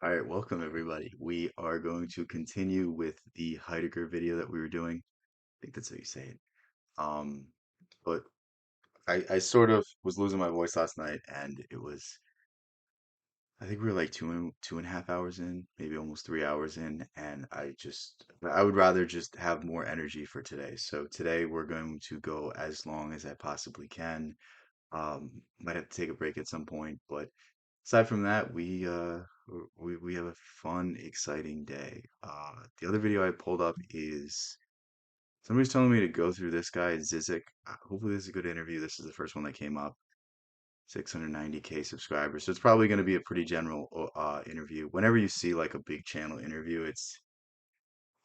All right, welcome everybody. We are going to continue with the Heidegger video that we were doing. I think that's how you say it. Um, but I sort of was losing my voice last night, and I think we were like 2.5 hours in, maybe almost 3 hours in, and I would rather just have more energy for today. So today we're going to go as long as I possibly can. Might have to take a break at some point, but aside from that, we have a fun, exciting day. The other video I pulled up is somebody's telling me to go through this guy, Zizek. Hopefully, this is a good interview. This is the first one that came up. 690K subscribers. So it's probably going to be a pretty general interview. Whenever you see like a big channel interview,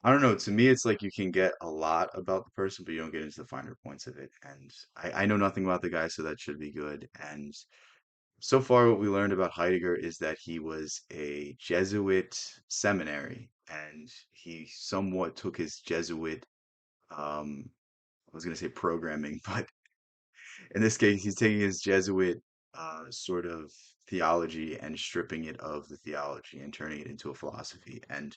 I don't know. To me, it's like you can get a lot about the person, but you don't get into the finer points of it. And I know nothing about the guy, so that should be good. And so far, what we learned about Heidegger is that he was a Jesuit seminary, and he somewhat took his Jesuit, I was going to say programming, but in this case, he's taking his Jesuit sort of theology and stripping it of the theology and turning it into a philosophy. And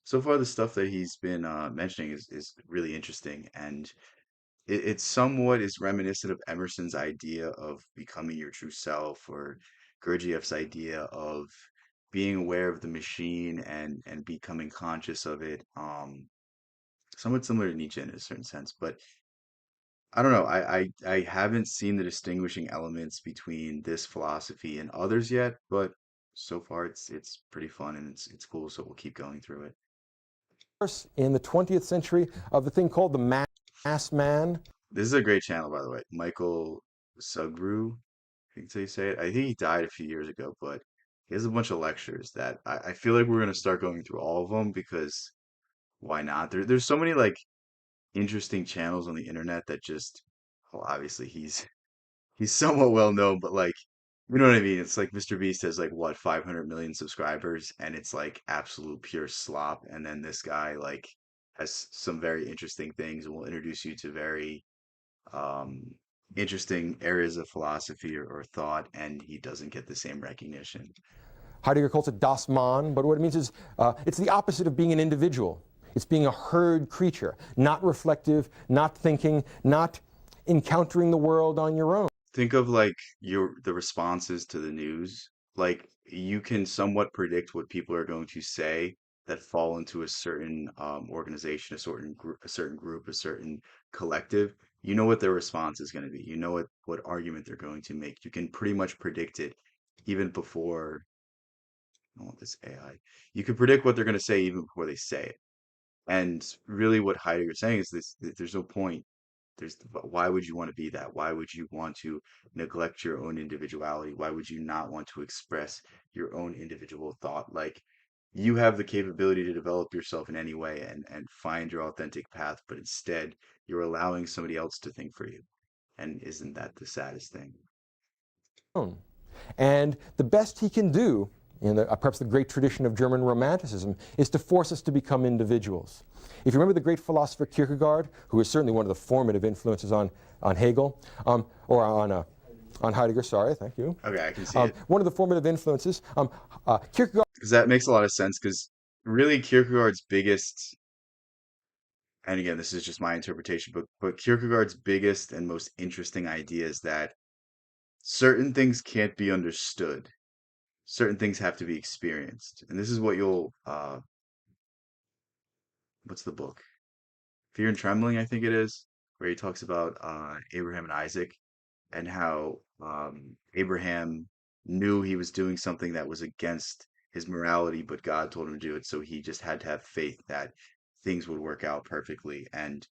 so far, the stuff that he's been mentioning is really interesting, and it somewhat is reminiscent of Emerson's idea of becoming your true self, or Gurdjieff's idea of being aware of the machine and becoming conscious of it. Somewhat similar to Nietzsche in a certain sense, but I don't know. I haven't seen the distinguishing elements between this philosophy and others yet, but so far it's pretty fun and it's cool, so we'll keep going through it. In the 20th century of the thing called the mass man. This is a great channel, by the way. Michael Sugrue, I think that's how you say it. I think he died a few years ago, but he has a bunch of lectures that I feel like we're gonna start going through all of them because why not? There's so many like interesting channels on the internet that just, well, obviously he's somewhat well known, but like, you know what I mean? It's like Mr. Beast has like what, 500 million subscribers, and it's like absolute pure slop. And then this guy like has some very interesting things and will introduce you to very um, interesting areas of philosophy or thought, and he doesn't get the same recognition. Heidegger calls it das Man, but what it means is it's the opposite of being an individual. It's being a herd creature, not reflective, not thinking, not encountering the world on your own. Think of like the responses to the news. Like you can somewhat predict what people are going to say that fall into a certain organization, a certain collective. You know what their response is going to be. You know what argument they're going to make. You can pretty much predict it even before, oh, this AI. You can predict what they're going to say even before they say it. And really, what Heidegger's saying is this: there's no point. Why would you want to be that? Why would you want to neglect your own individuality? Why would you not want to express your own individual thought? Like you have the capability to develop yourself in any way and find your authentic path, but instead you're allowing somebody else to think for you. And isn't that the saddest thing? And the best he can do, in perhaps the great tradition of German Romanticism, is to force us to become individuals. If you remember the great philosopher Kierkegaard, who is certainly one of the formative influences on Hegel, or on Heidegger, sorry, thank you. Okay, I can see it. One of the formative influences, Kierkegaard. Because that makes a lot of sense. Because really, Kierkegaard's biggest, and again, this is just my interpretation, but Kierkegaard's biggest and most interesting idea is that certain things can't be understood. Certain things have to be experienced. And this is what you'll what's the book? Fear and Trembling, I think it is, where he talks about Abraham and Isaac and how Abraham knew he was doing something that was against his morality, but God told him to do it, so he just had to have faith that things would work out perfectly. And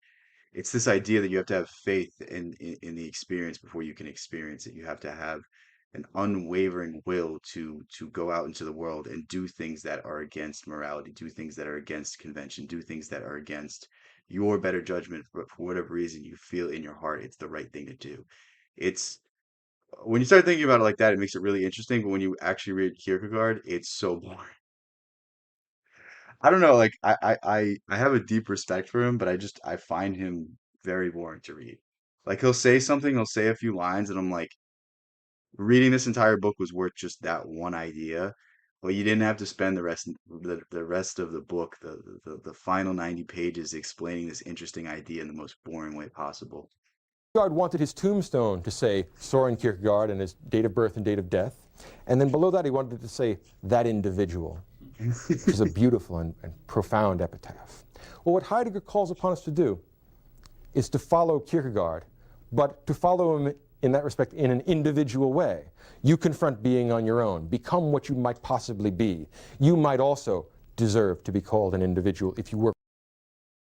it's this idea that you have to have faith in the experience before you can experience it. You have to have an unwavering will to go out into the world and do things that are against morality, do things that are against convention, do things that are against your better judgment, but for whatever reason you feel in your heart it's the right thing to do. It's when you start thinking about it like that, it makes it really interesting, but when you actually read Kierkegaard, it's so boring. I don't know, like I have a deep respect for him, but I find him very boring to read. Like he'll say something, he'll say a few lines, and I'm like, reading this entire book was worth just that one idea. Well, you didn't have to spend the rest of the book, the final 90 pages explaining this interesting idea in the most boring way possible. Kierkegaard wanted his tombstone to say Soren Kierkegaard and his date of birth and date of death. And then below that, he wanted it to say that individual, which is a beautiful and profound epitaph. Well, what Heidegger calls upon us to do is to follow Kierkegaard, but to follow him in that respect in an individual way. You confront being on your own. Become what you might possibly be. You might also deserve to be called an individual if you work.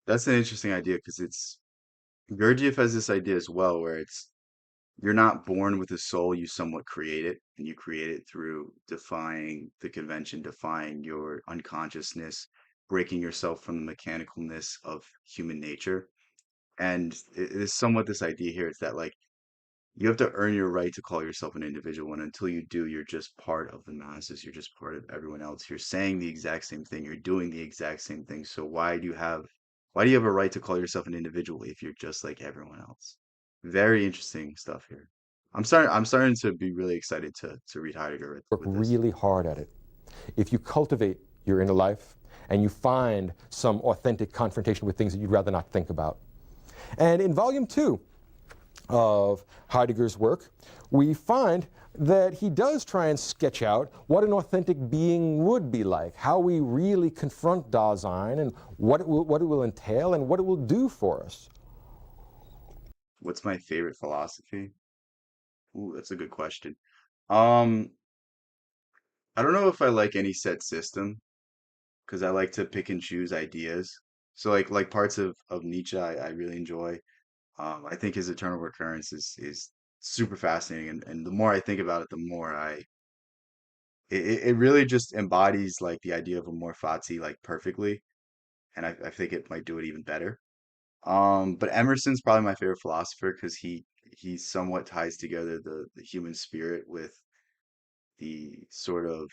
That's an interesting idea because it's Gurdjieff has this idea as well, where it's you're not born with a soul, you somewhat create it, and you create it through defying the convention, defying your unconsciousness, breaking yourself from the mechanicalness of human nature. And it is somewhat this idea here, it's that like you have to earn your right to call yourself an individual, and until you do, you're just part of the masses, you're just part of everyone else. You're saying the exact same thing, you're doing the exact same thing. So why do you have a right to call yourself an individual if you're just like everyone else? Very interesting stuff here. I'm starting to be really excited to read Heidegger Work with this. really hard at it. If you cultivate your inner life and you find some authentic confrontation with things that you'd rather not think about. And in volume 2 of Heidegger's work, we find that he does try and sketch out what an authentic being would be like, how we really confront Dasein, and what it will entail and what it will do for us. What's my favorite philosophy? Ooh, that's a good question. Um, I don't know if I like any set system because I like to pick and choose ideas. So like parts of Nietzsche I really enjoy. I think his eternal recurrence is super fascinating, and the more I think about it, the more it really just embodies like the idea of amor fati like perfectly, and I think it might do it even better. But Emerson's probably my favorite philosopher because he somewhat ties together the human spirit with the sort of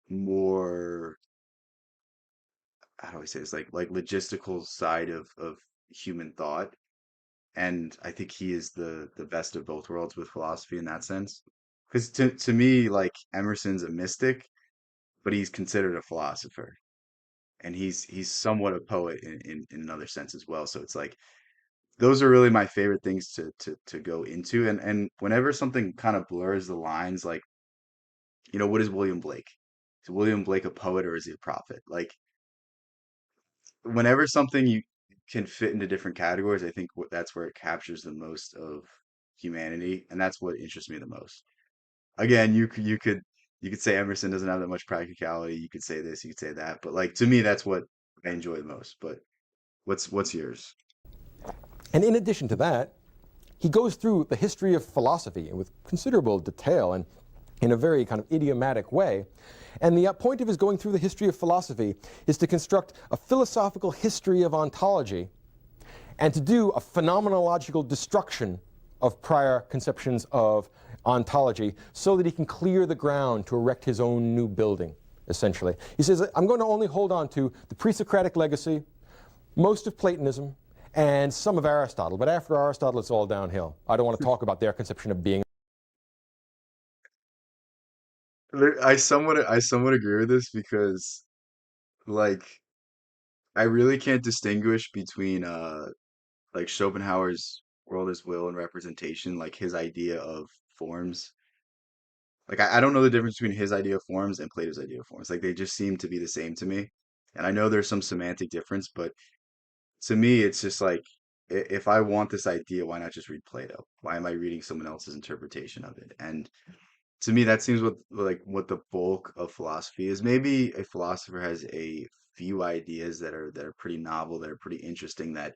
more how do I say this like logistical side of human thought. And I think he is the best of both worlds with philosophy in that sense. Because to me, like Emerson's a mystic, but he's considered a philosopher, and he's somewhat a poet in another sense as well. So it's like those are really my favorite things to go into. And whenever something kind of blurs the lines, like what is William Blake? Is William Blake a poet or is he a prophet? Like whenever something you can fit into different categories, I think that's where it captures the most of humanity, and that's what interests me the most. Again, you could say Emerson doesn't have that much practicality. You could say this, you could say that, but like to me, that's what I enjoy the most. But what's yours? And in addition to that, he goes through the history of philosophy with considerable detail and in a very kind of idiomatic way. And the point of his going through the history of philosophy is to construct a philosophical history of ontology and to do a phenomenological destruction of prior conceptions of ontology so that he can clear the ground to erect his own new building, essentially. He says, I'm going to only hold on to the pre-Socratic legacy, most of Platonism, and some of Aristotle. But after Aristotle, it's all downhill. I don't want to talk about their conception of being. I somewhat agree with this because like I really can't distinguish between like Schopenhauer's world as will and representation, like his idea of forms. Like I don't know the difference between his idea of forms and Plato's idea of forms. Like they just seem to be the same to me. And I know there's some semantic difference, but to me it's just like if I want this idea, why not just read Plato? Why am I reading someone else's interpretation of it? And to me that seems what the bulk of philosophy is. Maybe a philosopher has a few ideas that are pretty novel, that are pretty interesting, that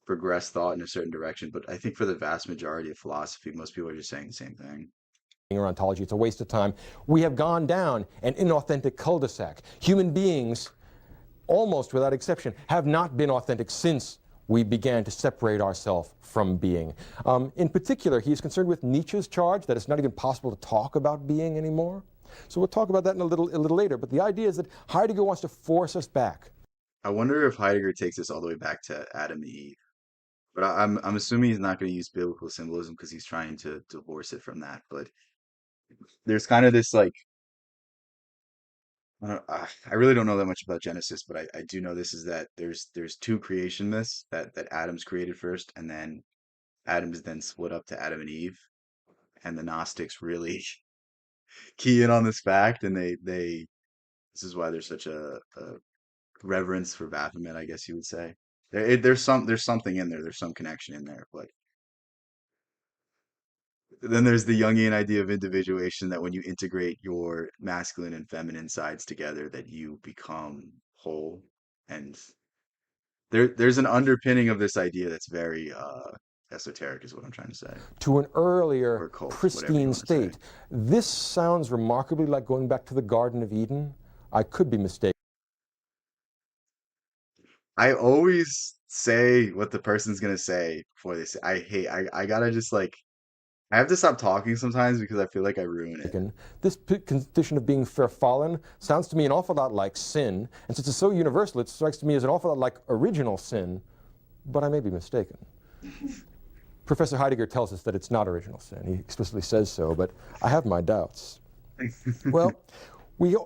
progress thought in a certain direction. But I think for the vast majority of philosophy, most people are just saying the same thing. Or ontology. It's a waste of time. We have gone down an inauthentic cul-de-sac. Human beings, almost without exception, have not been authentic since we began to separate ourselves from being. In particular, he is concerned with Nietzsche's charge that it's not even possible to talk about being anymore. So we'll talk about that in a little later. But the idea is that Heidegger wants to force us back. I wonder if Heidegger takes this all the way back to Adam and Eve. But I'm assuming he's not going to use biblical symbolism because he's trying to divorce it from that. But there's kind of this like I really don't know that much about Genesis, but I do know this is that there's two creation myths that Adam's created first, and then Adam's then split up to Adam and Eve, and the Gnostics really key in on this fact, and they this is why there's such a reverence for Baphomet, I guess you would say. There's something in there, there's some connection in there, but then there's the Jungian idea of individuation that when you integrate your masculine and feminine sides together, that you become whole. And there's an underpinning of this idea that's very esoteric, is what I'm trying to say, To an earlier, or cult, whatever you pristine want to say. state. This sounds remarkably like going back to the Garden of Eden. I could be mistaken. I always say what the person's gonna say before they say. I gotta just like I have to stop talking sometimes because I feel like I ruin it. This condition of being fair fallen sounds to me an awful lot like sin, and since it's so universal, it strikes to me as an awful lot like original sin, but I may be mistaken. Professor Heidegger tells us that it's not original sin. He explicitly says so, but I have my doubts. Well, we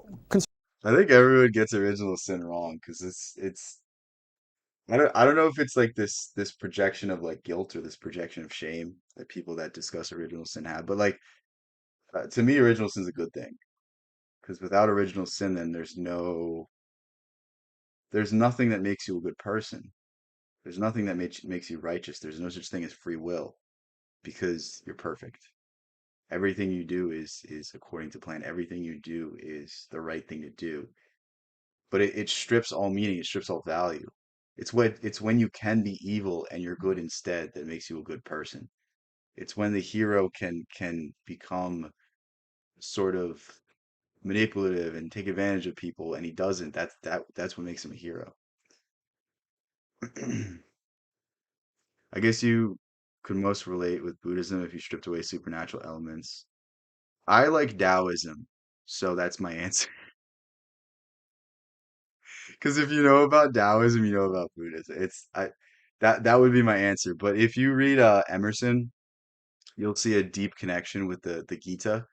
I think everyone gets original sin wrong because it's I don't know if it's like this projection of like guilt or this projection of shame that people that discuss original sin have, but like to me, original sin is a good thing because without original sin, then there's nothing that makes you a good person. There's nothing that makes you righteous. There's no such thing as free will because you're perfect. Everything you do is according to plan. Everything you do is the right thing to do. But it strips all meaning, it strips all value. It's when you can be evil and you're good instead that makes you a good person. It's when the hero can become sort of manipulative and take advantage of people and he doesn't. That's what makes him a hero. I guess you could most relate with Buddhism if you stripped away supernatural elements. I like Taoism, so that's my answer. Because if you know about Taoism, you know about Buddhism. It's I that would be my answer. But if you read Emerson, you'll see a deep connection with the Gita,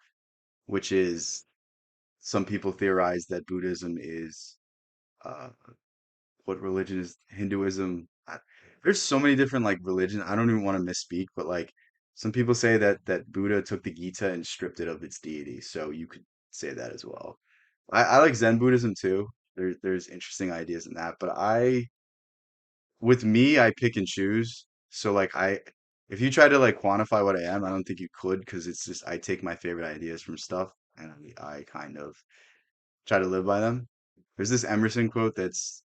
which is some people theorize that Buddhism is uh, what religion is Hinduism. There's so many different like religions. I don't even want to misspeak, but like some people say that Buddha took the Gita and stripped it of its deity. So you could say that as well. I like Zen Buddhism too. There's interesting ideas in that, but with me, I pick and choose. So like if you try to like quantify what I am, I don't think you could because it's just I take my favorite ideas from stuff and I kind of try to live by them. There's this Emerson quote that's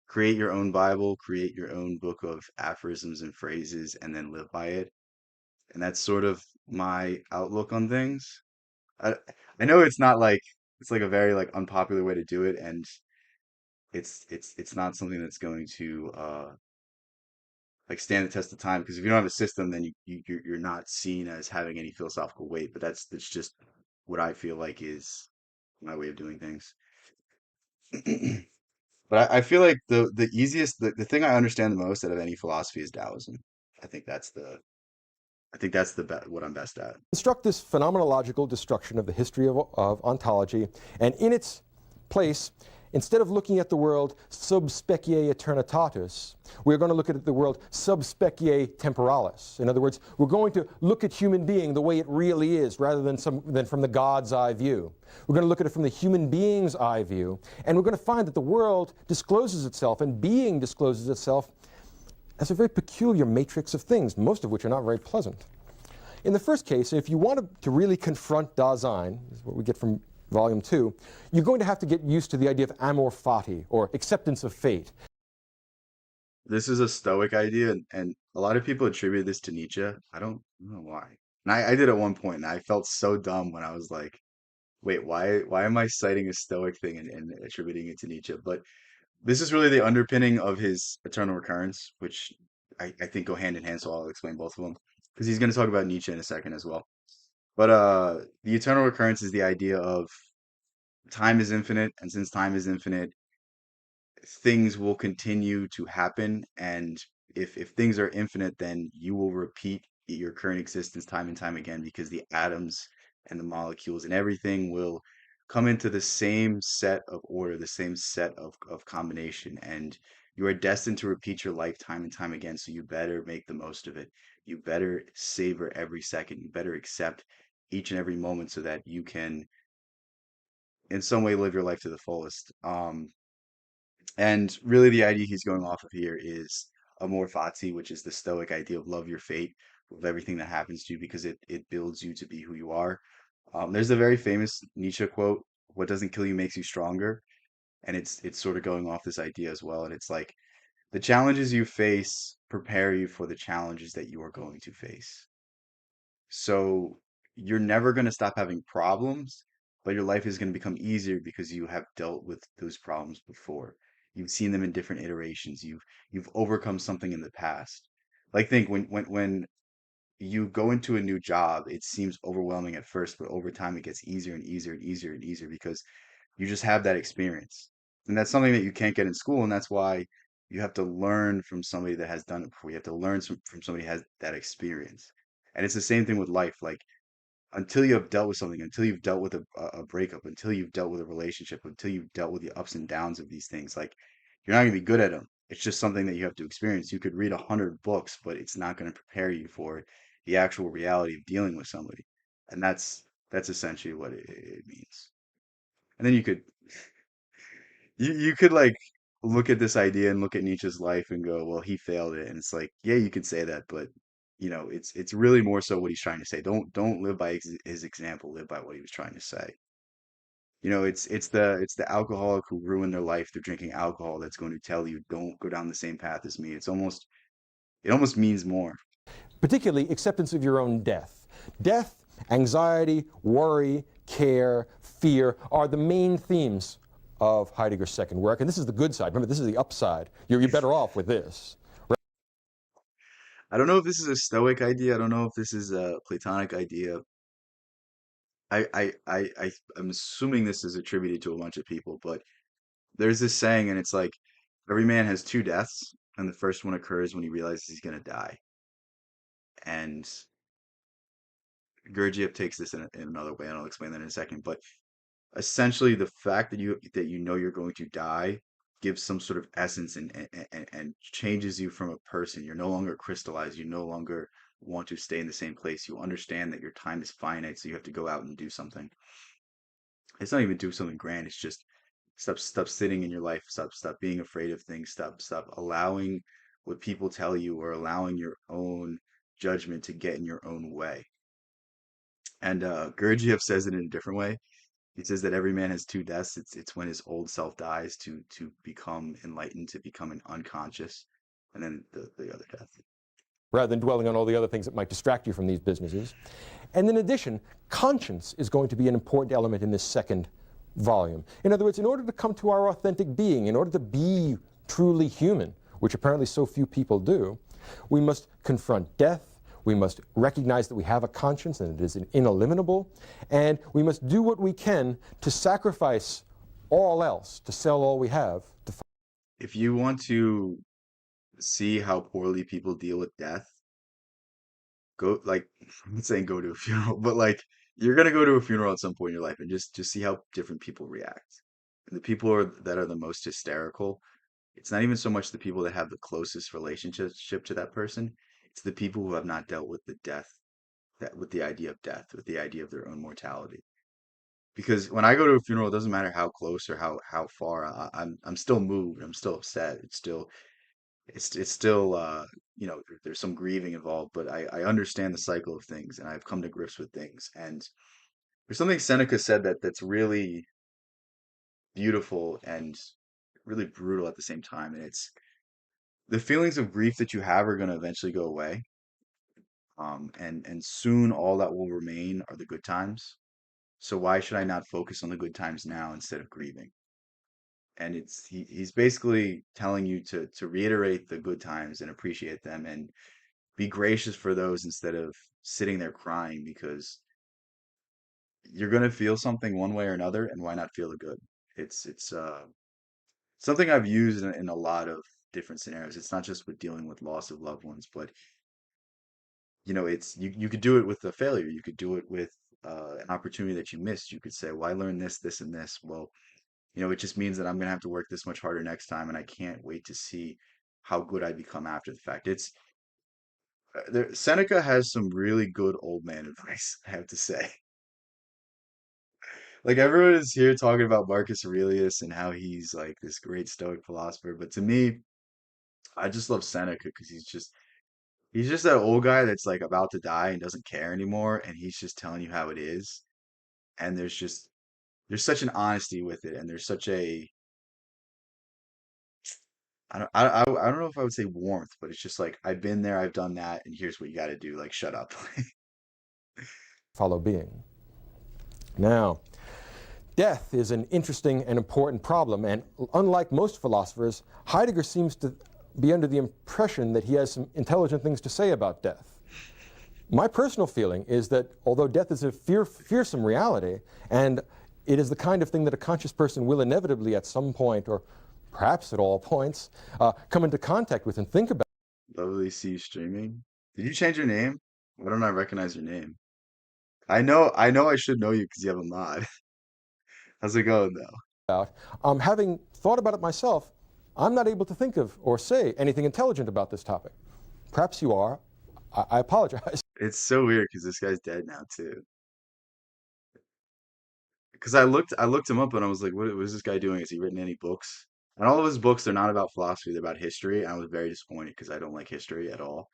create your own Bible, create your own book of aphorisms and phrases, and then live by it. And that's sort of my outlook on things. I I know it's not like it's like a very like unpopular way to do it, and it's not something that's going to like stand the test of time because if you don't have a system, then you're not seen as having any philosophical weight. But that's just what I feel like is my way of doing things. But I feel like the easiest the thing I understand the most out of any philosophy is Taoism. I think that's the I think that's what I'm best at. construct this phenomenological destruction of the history of ontology, and in its place, instead of looking at the world sub specie aeternitatis, we're going to look at the world sub specie temporalis. In other words, we're going to look at human being the way it really is, rather than from the God's eye view. We're going to look at it from the human being's eye view, and we're going to find that the world discloses itself, and being discloses itself as a very peculiar matrix of things, most of which are not very pleasant. In the first case, if you want to really confront Dasein, this is what we get from Volume 2, you're going to have to get used to the idea of amor fati, or acceptance of fate. This is a Stoic idea, and a lot of people attribute this to Nietzsche. I don't know why. And I did at one point, and I felt so dumb when I was like, "Wait, why am I citing a Stoic thing and attributing it to Nietzsche?" But this is really the underpinning of his eternal recurrence, which I think go hand in hand. So I'll explain both of them because he's going to talk about Nietzsche in a second as well. But the eternal recurrence is the idea of time is infinite, and since time is infinite, things will continue to happen. And if things are infinite, then you will repeat your current existence time and time again because the atoms and the molecules and everything will come into the same set of order, the same set of combination, and you are destined to repeat your life time and time again. So you better make the most of it. You better savor every second. You better accept each and every moment so that you can, in some way, live your life to the fullest. And really, the idea he's going off of here is amor fati, which is the Stoic idea of love your fate with everything that happens to you because it builds you to be who you are. There's a very famous Nietzsche quote, "What doesn't kill you makes you stronger," and it's sort of going off this idea as well. And it's like the challenges you face prepare you for the challenges that you are going to face. So you're never going to stop having problems, but your life is going to become easier because you have dealt with those problems before. You've seen them in different iterations. You've overcome something in the past. Like think when you go into a new job, it seems overwhelming at first, but over time it gets easier and easier and easier and easier because you just have that experience. And that's something that you can't get in school, and that's why you have to learn from somebody that has done it before. You have to learn from somebody who has that experience. And it's the same thing with life. Like until you have dealt with something, until you've dealt with a breakup, until you've dealt with a relationship, until you've dealt with the ups and downs of these things, like you're not gonna be good at them. It's just something that you have to experience. You could read 100 books, but it's not going to prepare you for the actual reality of dealing with somebody. And that's essentially what it means. And then you could like look at this idea and look at Nietzsche's life and go, well, he failed it. And it's like, yeah, you could say that, but it's really more so what he's trying to say. Don't live by his example, live by what he was trying to say. It's the alcoholic who ruined their life through drinking alcohol that's going to tell you don't go down the same path as me. It almost means more. Particularly acceptance of your own death. Death, anxiety, worry, care, fear are the main themes of Heidegger's second work. And this is the good side. Remember, this is the upside. You're better off with this. I don't know if this is a Stoic idea. I don't know if this is a Platonic idea. I'm assuming this is attributed to a bunch of people, but there's this saying, and it's like every man has two deaths, and the first one occurs when he realizes he's gonna die. And Gurdjieff takes this in another way, and I'll explain that in a second. But essentially, the fact that you know you're going to die gives some sort of essence and changes you from a person. You're no longer crystallized. You no longer want to stay in the same place. You understand that your time is finite, so you have to go out and do something. It's not even do something grand. It's just stop sitting in your life. Stop being afraid of things. Stop allowing what people tell you or allowing your own judgment to get in your own way. And Gurdjieff says it in a different way. He says that every man has two deaths. It's when his old self dies to become enlightened, to become an unconscious, and then the other death. Rather than dwelling on all the other things that might distract you from these businesses. And in addition, conscience is going to be an important element in this second volume. In other words, in order to come to our authentic being, in order to be truly human, which apparently so few people do, we must confront death, we must recognize that we have a conscience and it is ineliminable, and we must do what we can to sacrifice all else, to sell all we have. If you want to see how poorly people deal with death, go like I'm not saying go to a funeral, but like you're gonna go to a funeral at some point in your life and just see how different people react. And the people that are the most hysterical, it's not even so much the people that have the closest relationship to that person. It's the people who have not dealt with the death, that with the idea of death, with the idea of their own mortality. Because when I go to a funeral, it doesn't matter how close or how far, I'm still moved. I'm still upset. It's still there's some grieving involved, but I understand the cycle of things and I've come to grips with things. And there's something Seneca said that's really beautiful and really brutal at the same time. And it's the feelings of grief that you have are going to eventually go away. And soon all that will remain are the good times. So why should I not focus on the good times now instead of grieving? And he's basically telling you to reiterate the good times and appreciate them and be gracious for those instead of sitting there crying because you're going to feel something one way or another, and why not feel the good? It's something I've used in a lot of different scenarios. It's not just with dealing with loss of loved ones, but it's you could do it with a failure. You could do it with an opportunity that you missed. You could say, well, I learned this, this, and this. Well, it just means that I'm gonna have to work this much harder next time, and I can't wait to see how good I become after the fact. Seneca has some really good old man advice, I have to say. Like everyone is here talking about Marcus Aurelius and how he's like this great Stoic philosopher, but to me, I just love Seneca because he's just that old guy that's like about to die and doesn't care anymore, and he's just telling you how it is. And there's such an honesty with it, and there's such a I don't know if I would say warmth, but it's just like I've been there, I've done that, and here's what you got to do. Like shut up. Follow being. Now, death is an interesting and important problem, and unlike most philosophers, Heidegger seems to be under the impression that he has some intelligent things to say about death. My personal feeling is that although death is a fearsome reality, and it is the kind of thing that a conscious person will inevitably at some point, or perhaps at all points, come into contact with and think about. Lovely see you streaming. Did you change your name? Why don't I recognize your name? I know I should know you because you have a mod. How's it going though? Having thought about it myself, I'm not able to think of or say anything intelligent about this topic. Perhaps you are. I apologize. It's so weird because this guy's dead now too. Because I looked him up and I was like, what is this guy doing? Has he written any books? And all of his books, they're not about philosophy, they're about history. I was very disappointed because I don't like history at all.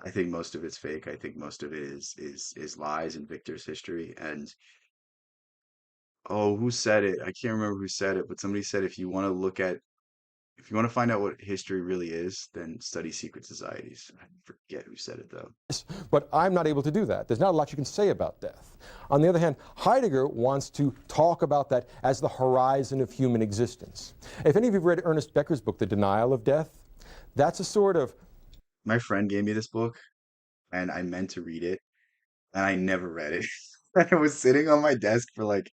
I think most of it's fake. I think most of it is lies and Victor's history. And oh, who said it? I can't remember who said it, but somebody said if you want to find out what history really is, then study secret societies. I forget who said it though. But I'm not able to do that. There's not a lot you can say about death. On the other hand, Heidegger wants to talk about that as the horizon of human existence. If any of you have read Ernest Becker's book, The Denial of Death, that's a sort of. My friend gave me this book and I meant to read it and I never read it. It was sitting on my desk for like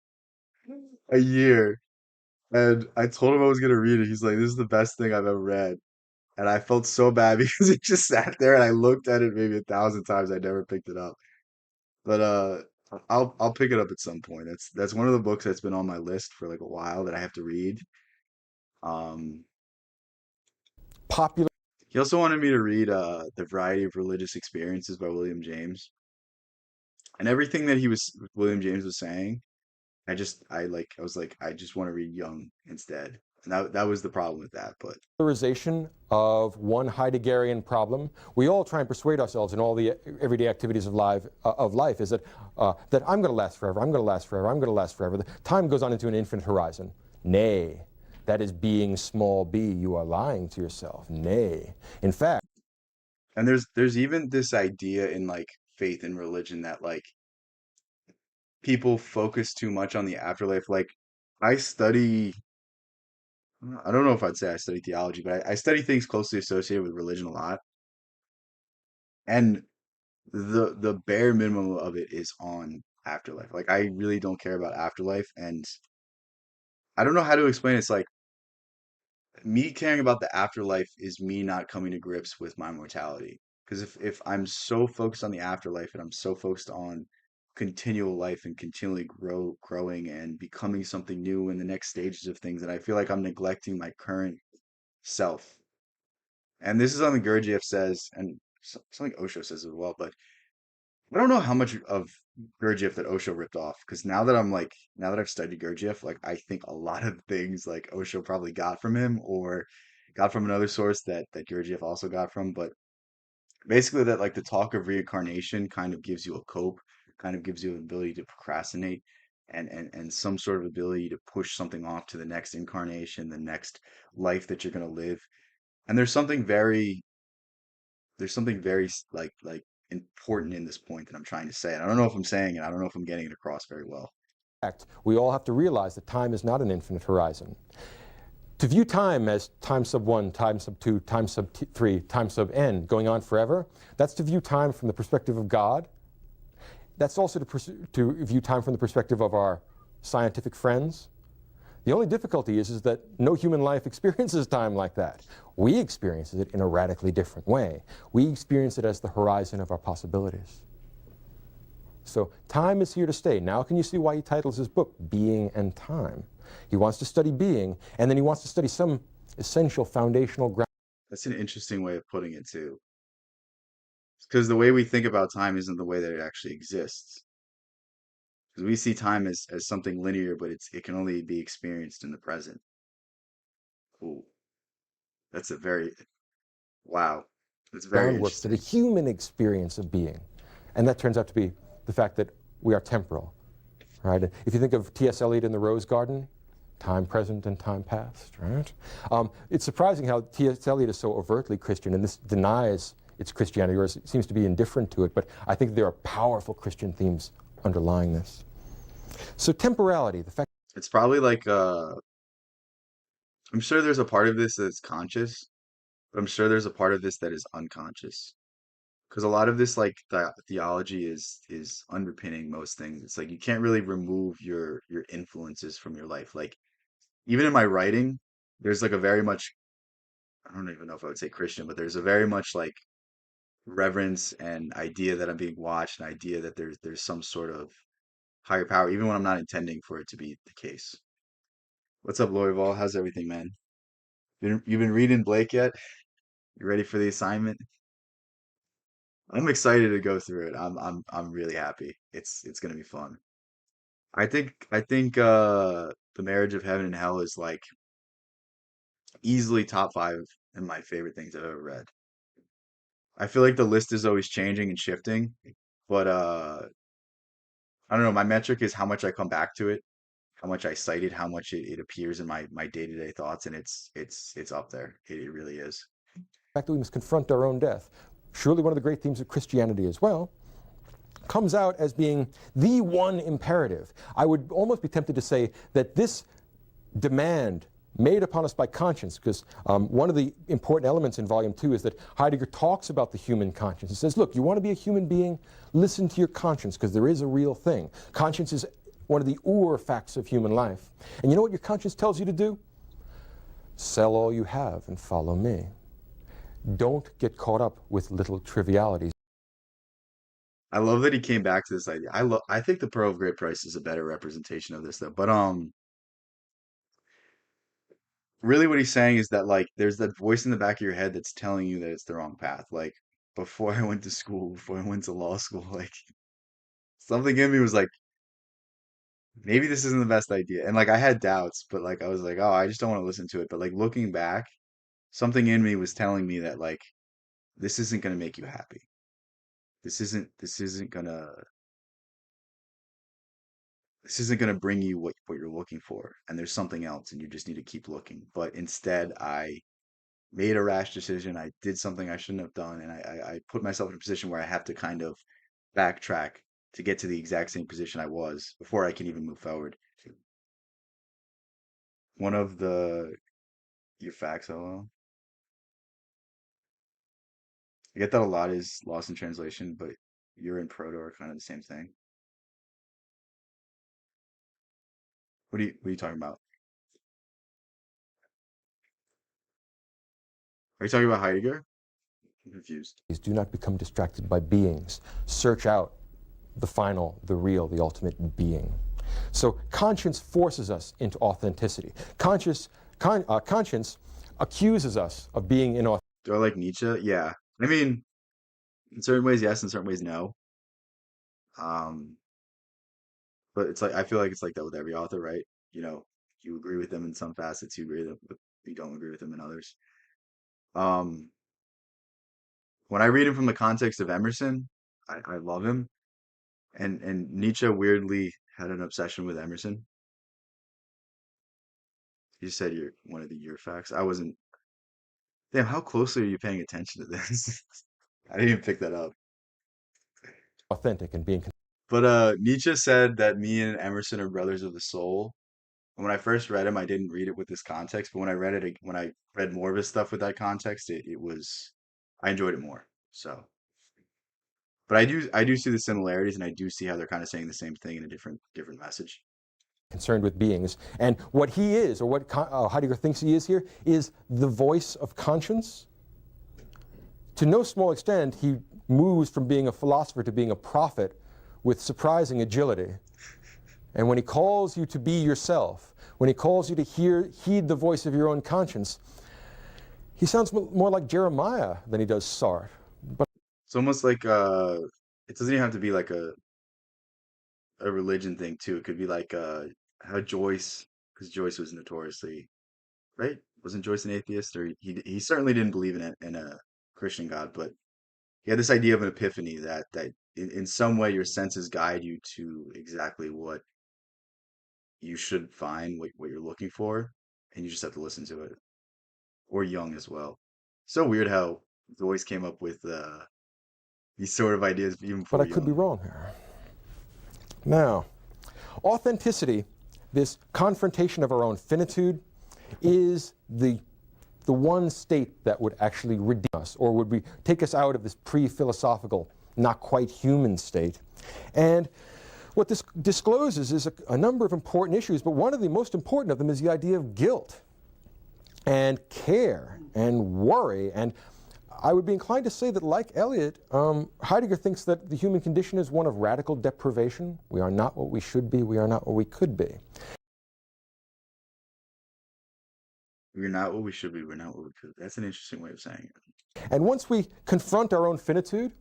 a year. And I told him I was gonna read it. He's like, "This is the best thing I've ever read." And I felt so bad because it just sat there and I looked at it maybe 1,000 times. I never picked it up. But I'll pick it up at some point. That's one of the books that's been on my list for like a while that I have to read. Um, Popular. he also wanted me to read The Variety of Religious Experiences by William James. And everything that William James was saying, I was like, I just want to read Young instead. And that was the problem with that. But Polarization of one Heideggerian problem. We all try and persuade ourselves in all the everyday activities of life is that that I'm going to last forever, I'm going to last forever, I'm going to last forever. The time goes on into an infinite horizon. Nay, that is being small b. You are lying to yourself. Nay. In fact, and there's even this idea in like faith and religion that like people focus too much on the afterlife. Like I study I don't know if I'd say I study theology, but I study things closely associated with religion a lot. And the bare minimum of it is on afterlife. Like I really don't care about afterlife, and I don't know how to explain it. It's like me caring about the afterlife is me not coming to grips with my mortality. Because if I'm so focused on the afterlife and I'm so focused on continual life and continually growing and becoming something new in the next stages of things, and I feel like I'm neglecting my current self. And this is something Gurdjieff says, and something Osho says as well, but I don't know how much of Gurdjieff that Osho ripped off because now that I've studied Gurdjieff, like I think a lot of things like Osho probably got from him or got from another source that Gurdjieff also got from. But basically, that like the talk of reincarnation kind of gives you a cope, kind of gives you an ability to procrastinate and some sort of ability to push something off to the next incarnation, the next life that you're going to live. And there's something very like important in this point that I'm trying to say. And I don't know if I'm saying it. I don't know if I'm getting it across very well. we all have to realize that time is not an infinite horizon. To view time as time sub 1, time sub 2, time sub 3, time sub n, going on forever, that's to view time from the perspective of God. That's also to view time from the perspective of our scientific friends. The only difficulty is that no human life experiences time like that. We experience it in a radically different way. We experience it as the horizon of our possibilities. So time is here to stay. Now can you see why he titles his book Being and Time? He wants to study being, and then he wants to study some essential foundational ground. That's an interesting way of putting it too. Because the way we think about time isn't the way that it actually exists. Because we see time as something linear, but it can only be experienced in the present. Cool. That's a very, wow. That's very Groundwork for the interesting. human experience of being. And that turns out to be the fact that we are temporal. Right? If you think of T.S. Eliot in The Rose Garden, time present and time past, right? It's surprising how T.S. Eliot is so overtly Christian, and this denies its Christianity, or seems to be indifferent to it, but I think there are powerful Christian themes underlying this. So temporality, the fact It's probably like, I'm sure there's a part of this that's conscious, but I'm sure there's a part of this that is unconscious. Because a lot of this like theology is underpinning most things. It's like you can't really remove your influences from your life. Like even in my writing, there's like a very much, I don't even know if I would say Christian, but there's a very much like reverence and idea that I'm being watched, and idea that there's some sort of higher power, even when I'm not intending for it to be the case. What's up, Lorival? How's everything, man? You've been reading Blake yet? You ready for the assignment? I'm excited to go through it. I'm really happy. It's gonna be fun. I think The Marriage of Heaven and Hell is like easily top five in my favorite things I've ever read. I feel like the list is always changing and shifting, but I don't know, my metric is how much I come back to it, how much I cite it, how much it appears in my day-to-day thoughts, and it's up there. It really is. that we must confront our own death, surely one of the great themes of Christianity as well, comes out as being the one imperative. I would almost be tempted to say that this demand made upon us by conscience, because one of the important elements in Volume 2 is that Heidegger talks about the human conscience. He says, look, you want to be a human being? Listen to your conscience, because there is a real thing. Conscience is one of the facts of human life. And you know what your conscience tells you to do? Sell all you have and follow me. Don't get caught up with little trivialities. I love that he came back to this idea. I think The Pearl of Great Price is a better representation of this though. But really what he's saying is that like there's that voice in the back of your head that's telling you that it's the wrong path. Like before I went to school, before I went to law school, like something in me was like, maybe this isn't the best idea. And like I had doubts, but like I was like, oh, I just don't want to listen to it. But like looking back, something in me was telling me that like this isn't gonna make you happy. This isn't this isn't gonna bring you what you're looking for. And there's something else, and you just need to keep looking. But instead, I made a rash decision. I did something I shouldn't have done, and I put myself in a position where I have to kind of backtrack to get to the exact same position I was before I can even move forward. One of the your facts, LL. I get that a lot is lost in translation, but you're in proto are kind of the same thing. What are you talking about? Are you talking about Heidegger? I'm confused. Do not become distracted by beings. Search out the final, the real, the ultimate being. So conscience forces us into authenticity. Conscience accuses us of being inauthentic. Do I like Nietzsche? Yeah. I mean, in certain ways, yes, in certain ways, no. Um, but it's like I feel like it's like that with every author, right? You know, you agree with them in some facets, you agree with them, but you don't agree with them in others. Um, when I read him from the context of Emerson, I love him. And Nietzsche weirdly had an obsession with Emerson. You said you're one of the year facts. I wasn't. Damn, how closely are you paying attention to this? I didn't even pick that up. And being But Nietzsche said that me and Emerson are brothers of the soul. And when I first read him, I didn't read it with this context, but when I read it, when I read more of his stuff with that context, it was, I enjoyed it more. So, but I do see the similarities, and I do see how they're kind of saying the same thing in a different message. concerned with beings. And what he is, or what Heidegger thinks he is here, is the voice of conscience. To no small extent, he moves from being a philosopher to being a prophet with surprising agility. And when he calls you to be yourself, when he calls you to heed the voice of your own conscience, he sounds more like Jeremiah than he does Sartre. But It's almost like it doesn't even have to be like a religion thing too. It could be like how Joyce, because Joyce was notoriously, right? Wasn't Joyce an atheist? Or he certainly didn't believe in a Christian God, but he had this idea of an epiphany that in some way your senses guide you to exactly what you should find, what you're looking for, and you just have to listen to it. Or Jung as well. So weird how Joyce came up with these sort of ideas even I before could be Jung. wrong here. Now, authenticity, this confrontation of our own finitude, is the one state that would actually redeem us, or would take us out of this pre-philosophical, not quite human state. And what this discloses is a number of important issues, but one of the most important of them is the idea of guilt and care and worry. And I would be inclined to say that, like Eliot, Heidegger thinks that the human condition is one of radical deprivation. We are not what we should be. We are not what we could be. We're not what we should be. We're not what we could. That's an interesting way of saying it. And once we confront our own finitude,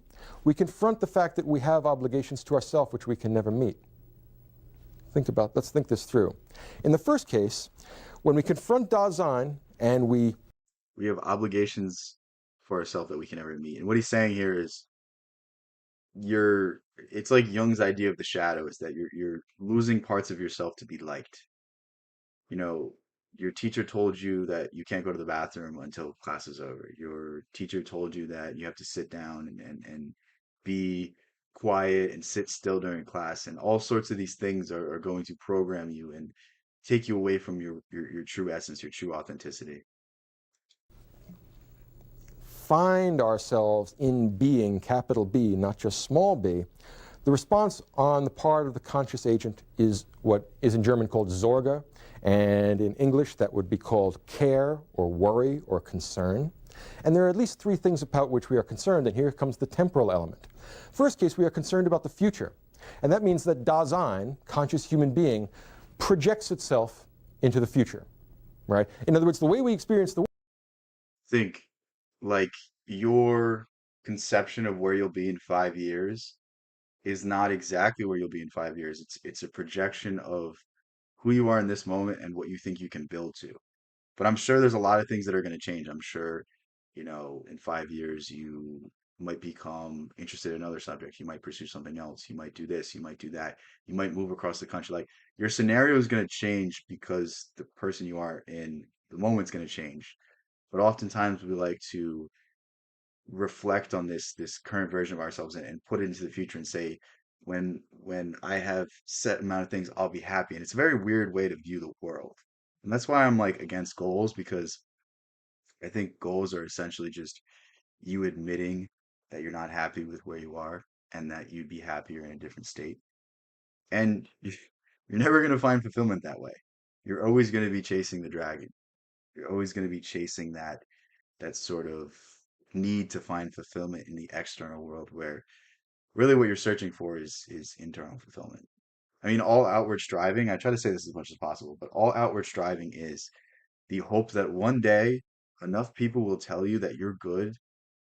we confront the fact that we have obligations to ourselves which we can never meet. Let's think this through. In the first case, when we confront Dasein and We have obligations for ourselves that we can never meet. And what he's saying here is you're it's like Jung's idea of the shadow is that you're losing parts of yourself to be liked. You know, your teacher told you that you can't go to the bathroom until class is over. Your teacher told you that you have to sit down and be quiet and sit still during class. And all sorts of these things are going to program you and take you away from your true essence, your true authenticity. find ourselves in being, capital B, not just small b, the response on the part of the conscious agent is what is in German called Sorge, and in English that would be called care or worry or concern. And there are at least three things about which we are concerned, and here comes the temporal element. First case, we are concerned about the future, and that means that Dasein, conscious human being, projects itself into the future, right? In other words, the way we experience the Think like your conception of where you'll be in 5 years is not exactly where you'll be in 5 years. It's a projection of who you are in this moment and what you think you can build to. But I'm sure there's a lot of things that are going to change. I'm sure, in 5 years you might become interested in other subjects. You might pursue something else. You might do this. You might do that. You might move across the country. Like your scenario is going to change because the person you are in the moment's going to change. But oftentimes we like to reflect on this current version of ourselves and put it into the future and say, when I have set amount of things, I'll be happy. And it's a very weird way to view the world. And that's why I'm like against goals because I think goals are essentially just you admitting that you're not happy with where you are and that you'd be happier in a different state. And you're never going to find fulfillment that way. You're always going to be chasing the dragon. You're always going to be chasing that sort of need to find fulfillment in the external world where really what you're searching for is internal fulfillment. I mean, all outward striving, I try to say this as much as possible, but all outward striving is the hope that one day enough people will tell you that you're good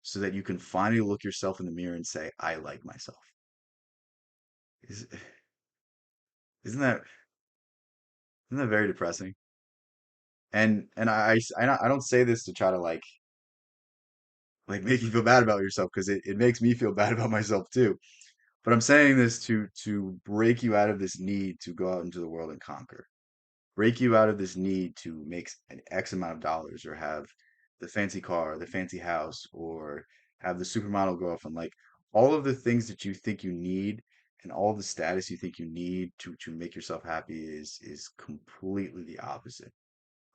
so that you can finally look yourself in the mirror and say, I like myself. Is, isn't that isn't that very depressing? And I don't say this to try to like make you feel bad about yourself because it makes me feel bad about myself too. But I'm saying this to break you out of this need to go out into the world and conquer. Break you out of this need to make an X amount of dollars or have the fancy car, the fancy house, or have the supermodel girlfriend. Like all of the things that you think you need and all the status you think you need to make yourself happy is completely the opposite.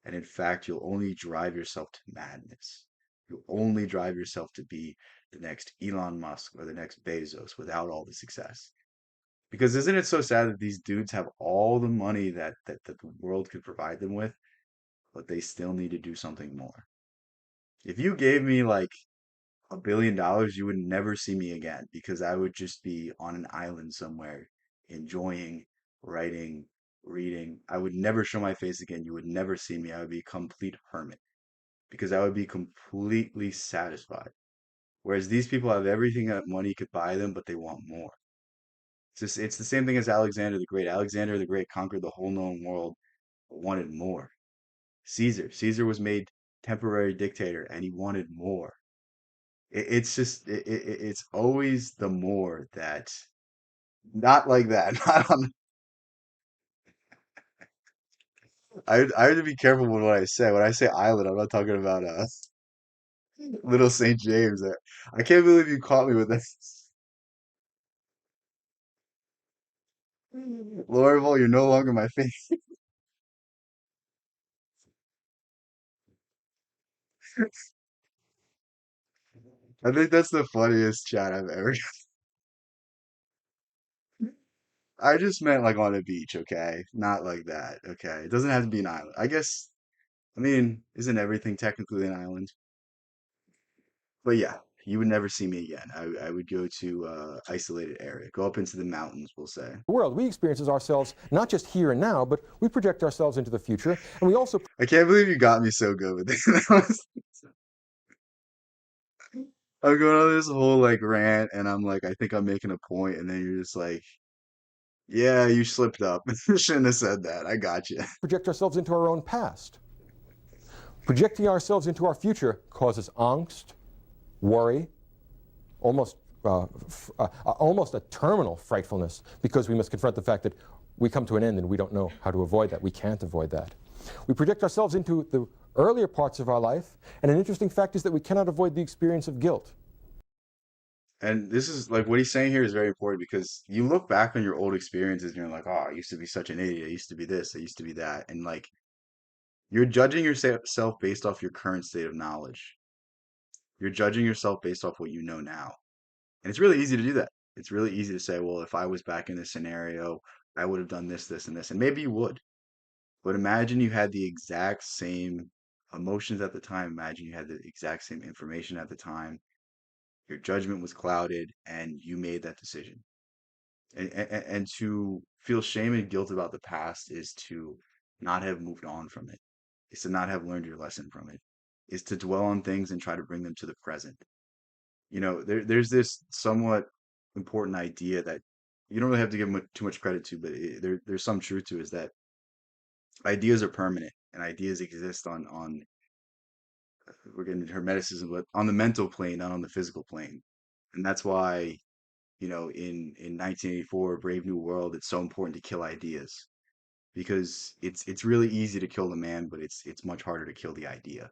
And in fact, you'll only drive yourself to madness. You'll only drive yourself to be the next Elon Musk or the next Bezos without all the success. Because isn't it so sad that these dudes have all the money that the world could provide them with, but they still need to do something more? If you gave me like $1 billion, you would never see me again because I would just be on an island somewhere, enjoying, writing, reading. I would never show my face again. You would never see me. I would be a complete hermit because I would be completely satisfied. Whereas these people have everything that money could buy them, but they want more. It's the same thing as Alexander the Great. Alexander the Great conquered the whole known world, but wanted more. Caesar was made temporary dictator and he wanted more. It's just it's always the more that not like that. Not on, I have to be careful with what I say. When I say island, I'm not talking about little St. James. I can't believe you caught me with this. Lorval, you're no longer my favorite. I think that's the funniest chat I've ever. I just meant like on a beach, okay? Not like that, okay? It doesn't have to be an island. I guess, I mean, isn't everything technically an island? But yeah, you would never see me again. I would go to isolated area, go up into the mountains, we'll say. The world we experience as ourselves, not just here and now, but we project ourselves into the future, and we also I can't believe you got me so good with this. I'm going on this whole like rant, and I'm like, I think I'm making a point, and then you're just like, yeah, you slipped up. You shouldn't have said that. I got you. project ourselves into our own past. Projecting ourselves into our future causes angst, worry, almost almost a terminal frightfulness because we must confront the fact that we come to an end and we don't know how to avoid that. We can't avoid that. We project ourselves into the earlier parts of our life, and an interesting fact is that we cannot avoid the experience of guilt. And this is like what he's saying here is very important because you look back on your old experiences and you're like, oh, I used to be such an idiot. I used to be this. I used to be that. And like you're judging yourself based off your current state of knowledge. You're judging yourself based off what you know now. And it's really easy to do that. It's really easy to say, well, if I was back in this scenario, I would have done this, this, and this. And maybe you would. But imagine you had the exact same emotions at the time. Imagine you had the exact same information at the time. Your judgment was clouded and you made that decision. And to feel shame and guilt about the past is to not have moved on from it, is to not have learned your lesson from it, is to dwell on things and try to bring them to the present. There's this somewhat important idea that you don't really have to give too much credit to, but there's some truth to, is that ideas are permanent and ideas exist on we're getting into hermeticism, but on the mental plane, not on the physical plane. And that's why, in 1984, Brave New World, it's so important to kill ideas because it's really easy to kill the man, but it's much harder to kill the idea.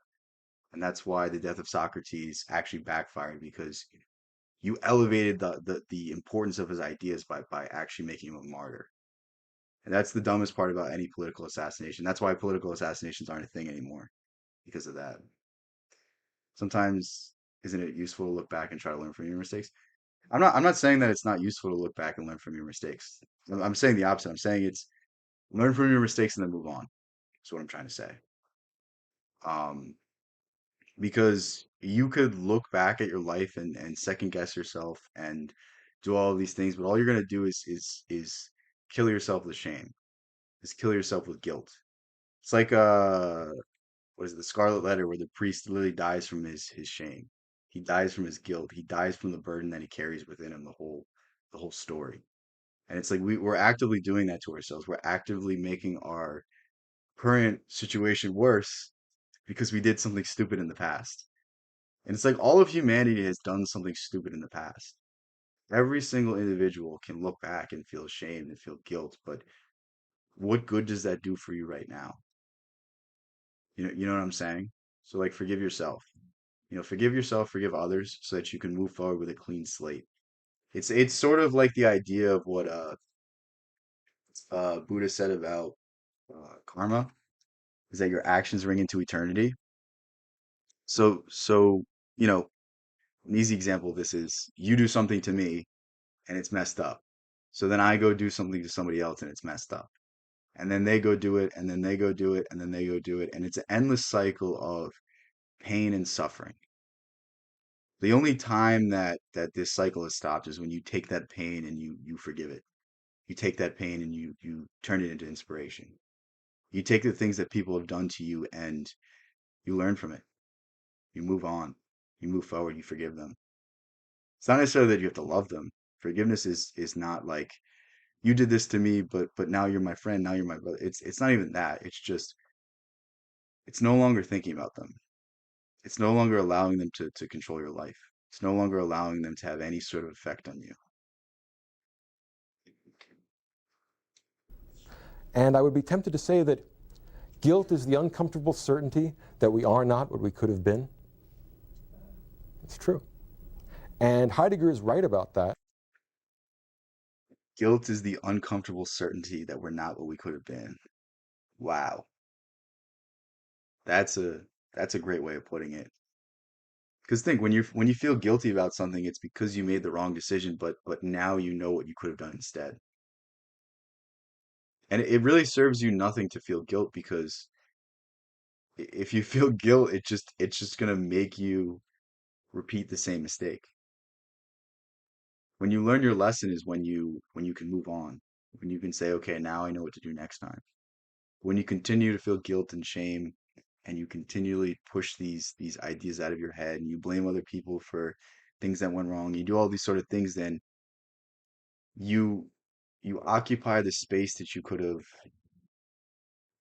And that's why the death of Socrates actually backfired because you elevated the importance of his ideas by actually making him a martyr. And that's the dumbest part about any political assassination. That's why political assassinations aren't a thing anymore because of that. Sometimes isn't it useful to look back and try to learn from your mistakes? I'm not saying that it's not useful to look back and learn from your mistakes. I'm saying the opposite. I'm saying it's learn from your mistakes and then move on. That's what I'm trying to say. Um, because you could look back at your life and second guess yourself and do all of these things, but all you're gonna do is kill yourself with shame. Is kill yourself with guilt. It's like what is it, the Scarlet Letter, where the priest literally dies from his shame. He dies from his guilt. He dies from the burden that he carries within him the whole story. And it's like we're actively doing that to ourselves. We're actively making our current situation worse because we did something stupid in the past. And it's like all of humanity has done something stupid in the past. Every single individual can look back and feel shame and feel guilt, but what good does that do for you right now? You know what I'm saying? So like forgive yourself. Forgive yourself, forgive others so that you can move forward with a clean slate. It's sort of like the idea of what Buddha said about karma is that your actions ring into eternity. So an easy example of this is you do something to me and it's messed up. So then I go do something to somebody else and it's messed up. And then they go do it, and then they go do it, and then they go do it. And it's an endless cycle of pain and suffering. The only time that this cycle has stopped is when you take that pain and you forgive it. You take that pain and you turn it into inspiration. You take the things that people have done to you and you learn from it. You move on. You move forward. You forgive them. It's not necessarily that you have to love them. Forgiveness is not like you did this to me, but now you're my friend. Now you're my brother. It's not even that. It's just it's no longer thinking about them. It's no longer allowing them to control your life. It's no longer allowing them to have any sort of effect on you. And I would be tempted to say that guilt is the uncomfortable certainty that we are not what we could have been. It's true. And Heidegger is right about that. Guilt is the uncomfortable certainty that we're not what we could have been. Wow. That's a great way of putting it. Because think when you feel guilty about something, it's because you made the wrong decision, but now you know what you could have done instead. And it really serves you nothing to feel guilt because if you feel guilt, it's just gonna make you repeat the same mistake. When you learn your lesson is when you can move on, when you can say, okay, now I know what to do next time. When you continue to feel guilt and shame and you continually push these ideas out of your head and you blame other people for things that went wrong, you do all these sort of things, then you you occupy the space that you could have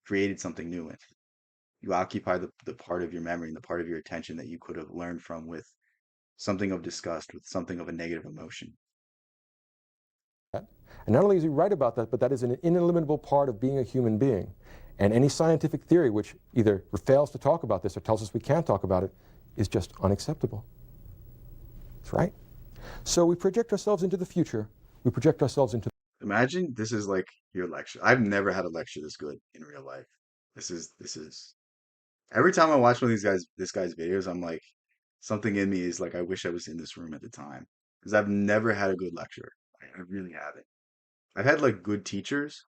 created something new in. You occupy the part of your memory and the part of your attention that you could have learned from with something of disgust, with something of a negative emotion. And not only is he right about that, but that is an ineliminable part of being a human being. And any scientific theory which either fails to talk about this or tells us we can't talk about it is just unacceptable. That's right. So we project ourselves into the future. We project ourselves into. Imagine this is like your lecture. I've never had a lecture this good in real life. This is every time I watch one of this guy's videos, I'm like, something in me is like, I wish I was in this room at the time because I've never had a good lecture. I really haven't. I've had like good teachers,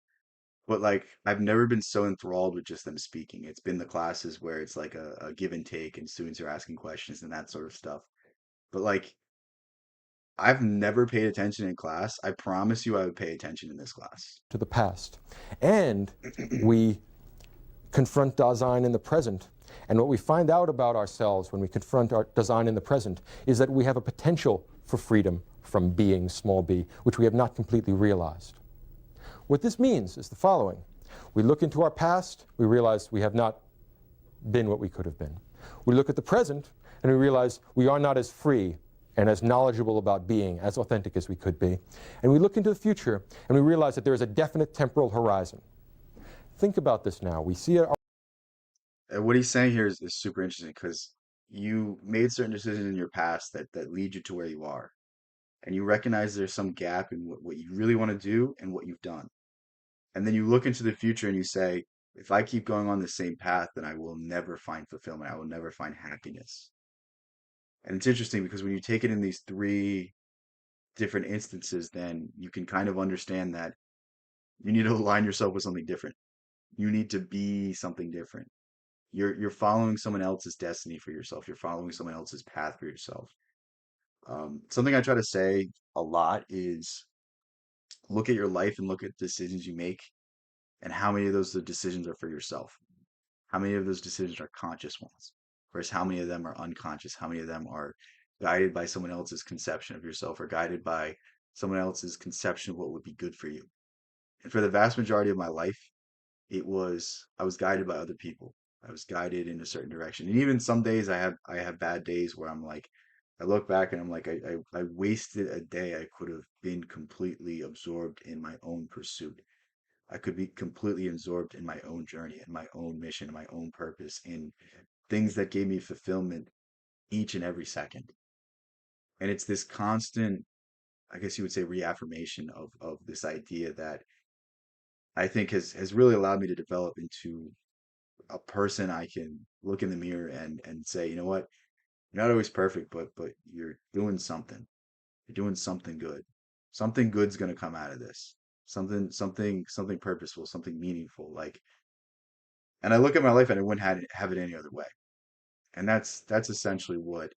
but like I've never been so enthralled with just them speaking. It's been the classes where it's like a give and take and students are asking questions and that sort of stuff. But like I've never paid attention in class. I promise you I would pay attention in this class. To the past. And we confront Dasein in the present. And what we find out about ourselves when we confront our Dasein in the present is that we have a potential for freedom from being small b, which we have not completely realized. What this means is the following. We look into our past, we realize we have not been what we could have been. We look at the present, and we realize we are not as free and as knowledgeable about being, as authentic as we could be. And we look into the future, and we realize that there is a definite temporal horizon. Think about this now. We see our. And what he's saying here is super interesting because you made certain decisions in your past that lead you to where you are. And you recognize there's some gap in what you really want to do and what you've done. And then you look into the future and you say, if I keep going on the same path, then I will never find fulfillment. I will never find happiness. And it's interesting because when you take it in these three different instances, then you can kind of understand that you need to align yourself with something different. You need to be something different. You're following someone else's destiny for yourself. You're following someone else's path for yourself. Something I try to say a lot is look at your life and look at decisions you make and how many of those decisions are for yourself. How many of those decisions are conscious ones versus how many of them are unconscious? How many of them are guided by someone else's conception of yourself or guided by someone else's conception of what would be good for you? And for the vast majority of my life, I was guided by other people. I was guided in a certain direction. And even some days I have bad days where I'm like I look back and I'm like I wasted a day I could have been completely absorbed in my own pursuit. I could be completely absorbed in my own journey and my own mission and my own purpose in things that gave me fulfillment each and every second. And it's this constant, I guess you would say, reaffirmation of this idea that I think has really allowed me to develop into a person I can look in the mirror and say, you know what, you're not always perfect, but you're doing something. You're doing something good. Something good's gonna come out of this. Something purposeful, something meaningful. Like, and I look at my life and I wouldn't have it any other way. And that's essentially what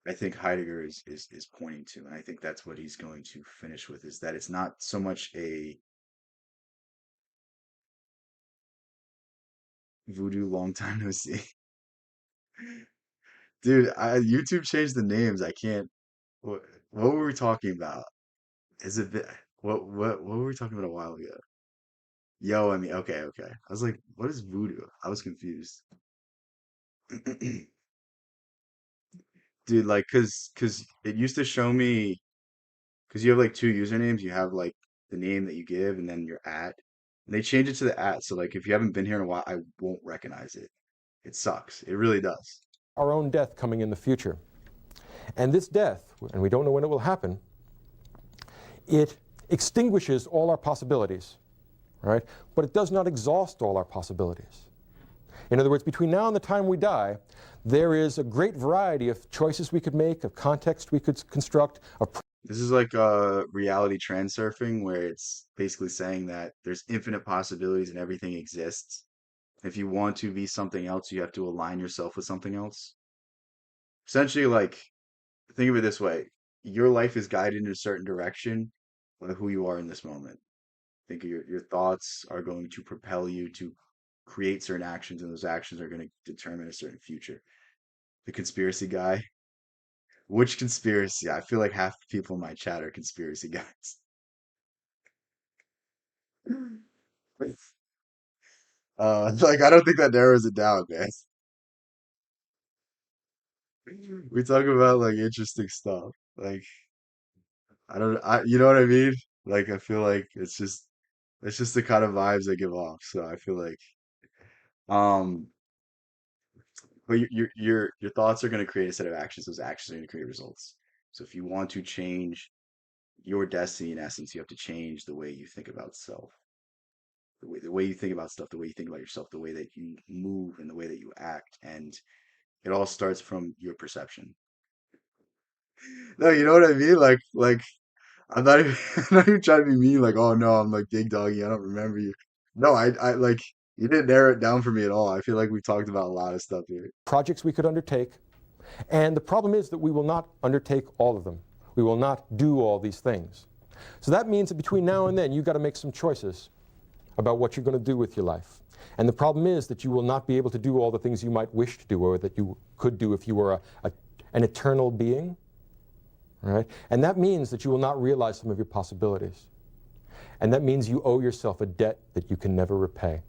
I think Heidegger is pointing to, and I think that's what he's going to finish with, is that it's not so much a voodoo long time no see. Dude, YouTube changed the names. I can't. What, what were we talking about? Is it what were we talking about a while ago? Yo, I mean, okay, okay. I was like, what is voodoo? I was confused. Dude, like, cause it used to show me, cause you have like two usernames. You have like the name that you give and then your at. And they change it to the at. So like, if you haven't been here in a while, I won't recognize it. It sucks. It really does. Our own death coming in the future. And this death, and we don't know when it will happen, it extinguishes all our possibilities, right? But it does not exhaust all our possibilities. In other words, between now and the time we die, there is a great variety of choices we could make, of context we could construct, of This is like reality transurfing, where it's basically saying that there's infinite possibilities and everything exists. If you want to be something else, you have to align yourself with something else. Essentially, like, think of it this way. Your life is guided in a certain direction by who you are in this moment. Think of your thoughts are going to propel you to create certain actions, and those actions are going to determine a certain future. The conspiracy guy. Which conspiracy? I feel like half the people in my chat are conspiracy guys. Like I don't think that narrows it down, man. We talk about like interesting stuff. Like I don't, you know what I mean? Like I feel like it's just the kind of vibes I give off. So I feel like, um, but your thoughts are going to create a set of actions. Those actions are going to create results. So if you want to change your destiny, in essence, you have to change the way you think about self, the way you think about stuff, the way you think about yourself, the way that you move, and the way that you act, and it all starts from your perception. No, you know what I mean? Like I'm not even, I'm not even trying to be mean, like, oh no, I'm like big doggy, I don't remember you. No, I like you didn't narrow it down for me at all. I feel like we talked about a lot of stuff here. projects we could undertake. And the problem is that we will not undertake all of them. We will not do all these things. So that means that between now and then, you've got to make some choices about what you're going to do with your life. And the problem is that you will not be able to do all the things you might wish to do or that you could do if you were an eternal being. Right? And that means that you will not realize some of your possibilities. And that means you owe yourself a debt that you can never repay.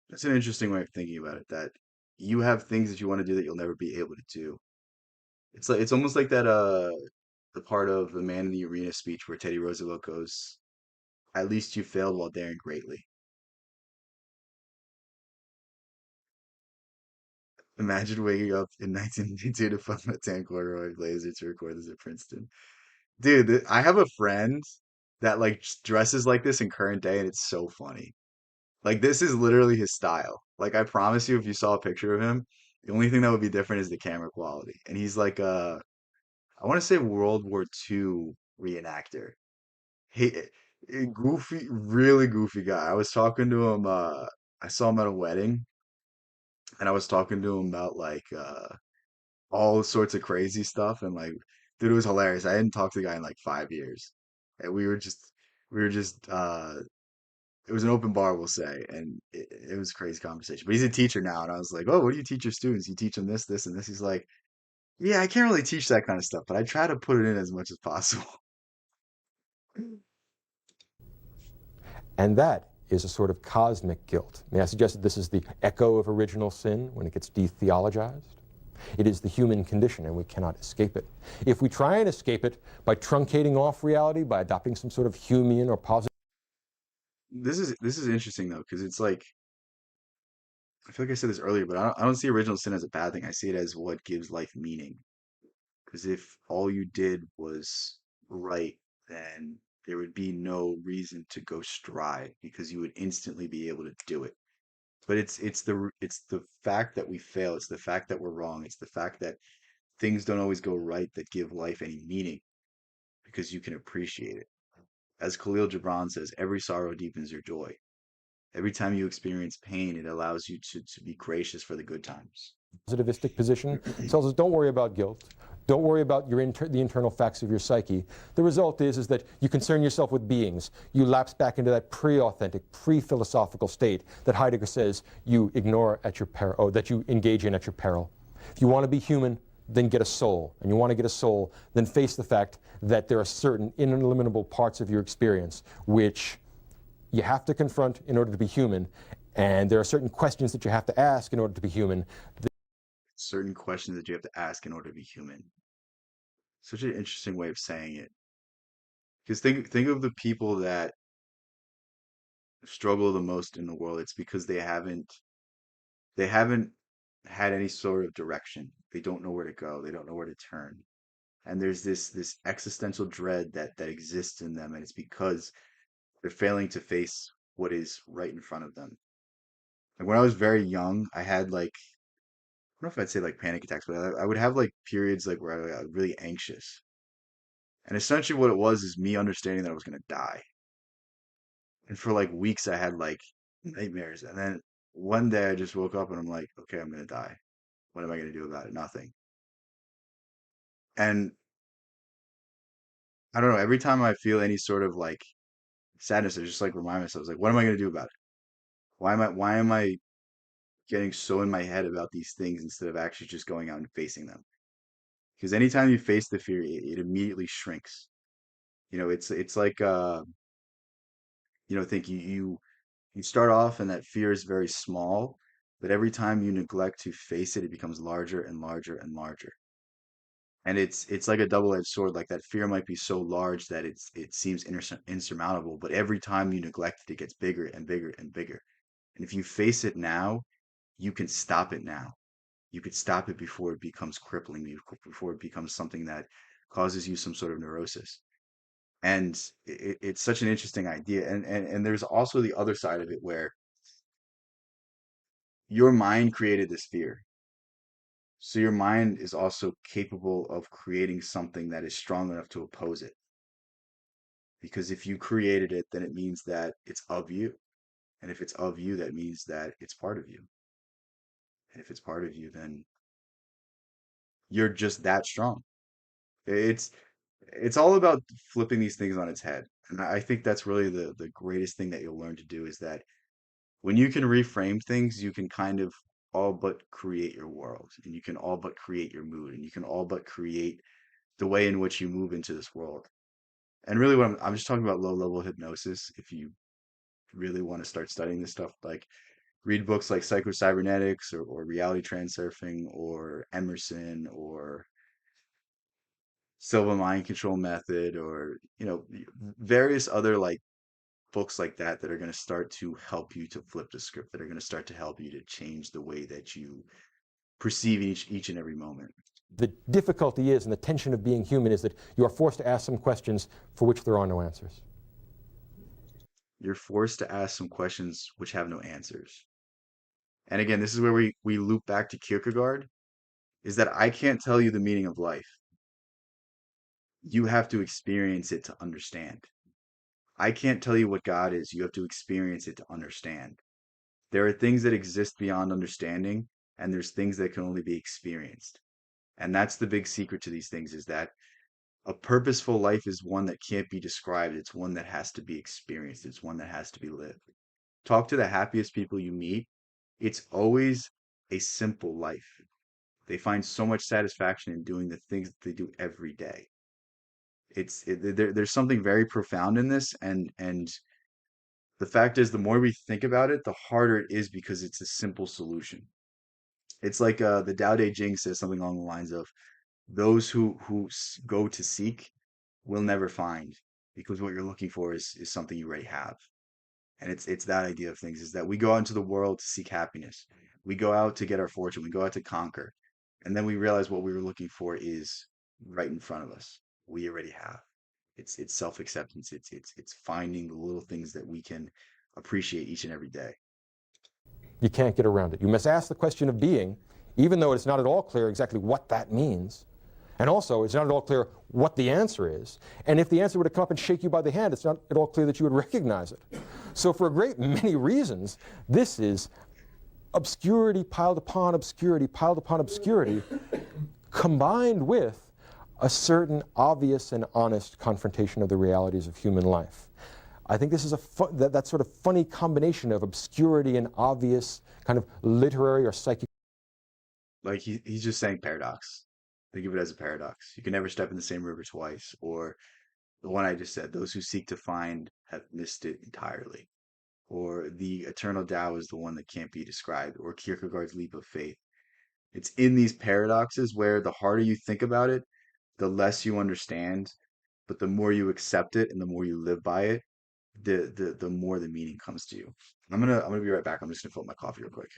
That's an interesting way of thinking about it, that you have things that you want to do that you'll never be able to do. It's like it's almost like that the part of the Man in the Arena speech where Teddy Roosevelt goes, "At least you failed while daring greatly." Imagine waking up in 1992 to find a tan corduroy blazer to record this at Princeton. Dude, I have a friend that like dresses like this in current day, and it's so funny. Like this is literally his style. Like I promise you, if you saw a picture of him, the only thing that would be different is the camera quality. And he's like I want to say World War II reenactor. He goofy, really goofy guy. I was talking to him. I saw him at a wedding, and I was talking to him about like all sorts of crazy stuff. And like, dude, it was hilarious. I hadn't talked to the guy in like 5 years, and we were just it was an open bar, we'll say, and it was a crazy conversation. But he's a teacher now, and I was like, "Oh, what do you teach your students? You teach them this, this, and this." He's like, "Yeah, I can't really teach that kind of stuff, but I try to put it in as much as possible." And that is a sort of cosmic guilt. May I suggest that this is the echo of original sin when it gets de-theologized? It is the human condition, and we cannot escape it. If we try and escape it by truncating off reality, by adopting some sort of Humean or positive, This is interesting though, because it's like I feel like I said this earlier, but I don't see original sin as a bad thing. I see it as what gives life meaning. Because if all you did was right, then there would be no reason to go strive because you would instantly be able to do it. But it's the fact that we fail. It's the fact that we're wrong. It's the fact that things don't always go right that give life any meaning because you can appreciate it. As Khalil Gibran says, every sorrow deepens your joy. Every time you experience pain, it allows you to be gracious for the good times. positivistic position tells us don't worry about guilt. Don't worry about the internal facts of your psyche. The result is that you concern yourself with beings. You lapse back into that pre-authentic, pre-philosophical state that Heidegger says you ignore at your peril, or that you engage in at your peril. If you want to be human, then get a soul. And you want to get a soul, then face the fact that there are certain ineliminable parts of your experience which you have to confront in order to be human. And there are certain questions that you have to ask in order to be human. Certain questions that you have to ask in order to be human. Such an interesting way of saying it. Because think of the people that struggle the most in the world. It's because they haven't had any sort of direction. They don't know where to go. They don't know where to turn. And there's this existential dread that exists in them, and it's because they're failing to face what is right in front of them. Like when I was very young, I had like I don't know if I'd say like panic attacks, but I would have like periods like where I was really anxious. And essentially what it was is me understanding that I was gonna die. And for like weeks I had like nightmares. And then one day I just woke up and I'm like, okay, I'm gonna die. What am I gonna do about it? Nothing. And I don't know, every time I feel any sort of like sadness, I just like remind myself, like, what am I gonna do about it? Why am I getting so in my head about these things instead of actually just going out and facing them? Because anytime you face the fear, it immediately shrinks. It's like think you start off and that fear is very small, but every time you neglect to face it, it becomes larger and larger and larger. And it's like a double-edged sword. Like that fear might be so large that it seems insurmountable, but every time you neglect it, it gets bigger and bigger and bigger. And if you face it now, you can stop it now. You could stop it before it becomes crippling, before it becomes something that causes you some sort of neurosis. And it's such an interesting idea. And there's also the other side of it where your mind created this fear. So your mind is also capable of creating something that is strong enough to oppose it. Because if you created it, then it means that it's of you. And if it's of you, that means that it's part of you. And if it's part of you, then you're just that strong. It's it's all about flipping these things on its head. And I think that's really the greatest thing that you'll learn to do is that when you can reframe things, you can kind of all but create your world, and you can all but create your mood, and you can all but create the way in which you move into this world. And really, what I'm just talking about low level hypnosis. If you really want to start studying this stuff, like read books like Psycho-Cybernetics or Reality Transurfing or Emerson or Silva Mind Control Method or various other like books like that are going to start to help you to flip the script, that are going to start to help you to change the way that you perceive each and every moment. The difficulty is, and the tension of being human is that you are forced to ask some questions for which there are no answers. You're forced to ask some questions which have no answers. And again, this is where we loop back to Kierkegaard, is that I can't tell you the meaning of life. You have to experience it to understand. I can't tell you what God is. You have to experience it to understand. There are things that exist beyond understanding, and there's things that can only be experienced. And that's the big secret to these things is that a purposeful life is one that can't be described. It's one that has to be experienced. It's one that has to be lived. Talk to the happiest people you meet. It's always a simple life. They find so much satisfaction in doing the things that they do every day. There's something very profound in this, and the fact is, the more we think about it, the harder it is because it's a simple solution. It's like the Tao Te Ching says something along the lines of, "Those who go to seek will never find, because what you're looking for is something you already have." And it's that idea of things is that we go out into the world to seek happiness. We go out to get our fortune. We go out to conquer, and then we realize what we were looking for is right in front of us. We already have. It's self-acceptance. It's finding the little things that we can appreciate each and every day. You can't get around it. You must ask the question of being, even though it's not at all clear exactly what that means. And also, it's not at all clear what the answer is. And if the answer were to come up and shake you by the hand, it's not at all clear that you would recognize it. So for a great many reasons, this is obscurity piled upon obscurity piled upon obscurity, combined with a certain obvious and honest confrontation of the realities of human life. I think this is that sort of funny combination of obscurity and obvious kind of literary or psychic. Like he's just saying paradox. Think of it as a paradox. You can never step in the same river twice, or the one I just said, those who seek to find have missed it entirely. Or the eternal Tao is the one that can't be described, or Kierkegaard's leap of faith. It's in these paradoxes where the harder you think about it, the less you understand, but the more you accept it and the more you live by it, the more the meaning comes to you. I'm gonna be right back. I'm just gonna fill up my coffee real quick.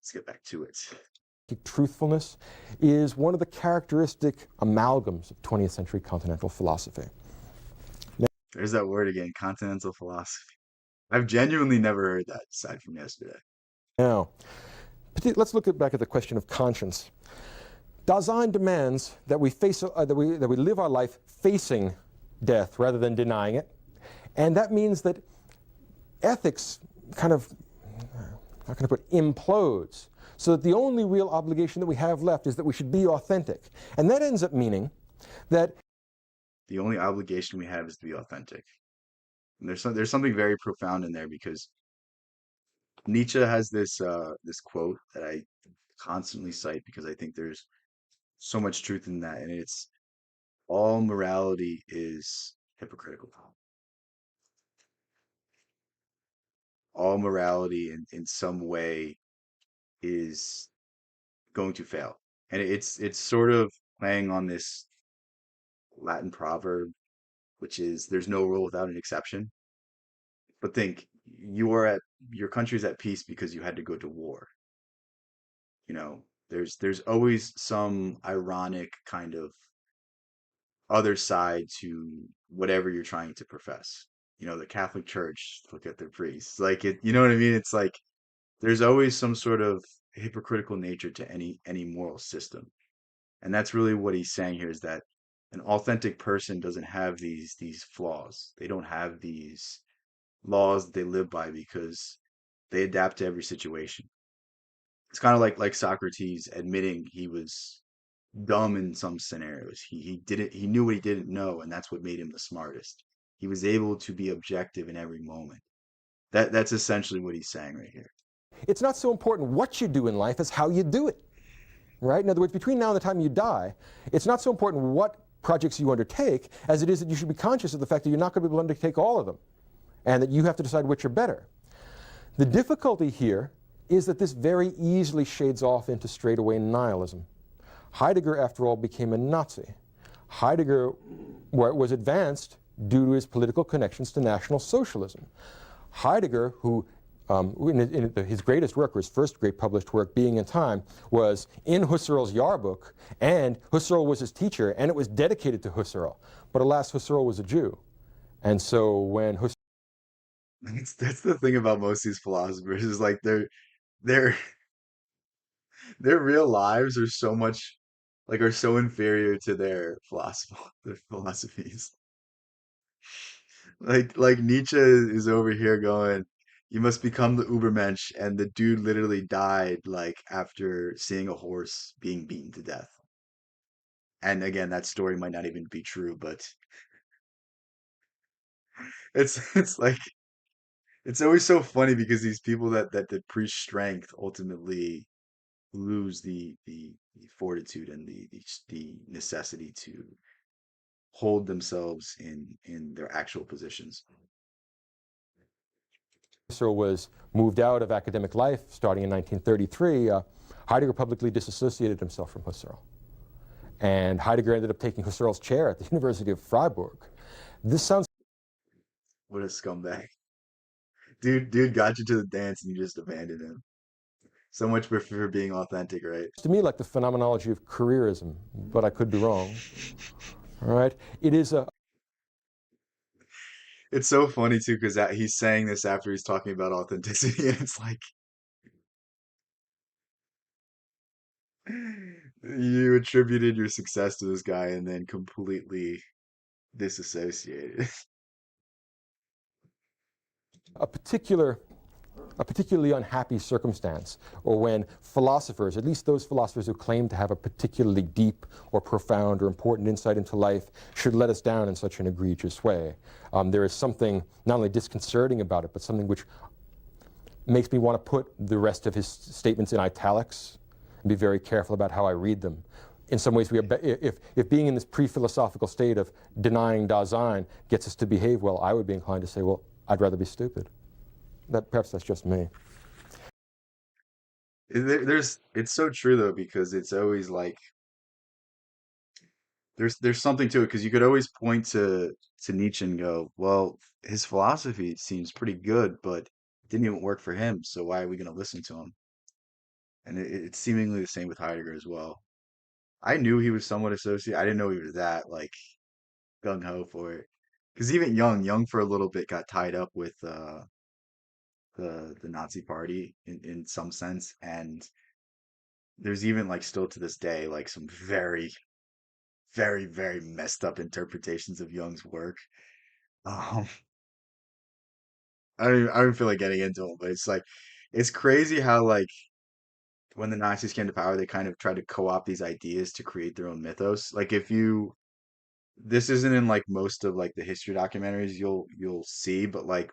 Let's get back to it. Truthfulness is one of the characteristic amalgams of 20th century continental philosophy. There's that word again, continental philosophy. I've genuinely never heard that aside from yesterday. Now, let's look back at the question of conscience. Dasein demands that we that we live our life facing death rather than denying it, and that means that ethics kind of, how can I put, implodes, so that the only real obligation that we have left is that we should be authentic, and that ends up meaning that The only obligation we have is to be authentic. And there's something very profound in there because Nietzsche has this quote that I constantly cite because I think there's so much truth in that, and it's all morality is hypocritical. All morality in some way is going to fail. And it's sort of playing on this Latin proverb, which is there's no rule without an exception. But think you are at your country's at peace because you had to go to war. You know, there's always some ironic kind of other side to whatever you're trying to profess. You know, the Catholic Church, look at their priests. Like it, you know what I mean? It's like there's always some sort of hypocritical nature to any moral system. And that's really what he's saying here is that an authentic person doesn't have these flaws. They don't have these laws that they live by because they adapt to every situation. It's kind of like Socrates admitting he was dumb in some scenarios. He knew what he didn't know, and that's what made him the smartest. He was able to be objective in every moment. That's essentially what he's saying right here. it's not so important what you do in life as how you do it. Right? In other words, between now and the time you die, it's not so important what projects you undertake as it is that you should be conscious of the fact that you're not going to be able to undertake all of them, and that you have to decide which are better. The difficulty here is that this very easily shades off into straightaway nihilism. Heidegger, after all, became a Nazi. Heidegger was advanced due to his political connections to National Socialism. Heidegger, who his greatest work, or his first great published work, Being in Time, was in Husserl's Jahrbuch, and Husserl was his teacher, and it was dedicated to Husserl. But alas, Husserl was a Jew. And so when Husserl That's the thing about most of these philosophers is like their their real lives are so much like are so inferior to their philosophy their philosophies. Like Nietzsche is over here going, you must become the Ubermensch, and the dude literally died like after seeing a horse being beaten to death. And again, that story might not even be true, but it's like it's always so funny because these people that preach strength ultimately lose the fortitude and the necessity to hold themselves in their actual positions. was moved out of academic life starting in 1933, Heidegger publicly disassociated himself from Husserl. And Heidegger ended up taking Husserl's chair at the University of Freiburg. This sounds What a scumbag. Dude got you to the dance and you just abandoned him. So much for being authentic, right? to me like the phenomenology of careerism, but I could be wrong. All right, it is a It's so funny too because he's saying this after he's talking about authenticity, and it's like you attributed your success to this guy and then completely disassociated. a particular a particularly unhappy circumstance, or when philosophers, at least those philosophers who claim to have a particularly deep or profound or important insight into life, should let us down in such an egregious way. There is something not only disconcerting about it, but something which makes me want to put the rest of his statements in italics and be very careful about how I read them. In some ways, if being in this pre-philosophical state of denying Dasein gets us to behave well, I would be inclined to say, well, I'd rather be stupid. Perhaps that's just me. It's so true though because it's always like there's something to it because you could always point to Nietzsche and go, well, his philosophy seems pretty good, but it didn't even work for him, so why are we going to listen to him? And it's seemingly the same with Heidegger as well. I knew he was somewhat associated. I didn't know he was that like gung ho for it. Because even Young for a little bit got tied up with the Nazi Party in some sense, and there's even like still to this day like some very messed up interpretations of Jung's work. Um, I don't feel like getting into it, but it's like it's crazy how like when the Nazis came to power, they kind of tried to co-opt these ideas to create their own mythos. Like if you this isn't in like most of like the history documentaries you'll see, but like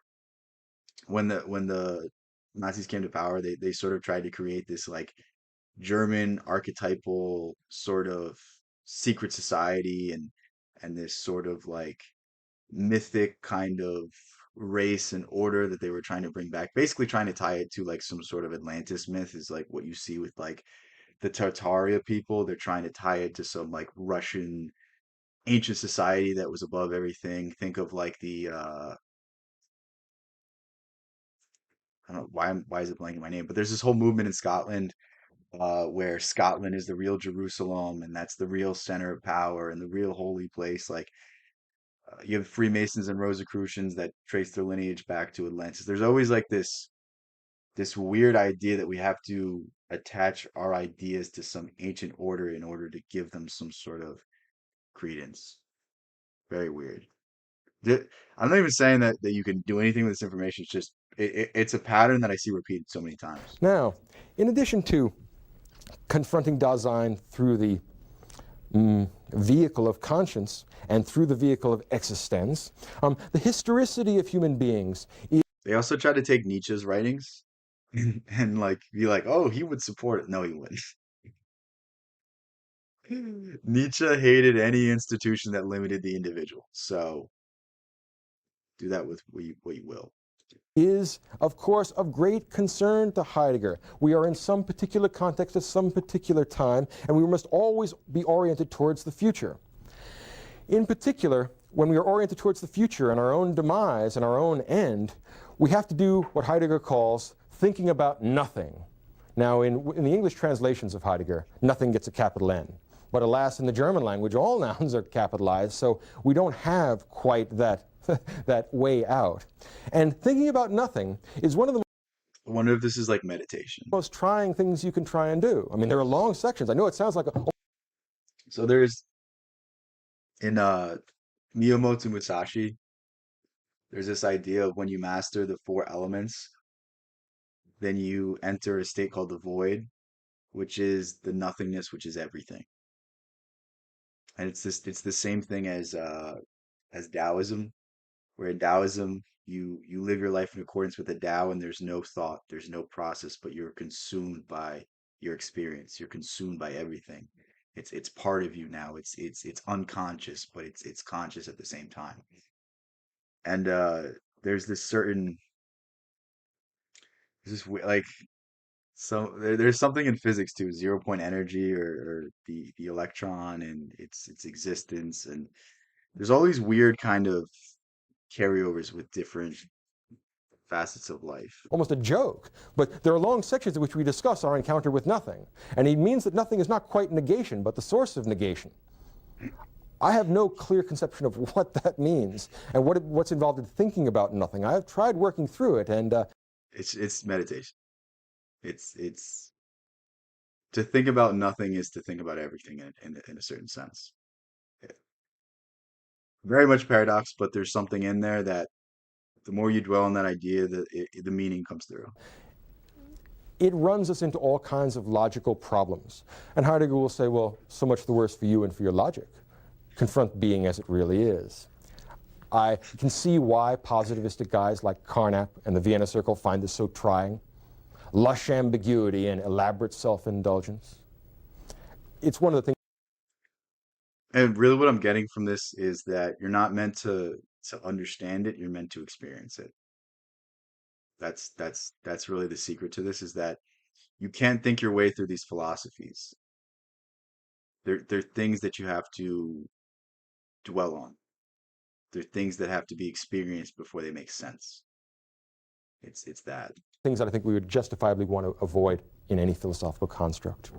when the Nazis came to power, they sort of tried to create this like German archetypal sort of secret society and this sort of like mythic kind of race and order that they were trying to bring back. Basically trying to tie it to like some sort of Atlantis myth is like what you see with like the Tartaria people. They're trying to tie it to some like Russian ancient society that was above everything. Think of like the I don't know why is it blanking my name, but there's this whole movement in Scotland where Scotland is the real Jerusalem and that's the real center of power and the real holy place. Like you have Freemasons and Rosicrucians that trace their lineage back to Atlantis. There's always like this weird idea that we have to attach our ideas to some ancient order in order to give them some sort of credence. Very weird. I'm not even saying that you can do anything with this information. It's just it's a pattern that I see repeated so many times. Now, in addition to confronting Dasein through the vehicle of conscience and through the vehicle of existence, the historicity of human beings is They also try to take Nietzsche's writings and like be like, oh, he would support it. No, he wouldn't. Nietzsche hated any institution that limited the individual. So do that with what you will. is, of course, of great concern to Heidegger. We are in some particular context at some particular time, and we must always be oriented towards the future. In particular, when we are oriented towards the future and our own demise and our own end, we have to do what Heidegger calls thinking about nothing. Now, in the English translations of Heidegger, nothing gets a capital N. But alas, in the German language, all nouns are capitalized, so we don't have quite that, that way out. And thinking about nothing is one of the I wonder if this is like meditation. most trying things you can try and do. I mean, there are long sections. I know it sounds like a... So there's in Miyamoto Musashi, there's this idea of when you master the four elements, then you enter a state called the void, which is the nothingness, which is everything. And it's the same thing as Taoism, where in Taoism you live your life in accordance with the Tao, and there's no thought, there's no process, but you're consumed by your experience. You're consumed by everything. It's part of you now. It's unconscious, but it's conscious at the same time. And there's this certain like there's something in physics too, zero point energy or the electron and its existence, and there's all these weird kind of carryovers with different facets of life. almost a joke. But there are long sections in which we discuss our encounter with nothing. And he means that nothing is not quite negation, but the source of negation. I have no clear conception of what that means and what's involved in thinking about nothing. I have tried working through it, and It's meditation. It's to think about nothing is to think about everything in a certain sense. Very much paradox, but there's something in there that the more you dwell on that idea, the meaning comes through. it runs us into all kinds of logical problems. And Heidegger will say, well, so much the worse for you and for your logic. Confront being as it really is. I can see why positivistic guys like Carnap and the Vienna Circle find this so trying. Lush ambiguity and elaborate self-indulgence. It's one of the things. And really what I'm getting from this is that you're not meant to understand it, you're meant to experience it. That's really the secret to this, is that you can't think your way through these philosophies. They're things that you have to dwell on. They're things that have to be experienced before they make sense. It's that. Things that I think we would justifiably want to avoid in any philosophical construct.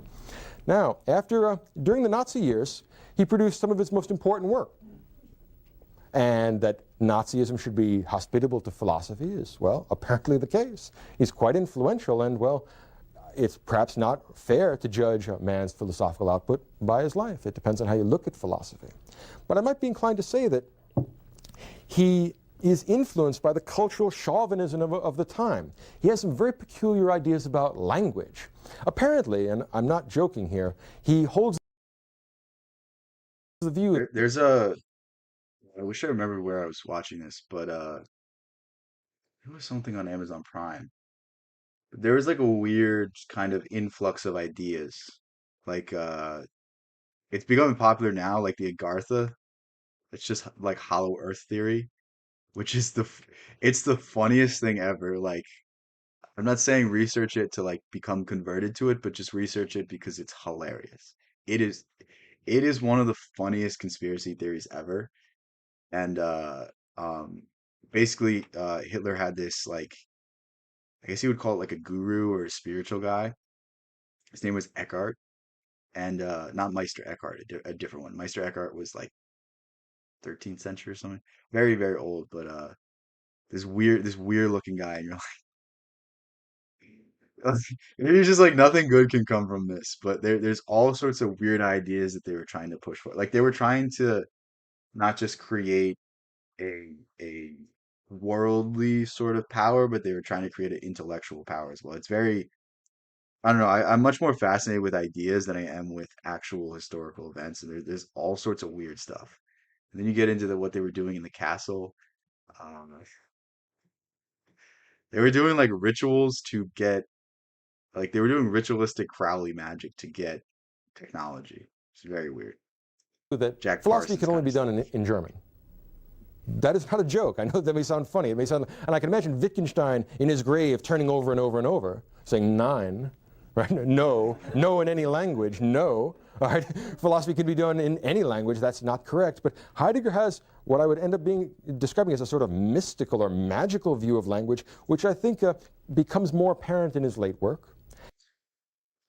Now, during the Nazi years, he produced some of his most important work. And that Nazism should be hospitable to philosophy is, well, apparently the case. He's quite influential, and, well, it's perhaps not fair to judge a man's philosophical output by his life. It depends on how you look at philosophy. But I might be inclined to say that he is influenced by the cultural chauvinism of the time. He has some very peculiar ideas about language. Apparently, and I'm not joking here, he holds the view... There's a, I wish I remember where I was watching this, but it was something on Amazon Prime. There was like a weird kind of influx of ideas. Like it's becoming popular now, like the Agartha. It's just like hollow earth theory, which is it's the funniest thing ever. Like, I'm not saying research it to like become converted to it, but just research it because it's hilarious. It is it is one of the funniest conspiracy theories ever. And um basically Hitler had this, like, I guess you would call it like a guru or a spiritual guy. His name was Eckhart, and not Meister Eckhart, a different one. Meister Eckhart was like 13th century or something. Very, very old, but this weird looking guy, and you're like, you're just like, nothing good can come from this. But there's all sorts of weird ideas that they were trying to push for. Like, they were trying to not just create a worldly sort of power, but they were trying to create an intellectual power as well. It's very, I don't know. I'm much more fascinated with ideas than I am with actual historical events, and there's all sorts of weird stuff. And then you get into what they were doing in the castle. Um, they were doing like rituals to get, like, they were doing ritualistic Crowley magic to get technology. It's very weird. that Jack philosophy Parsons can only kind be of done stuff. in German. That is not a joke. I know that may sound funny. It may sound, and I can imagine Wittgenstein in his grave turning over and over and over, saying "Nein," right? No, no in any language, no. All right? Philosophy can be done in any language. That's not correct. But Heidegger has what I would end up describing as a sort of mystical or magical view of language, which I think becomes more apparent in his late work.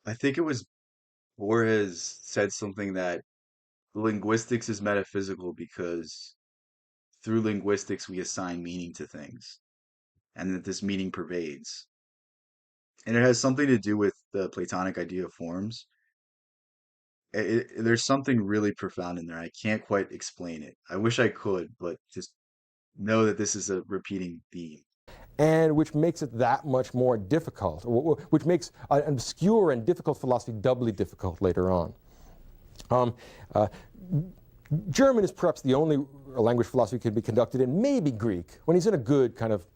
I think it was Borges said something that linguistics is metaphysical because through linguistics we assign meaning to things, and that this meaning pervades. And it has something to do with the Platonic idea of forms. There's something really profound in there. I can't quite explain it. I wish I could, but just know that this is a repeating theme. And which makes it that much more difficult, which makes an obscure and difficult philosophy doubly difficult later on. Um, uh, German is perhaps the only language philosophy can be conducted in, maybe Greek, when he's in a good kind of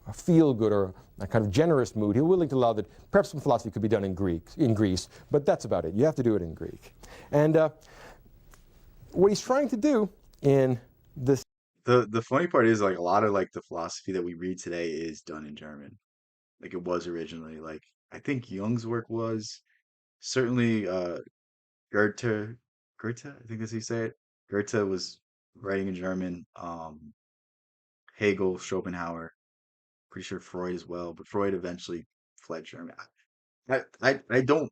a feel-good or a kind of generous mood. He's willing to allow that perhaps some philosophy could be done in Greece, but that's about it. You have to do it in Greek. And what he's trying to do in this The funny part is like a lot of like the philosophy that we read today is done in German. Like it was originally. Like I think Jung's work was certainly Goethe Goethe, I think that's how you say it. Goethe was writing in German. Hegel, Schopenhauer, pretty sure Freud as well, but Freud eventually fled Germany. I don't,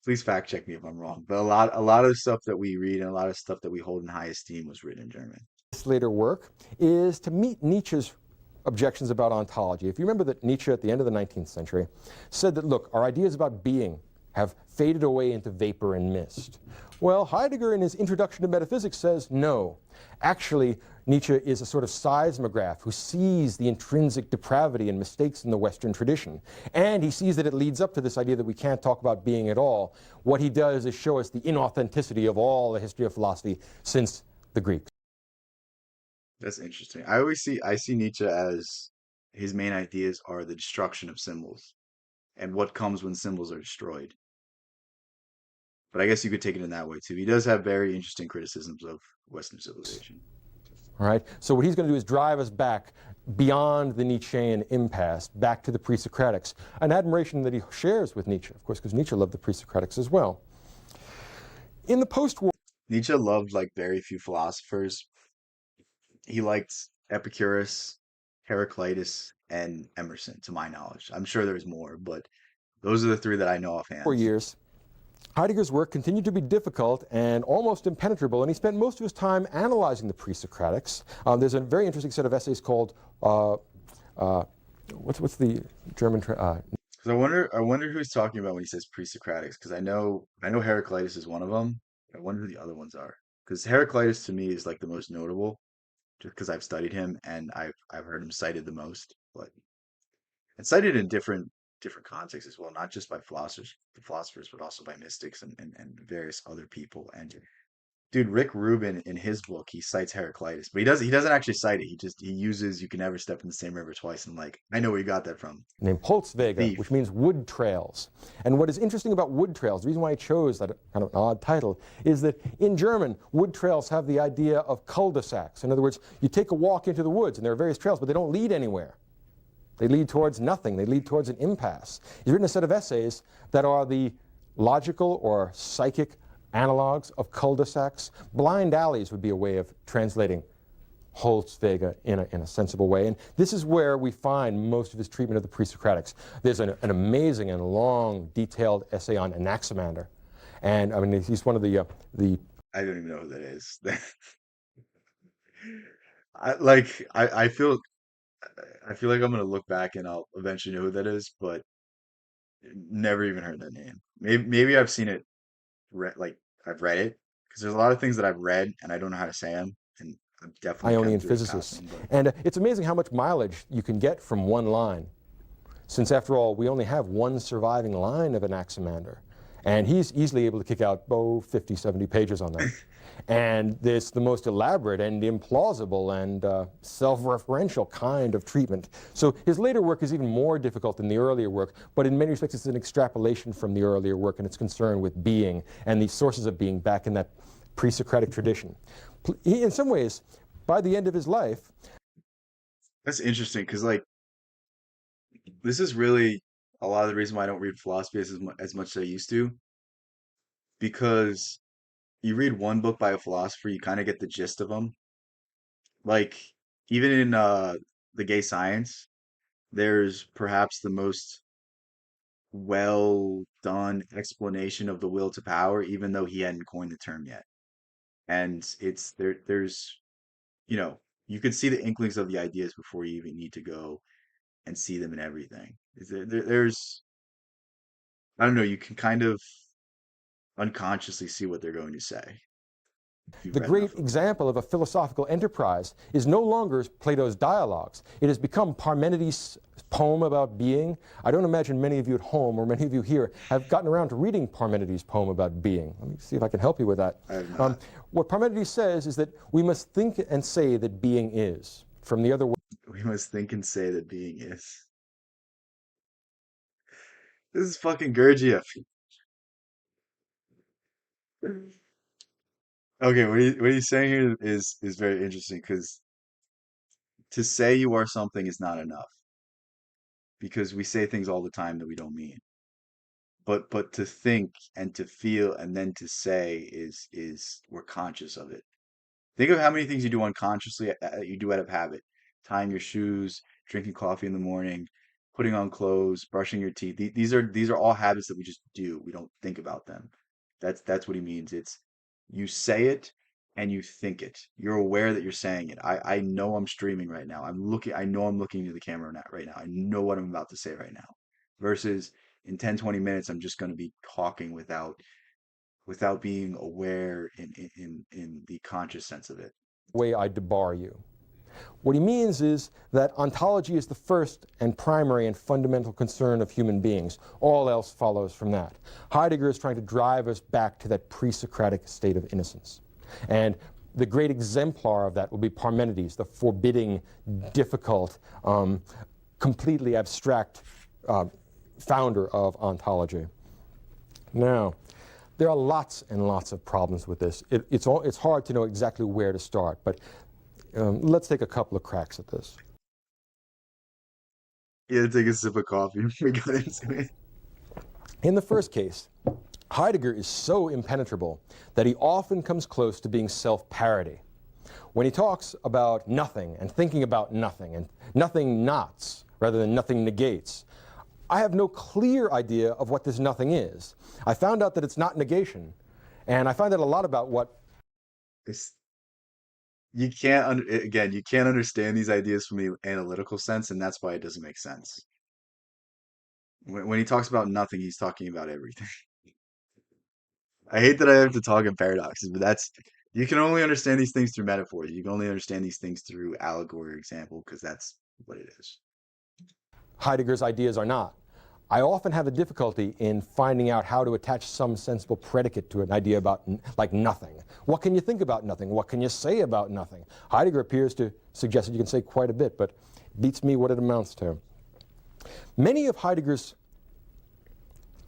please fact check me if I'm wrong, but a lot of the stuff that we read and a lot of stuff that we hold in high esteem was written in German. later work is to meet Nietzsche's objections about ontology. If you remember that Nietzsche at the end of the 19th century said that, look, our ideas about being have faded away into vapor and mist. Well, Heidegger in his Introduction to Metaphysics says no. Actually, Nietzsche is a sort of seismograph who sees the intrinsic depravity and mistakes in the Western tradition. And he sees that it leads up to this idea that we can't talk about being at all. What he does is show us the inauthenticity of all the history of philosophy since the Greeks. That's interesting. I see Nietzsche as his main ideas are the destruction of symbols and what comes when symbols are destroyed. But I guess you could take it in that way too. He does have very interesting criticisms of Western civilization. All right? So what he's going to do is drive us back beyond the Nietzschean impasse, back to the pre-Socratics, an admiration that he shares with Nietzsche, of course, because Nietzsche loved the pre-Socratics as well. In the post-war Nietzsche loved like very few philosophers. He liked Epicurus, Heraclitus, and Emerson, to my knowledge. I'm sure there's more, but those are the three that I know offhand. years, Heidegger's work continued to be difficult and almost impenetrable, and he spent most of his time analyzing the pre-Socratics. There's a very interesting set of essays called, what's the German, 'Cause I wonder who he's talking about when he says pre-Socratics, because I know Heraclitus is one of them. I wonder who the other ones are. Because Heraclitus to me is like the most notable, just because I've studied him and I've heard him cited the most, but and cited in different contexts as well, not just by philosophers, but also by mystics and various other people. And dude, Rick Rubin in his book, he cites Heraclitus, but he doesn't actually cite it. He uses "You can never step in the same river twice." And like, I know where you got that from. named Holzwege, Thief. which means wood trails. And what is interesting about wood trails, the reason why I chose that kind of odd title, is that in German, wood trails have the idea of cul-de-sacs. In other words, you take a walk into the woods, and there are various trails, but they don't lead anywhere. They lead towards nothing. They lead towards an impasse. He's written a set of essays that are the logical or psychic analogs of cul-de-sacs. Blind alleys would be a way of translating Holzwege in a sensible way. And this is where we find most of his treatment of the pre-Socratics. There's an amazing and long, detailed essay on Anaximander. And I mean, he's one of the I don't even know who that is. I feel like I'm gonna look back and I'll eventually know who that is, but never even heard that name. Maybe I've seen it, like I've read it, because there's a lot of things that I've read and I don't know how to say them, and I'm definitely kind of Ionian curious past physicists. them. But And it's amazing how much mileage you can get from one line, since after all, we only have one surviving line of Anaximander. And he's easily able to kick out, 50, 70 pages on that. And it's the most elaborate and implausible and self-referential kind of treatment. So his later work is even more difficult than the earlier work, but in many respects it's an extrapolation from the earlier work, and it's concerned with being and the sources of being back in that pre-Socratic tradition. He, in some ways, by the end of his life, that's interesting because like this is really a lot of the reason why I don't read philosophy as much as I used to. because you read one book by a philosopher, you kind of get the gist of them. Like even in the gay science, there's perhaps the most well done explanation of the will to power, even though he hadn't coined the term yet. And it's there's you know, you can see the inklings of the ideas before you even need to go and see them and everything. There's I don't know, you can kind of unconsciously see what they're going to say if you've The read enough great of them. example of a philosophical enterprise is no longer Plato's dialogues. It has become Parmenides' poem about being. I don't imagine many of you at home or many of you here have gotten around to reading Parmenides' poem about being. Let me see if I can help you with that. I have not. What Parmenides says is that we must think and say that being is. From the other way, We must think and say that being is. This is fucking Gurdjieff. Okay, what he's saying here is very interesting because to say you are something is not enough because we say things all the time that we don't mean. But to think and to feel and then to say is we're conscious of it. Think of how many things you do unconsciously you do out of habit. Tying your shoes, drinking coffee in the morning, putting on clothes, brushing your teeth. These are all habits that we just do. We don't think about them. That's what he means. It's you say it and you think it. You're aware that you're saying it. I know I'm streaming right now. I know I'm looking into the camera right now. I know what I'm about to say right now. Versus in 10, 20 minutes, I'm just going to be talking without being aware in the conscious sense of it. I debar you. What he means is that ontology is the first and primary and fundamental concern of human beings. All else follows from that. Heidegger is trying to drive us back to that pre-Socratic state of innocence. And the great exemplar of that will be Parmenides, the forbidding, difficult, completely abstract founder of ontology. Now, there are lots and lots of problems with this. It's hard to know exactly where to start, but let's take a couple of cracks at this. Yeah, take a sip of coffee. We got into it. In the first case, Heidegger is so impenetrable that he often comes close to being self-parody. When he talks about nothing and thinking about nothing and nothing nots rather than nothing negates, I have no clear idea of what this nothing is. I found out that it's not negation, and I find out a lot about what It's, you can't again, you can't understand these ideas from the analytical sense, and that's why it doesn't make sense. When he talks about nothing, he's talking about everything. I hate that I have to talk in paradoxes, but that's you can only understand these things through metaphors. You can only understand these things through allegory or example because that's what it is. Heidegger's ideas are not. I often have a difficulty in finding out how to attach some sensible predicate to an idea about like nothing. What can you think about nothing? What can you say about nothing? Heidegger appears to suggest that you can say quite a bit, but beats me what it amounts to. Many of Heidegger's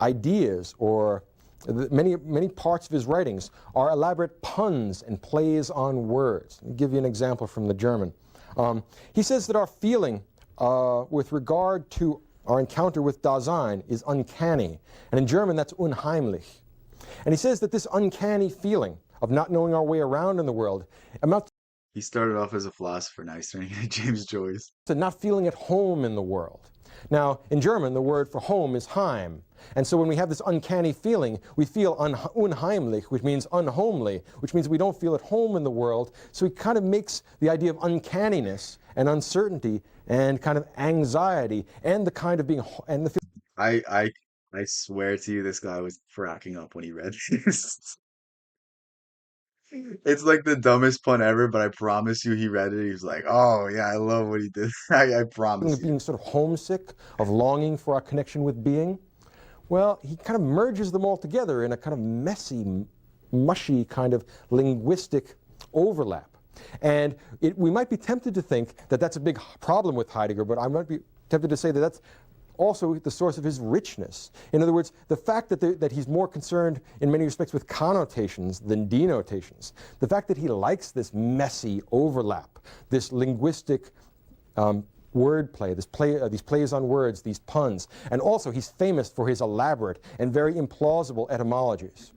ideas or many parts of his writings are elaborate puns and plays on words. I'll give you an example from the German. He says that our feeling with regard to our encounter with Dasein is uncanny. And in German, that's unheimlich. And he says that this uncanny feeling of not knowing our way around in the world amounts He started off as a philosopher, now he's turning into James Joyce. to not feeling at home in the world. Now, in German, the word for home is heim. And so when we have this uncanny feeling, we feel unheimlich, which means unhomely, which means we don't feel at home in the world. So he kind of makes the idea of uncanniness and uncertainty and kind of anxiety and the kind of being and the I I I swear to you, this guy was cracking up when he read this. It's like the dumbest pun ever, but I promise you he read it. He was like, "Oh yeah, I love what he did." I feeling promise of you. being sort of homesick, of longing for our connection with being. Well, he kind of merges them all together in a kind of messy, mushy kind of linguistic overlap. And we might be tempted to think that that's a big problem with Heidegger, but I might be tempted to say that that's also the source of his richness. In other words, the fact that he's more concerned in many respects with connotations than denotations, the fact that he likes this messy overlap, this linguistic wordplay, these plays on words, these puns, and also he's famous for his elaborate and very implausible etymologies.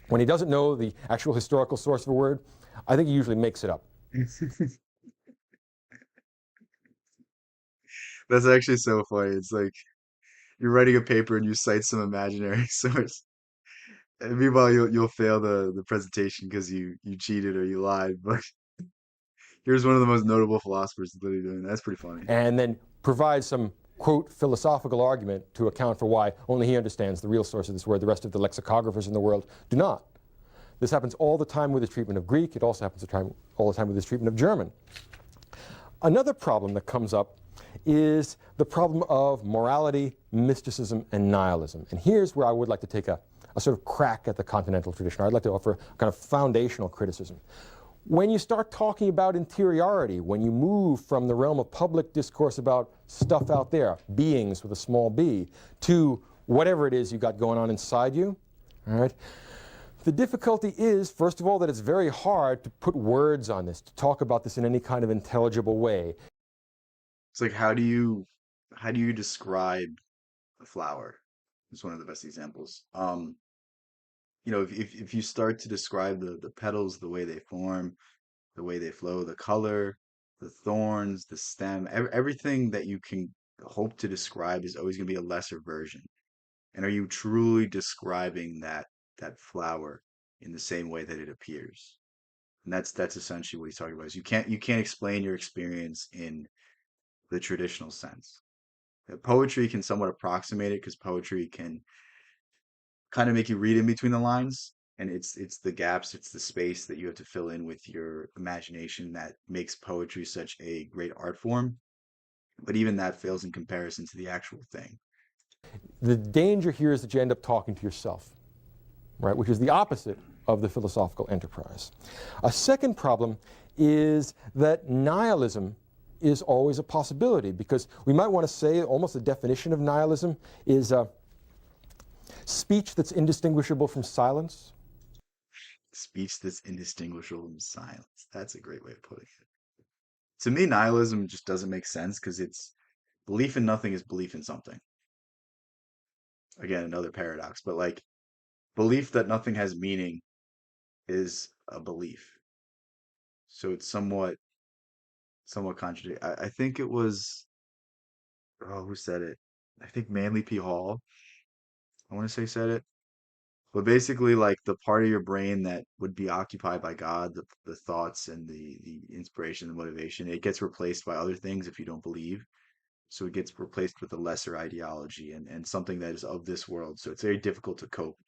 When he doesn't know the actual historical source of a word, I think he usually makes it up. That's actually so funny. It's like you're writing a paper and you cite some imaginary source. And meanwhile, you'll fail the presentation because you cheated or you lied. But here's one of the most notable philosophers literally doing that. That's pretty funny. And then provide some, quote, philosophical argument to account for why only he understands the real source of this word. The rest of the lexicographers in the world do not. This happens all the time with his treatment of Greek. It also happens all the time with his treatment of German. Another problem that comes up is the problem of morality, mysticism, and nihilism. And here's where I would like to take a sort of crack at the continental tradition. I'd like to offer a kind of foundational criticism. When you start talking about interiority, when you move from the realm of public discourse about stuff out there, beings with a small b, to whatever it is you got going on inside you, all right, the difficulty is, first of all, that it's very hard to put words on this, to talk about this in any kind of intelligible way. It's like how do you describe a flower? It's one of the best examples. If you start to describe the petals, the way they form, the way they flow, the color, the thorns, the stem, everything that you can hope to describe is always going to be a lesser version. And are you truly describing that flower in the same way that it appears? And that's essentially what he's talking about. Is you can't explain your experience in the traditional sense. Poetry can somewhat approximate it because poetry can kind of make you read in between the lines, and it's the gaps, it's the space that you have to fill in with your imagination that makes poetry such a great art form. But even that fails in comparison to the actual thing. The danger here is that you end up talking to yourself, right, which is the opposite of the philosophical enterprise. A second problem is that nihilism is always a possibility, because we might want to say almost the definition of nihilism is speech that's indistinguishable from silence. Speech that's indistinguishable from silence. That's a great way of putting it. To me, nihilism just doesn't make sense because it's belief in nothing is belief in something. Again, another paradox, but like belief that nothing has meaning is a belief. So it's somewhat contradictory. I think it was, oh, who said it? I think Manly P. Hall, I want to say, said it. But basically, like the part of your brain that would be occupied by God, the thoughts and the inspiration, the motivation, it gets replaced by other things if you don't believe. So it gets replaced with a lesser ideology and something that is of this world. So it's very difficult to cope.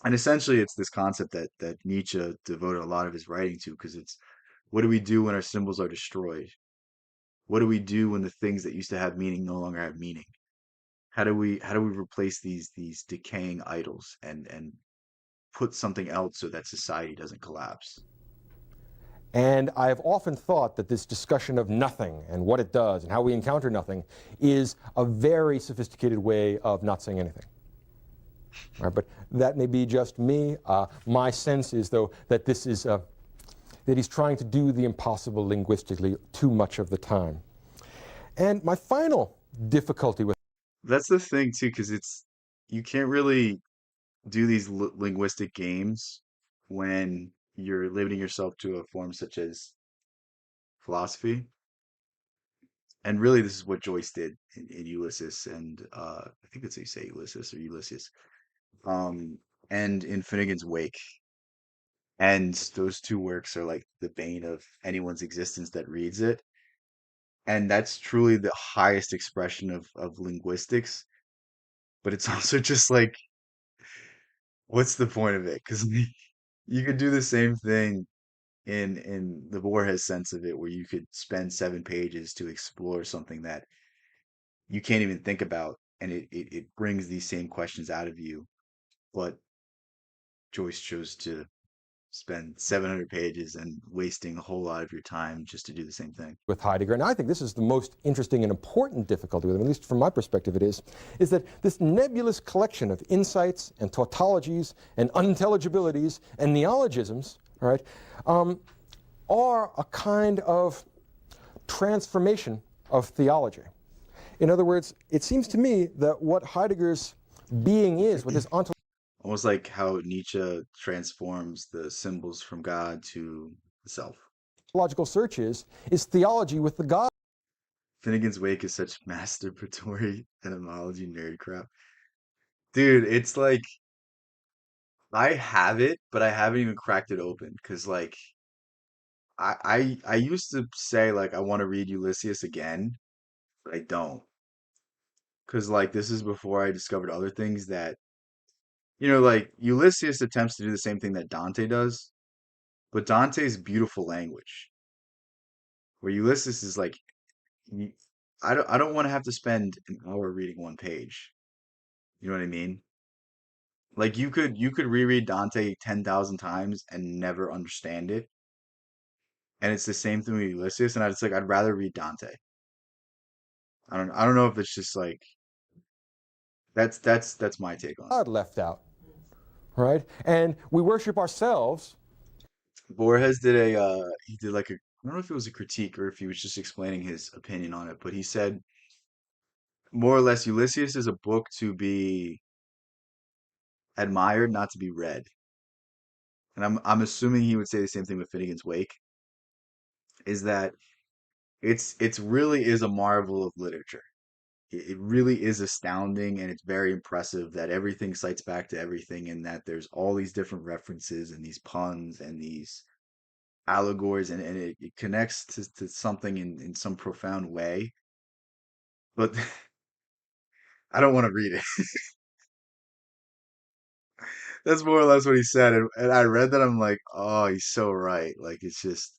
And essentially, it's this concept that Nietzsche devoted a lot of his writing to, because it's what do we do when our symbols are destroyed? What do we do when the things that used to have meaning no longer have meaning? How do we replace these decaying idols and put something else so that society doesn't collapse? And I've often thought that this discussion of nothing and what it does and how we encounter nothing is a very sophisticated way of not saying anything. Right, but that may be just me. My sense is, though, that this is that he's trying to do the impossible linguistically too much of the time. And my final difficulty with That's the thing too, because you can't really do these linguistic games when you're limiting yourself to a form such as philosophy. And really, this is what Joyce did in Ulysses, and I think that's how you say Ulysses or Ulysses, um, and in Finnegan's Wake. And those two works are like the bane of anyone's existence that reads it. And that's truly the highest expression of linguistics. But it's also just like, what's the point of it? Because you could do the same thing in the Borges sense of it, where you could spend 7 pages to explore something that you can't even think about, and it brings these same questions out of you. But Joyce chose to spend 700 pages and wasting a whole lot of your time just to do the same thing. with Heidegger, and I think this is the most interesting and important difficulty with him, at least from my perspective it is that this nebulous collection of insights and tautologies and unintelligibilities and neologisms, all right, are a kind of transformation of theology. In other words, it seems to me that what Heidegger's being is, what his ontology Almost like how Nietzsche transforms the symbols from God to the self. Logical search is theology with the God. Finnegan's Wake is such masturbatory etymology nerd crap. Dude, it's like I have it, but I haven't even cracked it open because like I used to say like I want to read Ulysses again, but I don't. Because like this is before I discovered other things that like Ulysses attempts to do the same thing that Dante does, but Dante's beautiful language, where Ulysses is like y- I don't want to have to spend an hour reading one page. You know what I mean? Like you could reread Dante 10,000 times and never understand it. And it's the same thing with Ulysses, and I'd rather read Dante. I don't know if it's just like that's my take on it. God left out, right? And we worship ourselves. Borges did a he did like a I don't know if it was a critique or if he was just explaining his opinion on it, but he said more or less Ulysses is a book to be admired, not to be read. And I'm assuming he would say the same thing with Finnegan's Wake, is that it's really is a marvel of literature. It really is astounding and it's very impressive that everything cites back to everything and that there's all these different references and these puns and these allegories and it connects to something in some profound way. But I don't want to read it. That's more or less what he said. And I read that I'm like, oh, he's so right. Like it's just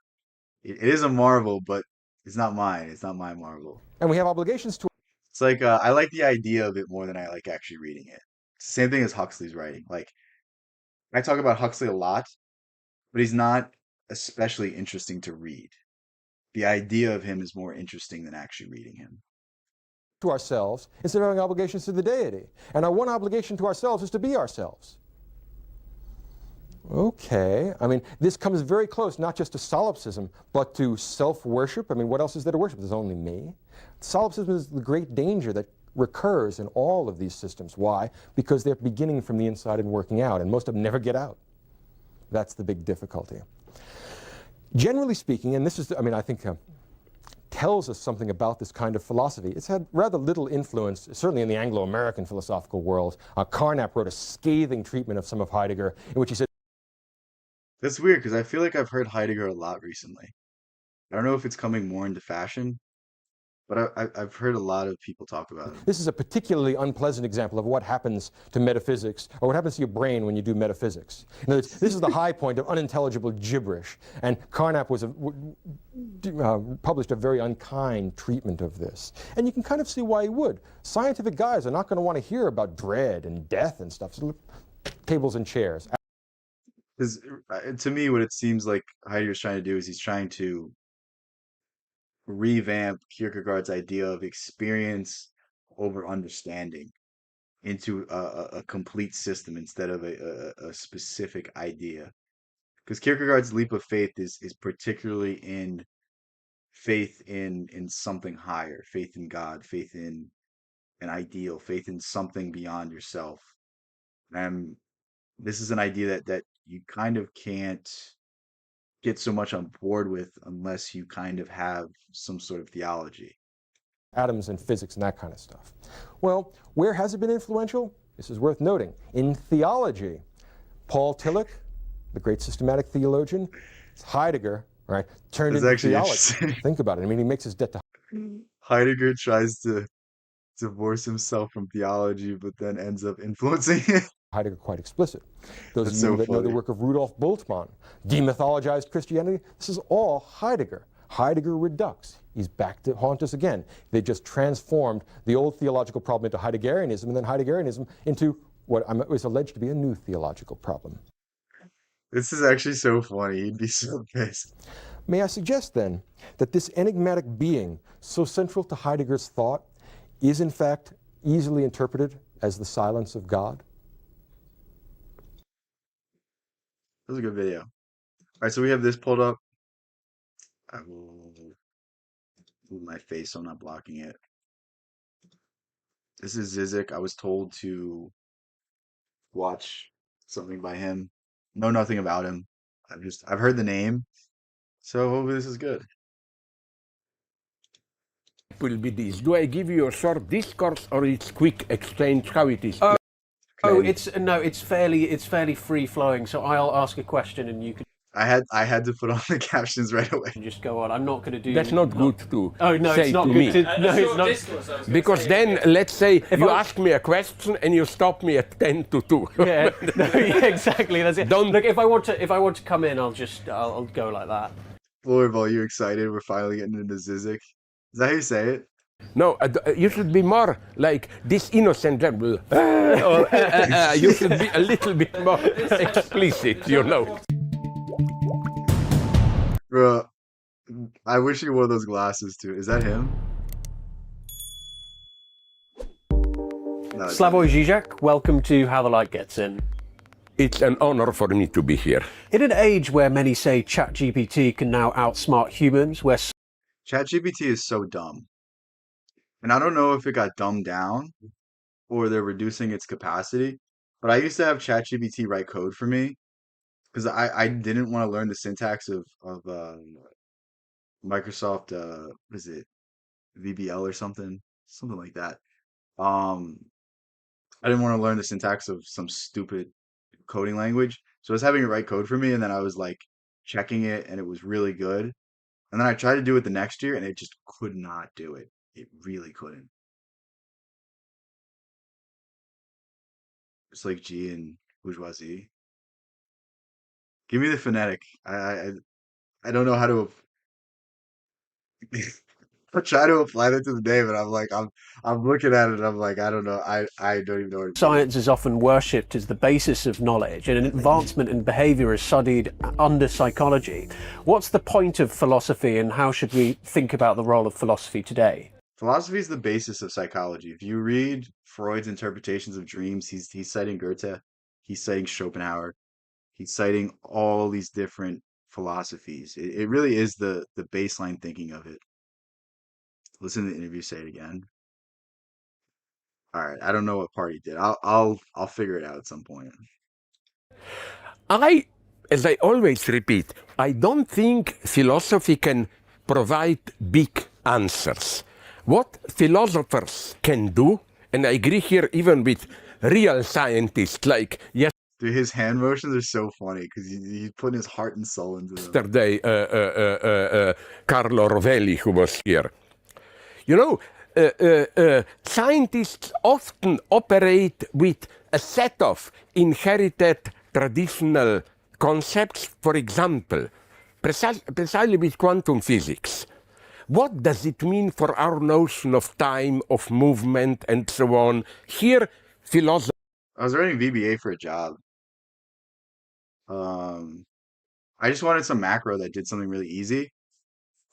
it is a marvel, but it's not mine. It's not my marvel. And we have obligations to It's like I like the idea of it more than I like actually reading it. It's the same thing as Huxley's writing. Like I talk about Huxley a lot, but he's not especially interesting to read. The idea of him is more interesting than actually reading him. ourselves instead of having obligations to the deity. And our one obligation to ourselves is to be ourselves. Okay, I mean, this comes very close not just to solipsism, but to self-worship. I mean, what else is there to worship? There's only me. Solipsism is the great danger that recurs in all of these systems. Why? Because they're beginning from the inside and working out, and most of them never get out. That's the big difficulty. Generally speaking, and this is, I mean, I think tells us something about this kind of philosophy. It's had rather little influence, certainly in the Anglo-American philosophical world. Carnap wrote a scathing treatment of some of Heidegger, in which he said, That's weird because I feel like I've heard Heidegger a lot recently. I don't know if it's coming more into fashion, but I've heard a lot of people talk about him. this is a particularly unpleasant example of what happens to metaphysics, or what happens to your brain when you do metaphysics. In other words, this is the high point of unintelligible gibberish, and Carnap published a very unkind treatment of this. And you can kind of see why he would. Scientific guys are not going to want to hear about dread and death and stuff. So, tables and chairs. Because to me, what it seems like Heidegger's trying to do is he's trying to revamp Kierkegaard's idea of experience over understanding into a complete system instead of a specific idea. Because Kierkegaard's leap of faith is particularly in faith in something higher, faith in God, faith in an ideal, faith in something beyond yourself. And this is an idea that you kind of can't get so much on board with unless you kind of have some sort of theology. Atoms and physics and that kind of stuff. Well, where has it been influential? This is worth noting. In theology, Paul Tillich, the great systematic theologian, Heidegger, right, turned It's into actually theology. interesting. Think about it. I mean, he makes his debt to Heidegger tries to divorce himself from theology, but then ends up influencing it. Heidegger quite explicit. Those of That's you so that know the funny. work of Rudolf Bultmann, demythologized Christianity, this is all Heidegger. Heidegger redux. He's back to haunt us again. They just transformed the old theological problem into Heideggerianism, and then Heideggerianism into what is alleged to be a new theological problem. This is actually so funny. He'd be so pissed. May I suggest then that this enigmatic being, so central to Heidegger's thought, is in fact easily interpreted as the silence of God? That was a good video. All right, so we have this pulled up. I will move my face so I'm not blocking it. This is Zizek. I was told to watch something by him. Know nothing about him. I've heard the name, so hopefully this is good. Will be this. Do I give you a short discourse or it's quick exchange how it is? Oh, Okay. it's no, it's fairly free flowing. So I'll ask a question and you can I had to put on the captions right away. just go on. I'm not going to do. That's not good to Oh no, say it's not to good me. to. No, it's not. Discourse, I was gonna Because say, then, let's say, you I- ask me a question and you stop me at 10 to 2. Yeah, no, yeah, exactly. That's it. Don't- Look, if I want to come in, I'll go like that. Floorball, you excited? We're finally getting into Zizek. Is that how you say it? No, you should be more like this innocent devil. You should be a little bit more explicit, you know. Bro, I wish he wore those glasses too. Is that him? No, it's not Slavoj him. Žižek, welcome to How the Light Gets In. It's an honor for me to be here. In an age where many say ChatGPT can now outsmart humans, where ChatGPT is so dumb. And I don't know if it got dumbed down or they're reducing its capacity. But I used to have ChatGPT write code for me because I didn't want to learn the syntax of Microsoft what is it, VBL or something like that. Um, I didn't want to learn the syntax of some stupid coding language, so I was having it write code for me, and then I was like checking it, and it was really good. And then I tried to do it the next year, and it just could not do it. It really couldn't. It's like G and bourgeoisie. Give me the phonetic. I don't know how to. I try to apply that to the name, and I'm looking at it, and I'm like, I don't know. I don't even know what it means. science is often worshipped as the basis of knowledge and an advancement in behavior is studied under psychology. What's the point of philosophy and how should we think about the role of philosophy today? Philosophy is the basis of psychology. If you read Freud's interpretations of dreams, he's citing Goethe, he's citing Schopenhauer, he's citing all these different philosophies. It really is the baseline thinking of it. Listen to the interview, say it again. All right, I don't know what part he did. I'll figure it out at some point. As I always repeat, I don't think philosophy can provide big answers. What philosophers can do, and I agree here even with real scientists like Dude, his hand motions are so funny because he's putting his heart and soul into them. yesterday, Carlo Rovelli, who was here. You know, scientists often operate with a set of inherited traditional concepts. For example, precisely with quantum physics. What does it mean for our notion of time, of movement, and so on? Here, philosophy. I was writing VBA for a job. I just wanted some macro that did something really easy,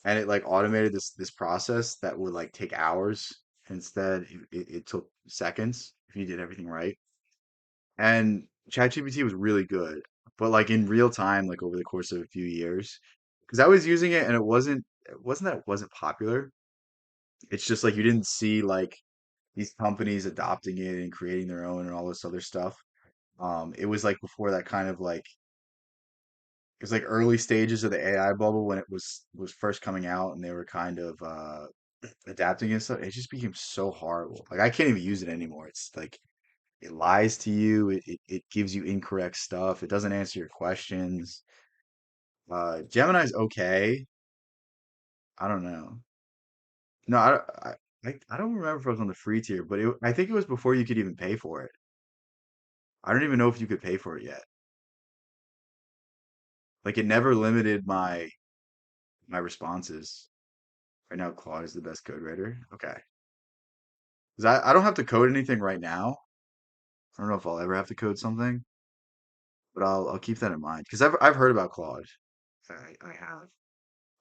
and it like automated this process that would like take hours. Instead, it took seconds if you did everything right. And ChatGPT was really good, but like in real time, like over the course of a few years, because I was using it and it wasn't that it wasn't popular. It's just like you didn't see like these companies adopting it and creating their own and all this other stuff. It was like before that kind of like it was like early stages of the AI bubble when it was first coming out and they were kind of adapting and stuff. It just became so horrible. Like I can't even use it anymore. It's like it lies to you. It gives you incorrect stuff. It doesn't answer your questions. Gemini's okay. I don't know. No, I don't remember if I was on the free tier, but I think it was before you could even pay for it. I don't even know if you could pay for it yet. Like it never limited my responses. Right now, Claude is the best code writer. Okay. 'Cause I don't have to code anything right now. I don't know if I'll ever have to code something, but I'll keep that in mind because I've heard about Claude. I have.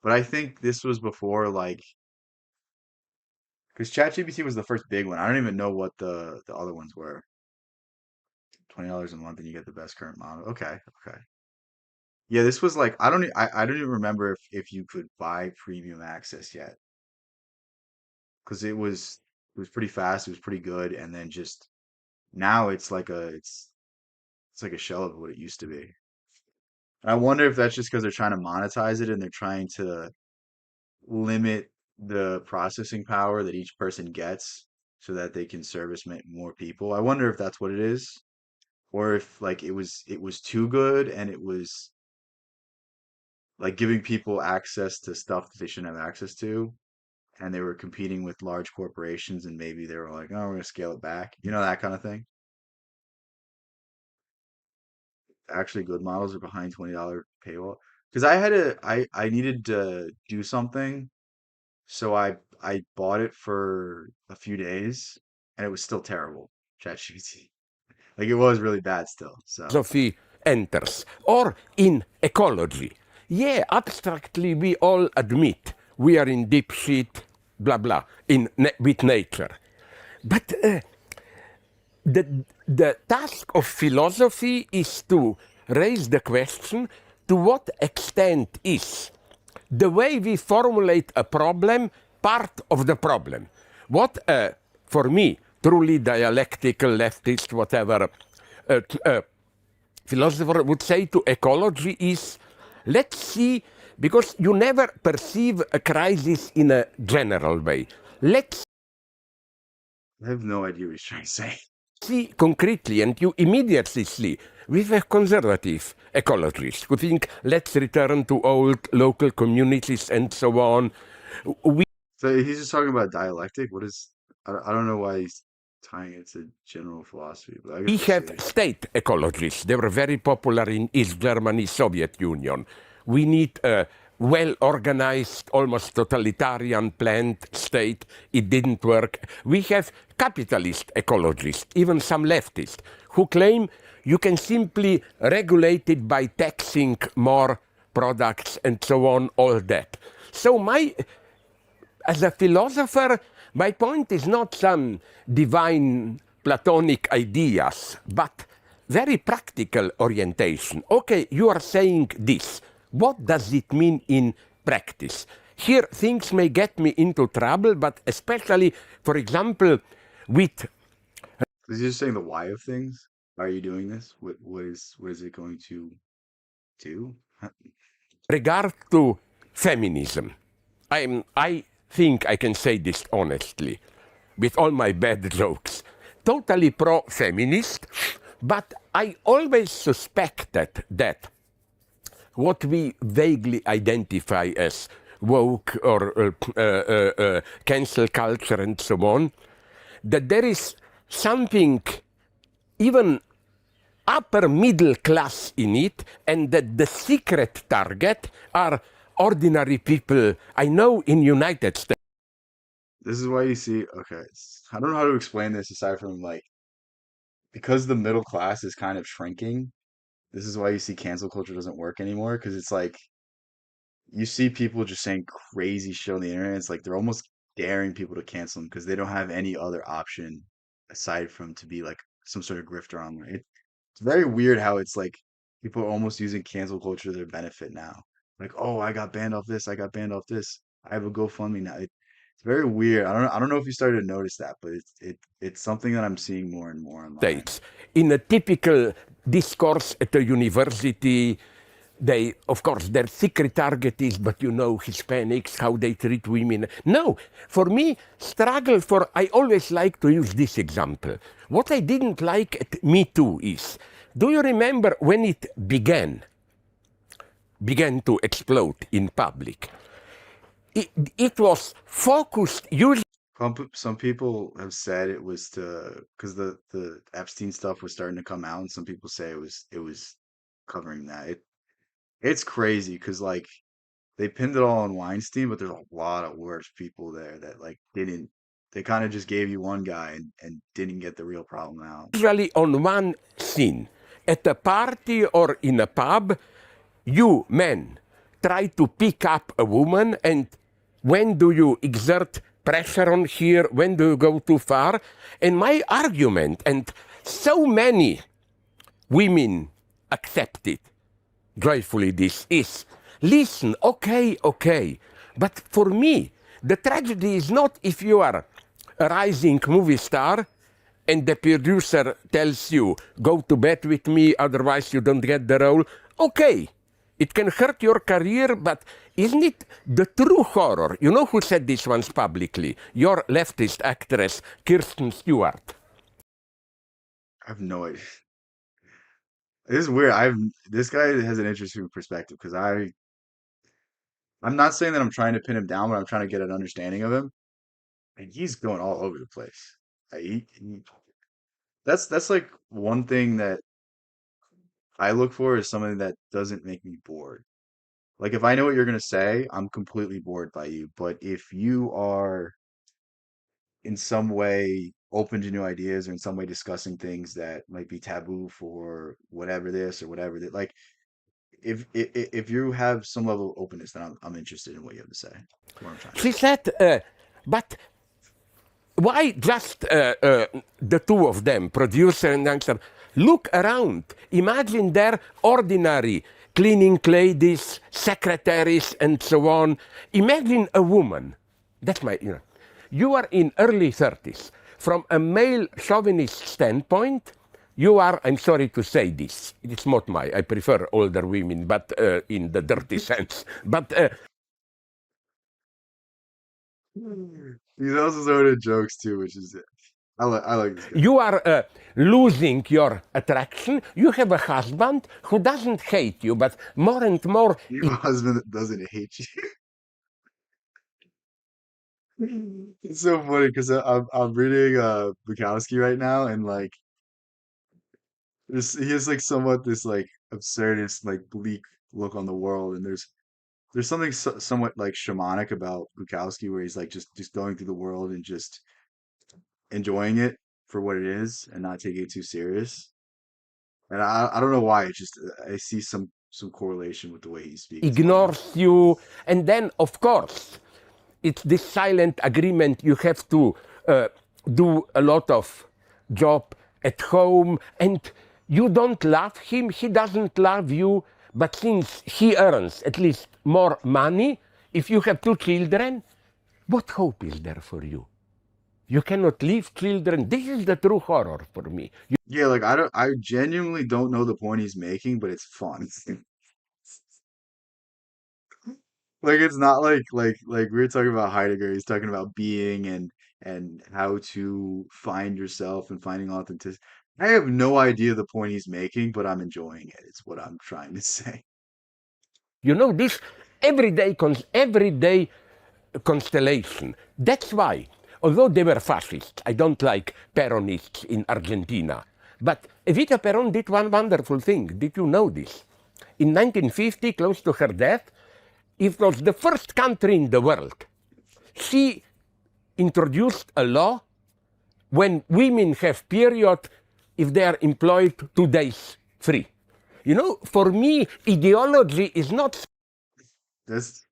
But I think this was before like because ChatGPT was the first big one. I don't even know what the other ones were. $20 a month and you get the best current model. Okay, okay. Yeah, this was like I don't even remember if you could buy premium access yet because it was pretty fast. It was pretty good, and then just now it's like a it's It's like a shell of what it used to be. And I wonder if that's just because they're trying to monetize it and they're trying to limit the processing power that each person gets so that they can service more people. I wonder if that's what it is, or if like it was too good and it was like giving people access to stuff that they shouldn't have access to, and they were competing with large corporations, and maybe they were like, "Oh, we're gonna scale it back," that kind of thing. Actually, good models are behind $20 paywall because I needed to do something, so I bought it for a few days, and it was still terrible. ChatGPT, like it was really bad still. So philosophy enters, or in ecology. Yeah, abstractly we all admit we are in deep shit, blah blah, with nature. But the task of philosophy is to raise the question, to what extent is the way we formulate a problem part of the problem? What, for me, truly dialectical, leftist, whatever, philosopher would say to ecology is, let's see, because you never perceive a crisis in a general way. Let's I have no idea what he's trying to say. see concretely, and you immediately see with a conservative ecologist who think, let's return to old local communities and so on. We So he's just talking about dialectic. What is? I don't know why he's tying it to general philosophy, but I guess We we'll have see. state ecologists. They were very popular in East Germany, Soviet Union. We need a well-organized, almost totalitarian planned state. It didn't work. We have capitalist ecologists, even some leftists, who claim you can simply regulate it by taxing more products and so on, all that. So as a philosopher, my point is not some divine Platonic ideas, but very practical orientation. Okay, you are saying this. What does it mean in practice? Here, things may get me into trouble, but especially, for example, with Is he just saying the why of things? Why are you doing this? What is it going to do? regard to feminism. I think I can say this honestly, with all my bad jokes. Totally pro-feminist, but I always suspected that what we vaguely identify as woke or cancel culture and so on, that there is something even upper middle class in it, and that the secret target are ordinary people. I know in United States. This is why you see, okay, I don't know how to explain this aside from like because the middle class is kind of shrinking. This is why you see cancel culture doesn't work anymore because it's like you see people just saying crazy shit on the internet. It's like they're almost daring people to cancel them because they don't have any other option aside from to be like some sort of grifter online. It's very weird how it's like people are almost using cancel culture to their benefit now. Like, oh, I got banned off this, I got banned off this. I have a GoFundMe now. It's very weird. I don't know if you started to notice that, but it's something that I'm seeing more and more online. In a typical discourse at a university, they, of course, their secret target is, but you know, Hispanics, how they treat women. No, for me, struggle for, I always like to use this example. What I didn't like at Me Too is, do you remember when it began to explode in public? It was focused usually Some people have said it was to because the Epstein stuff was starting to come out, and some people say it was covering that. It's crazy because like they pinned it all on Weinstein, but there's a lot of worse people there that like didn't. They kind of just gave you one guy and didn't get the real problem out. usually on one scene. At a party or in a pub, you men try to pick up a woman, and when do you exert pressure on her? When do you go too far? And my argument, and so many women accept it joyfully, this is, listen, okay, but for me, the tragedy is not if you are a rising movie star and the producer tells you, go to bed with me, otherwise you don't get the role, okay, it can hurt your career, but isn't it the true horror? You know who said this once publicly? Your leftist actress, Kirsten Stewart. I have no idea. This is weird. This guy has an interesting perspective because I'm not saying that I'm trying to pin him down, but I'm trying to get an understanding of him. And he's going all over the place. That's like one thing that I look for is something that doesn't make me bored. Like if I know what you're gonna say, I'm completely bored by you. But if you are in some way open to new ideas or in some way discussing things that might be taboo for whatever this or whatever that, like if you have some level of openness, then I'm interested in what you have to say. What I'm trying to She say. said, but why just the two of them, producer and youngster? Look around. Imagine their ordinary cleaning ladies, secretaries, and so on. Imagine a woman. That's my, you are in early 30s. From a male chauvinist standpoint, you are, I'm sorry to say this, it's not my, I prefer older women, but in the dirty sense. But He's also sort of jokes too, which is I like this guy. you are losing your attraction. You have a husband who doesn't hate you, but more and more You have a husband that doesn't hate you. It's so funny because I'm reading Bukowski right now, and like he has like somewhat this like absurdist, like bleak look on the world, and there's something somewhat like shamanic about Bukowski, where he's like just going through the world and just enjoying it for what it is and not taking it too serious. And I don't know why. It's just I see some correlation with the way he speaks. It's funny. ignores you. And then, of course, it's this silent agreement. You have to do a lot of job at home, and you don't love him. He doesn't love you. But since he earns at least more money, if you have two children, what hope is there for you? You cannot leave children. This is the true horror for me. Yeah, like I genuinely don't know the point he's making, but it's fun. Like it's not like we were talking about Heidegger. He's talking about being and how to find yourself and finding authenticity. I have no idea the point he's making, but I'm enjoying it. It's what I'm trying to say. You know, this everyday constellation. That's why, although they were fascists, I don't like Peronists in Argentina. But Evita Peron did one wonderful thing. Did you know this? In 1950, close to her death, it was the first country in the world. She introduced a law when women have period if they are employed 2 days free. You know, for me, ideology is not That's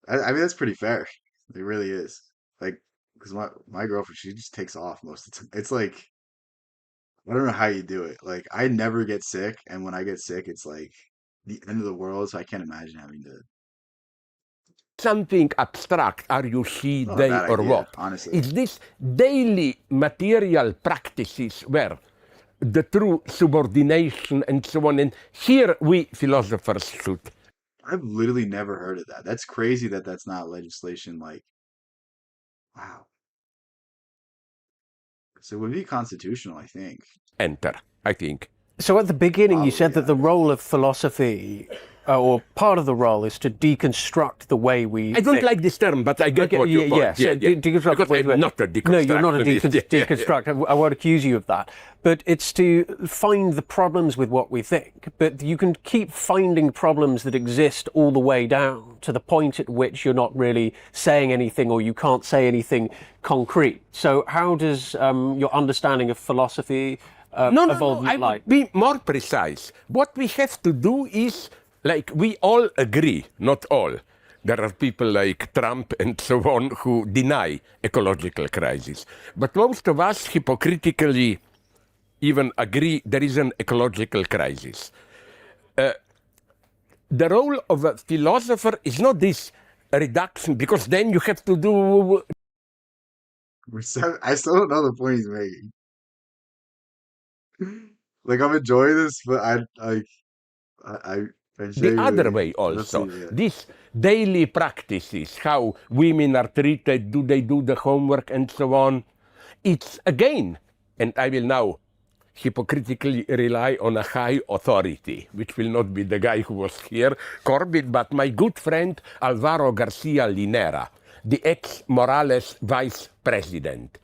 I mean that's pretty fair. It really is. Like because my girlfriend she just takes off most of the time. It's like I don't know how you do it. Like I never get sick, and when I get sick, it's like the end of the world. So I can't imagine having to. something abstract, are you she, Not a they, bad or idea, what? honestly. It's this daily material practices where the true subordination and so on. And here we philosophers should. I've literally never heard of that. That's crazy that that's not legislation. Like, wow. So it would be constitutional, I think. Enter, I think. So at the beginning, you Probably, said that yeah. the role of philosophy, or part of the role, is to deconstruct the way we. I don't think. like this term, but I get Okay, what you yeah, point. yeah. So deconstruct Because the way I'm not a deconstructionist. No, you're not a Yeah, yeah. deconstruct. I won't accuse you of that. But it's to find the problems with what we think. But you can keep finding problems that exist all the way down to the point at which you're not really saying anything, or you can't say anything concrete. So how does your understanding of philosophy evolve I like? would be more precise. What we have to do is, like, we all agree, not all. There are people like Trump and so on who deny ecological crisis. But most of us hypocritically even agree there is an ecological crisis. The role of a philosopher is not this reduction, because then you have to do I still don't know the point he's making. Like I'm enjoying this, but I, I The other genuinely way let's also, leave it. these daily practices, how women are treated, do they do the homework and so on, it's again, and I will now hypocritically rely on a high authority, which will not be the guy who was here, Corbett, but my good friend Alvaro Garcia Linera, the ex-Morales vice president.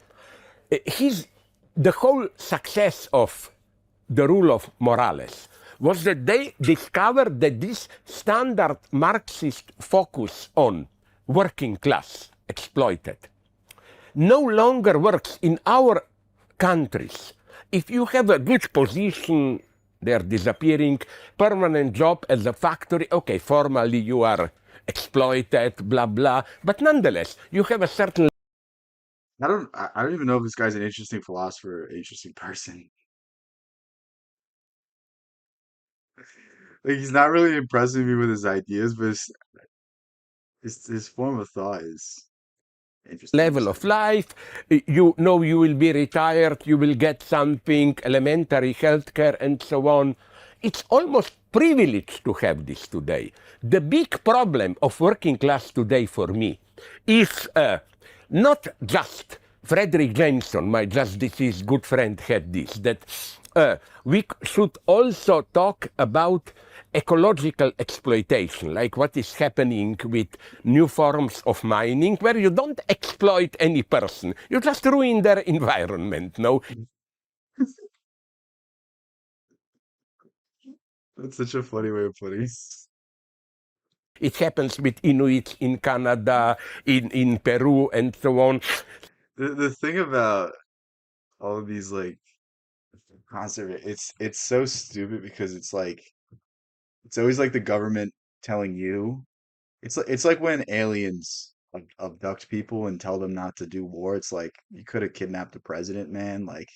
The whole success of the rule of Morales was that they discovered that this standard Marxist focus on working class exploited no longer works in our countries. If you have a good position, they're disappearing, permanent job as a factory, okay, formally you are exploited, blah, blah, but nonetheless, you have a certain I don't even know if this guy's an interesting philosopher, interesting person. Like he's not really impressing me with his ideas, but his form of thought is interesting to level say. of life. You know you will be retired, you will get something, elementary healthcare, and so on. It's almost privileged to have this today. The big problem of working class today for me is not just Frederick Jameson, my just deceased good friend, had this, that we should also talk about ecological exploitation, like what is happening with new forms of mining, where you don't exploit any person, you just ruin their environment. No, That's such a funny way of putting it. it happens with Inuits in Canada, in Peru, and so on. The thing about all of these like conserva it's so stupid because it's always like the government telling you it's like when aliens abduct people and tell them not to do war. It's like you could have kidnapped the president, man. Like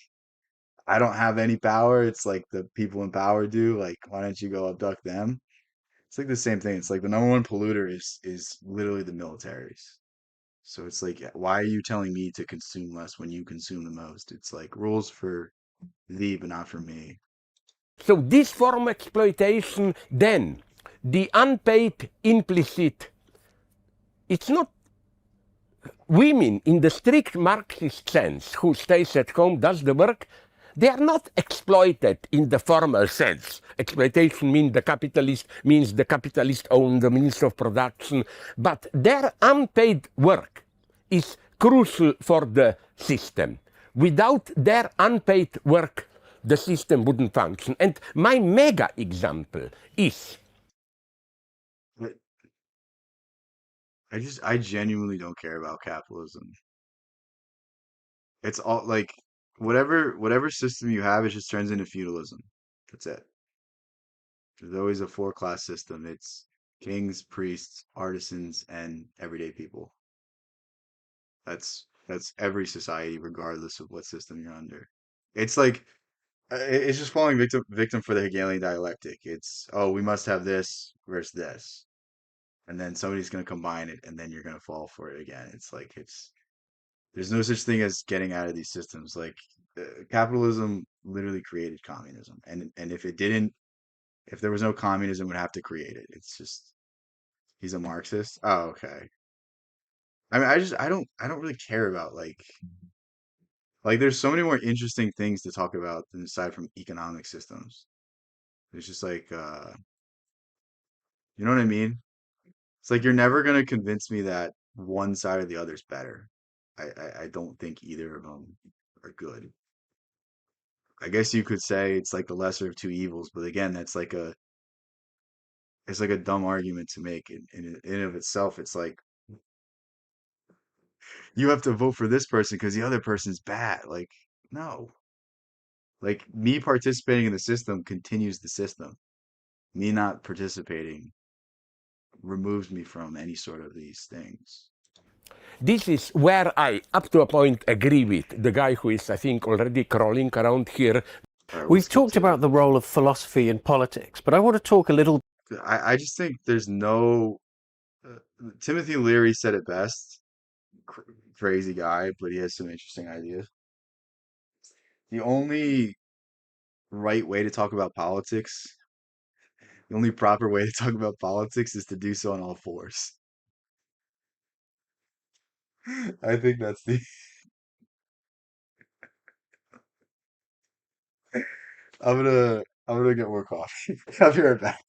I don't have any power. It's like the people in power do. Like why don't you go abduct them? It's like the same thing. It's like the number one polluter is literally the militaries. So it's like why are you telling me to consume less when you consume the most? It's like rules for thee, but not for me. So this form of exploitation, then the unpaid implicit, it's not women in the strict Marxist sense who stays at home, does the work, they are not exploited in the formal sense. Exploitation means the capitalist own the means of production, but their unpaid work is crucial for the system. Without their unpaid work, the system wouldn't function. And my mega example is But I genuinely don't care about capitalism. It's all like whatever system you have, it just turns into feudalism. That's it. There's always a four-class system. It's kings, priests, artisans, and everyday people. That's every society, regardless of what system you're under. It's like it's just falling victim for the Hegelian dialectic. It's oh, we must have this versus this, and then somebody's gonna combine it, and then you're gonna fall for it again. It's like it's there's no such thing as getting out of these systems. Like capitalism literally created communism, and if it didn't, if there was no communism, it would have to create it. It's just he's a Marxist. Oh, okay. I mean, I don't really care about like there's so many more interesting things to talk about than aside from economic systems. It's just like you know what I mean? It's like you're never gonna convince me that one side or the other is better. I don't think either of them are good. I guess you could say it's like the lesser of two evils, but again, that's like a it's like a dumb argument to make in and of itself. It's like you have to vote for this person because the other person's bad. Like, no. Like me participating in the system continues the system. Me not participating removes me from any sort of these things. this is where I, up to a point, agree with the guy who is, I think, already crawling around here. All right, we'll We've skip talked to it. about the role of philosophy in politics, but I want to talk a little. I just think there's no Timothy Leary said it best. cr crazy guy, but he has some interesting ideas. The only right way to talk about politics, the only proper way to talk about politics is to do so on all fours. I think that's the. I'm gonna get more coffee. I'll be right back.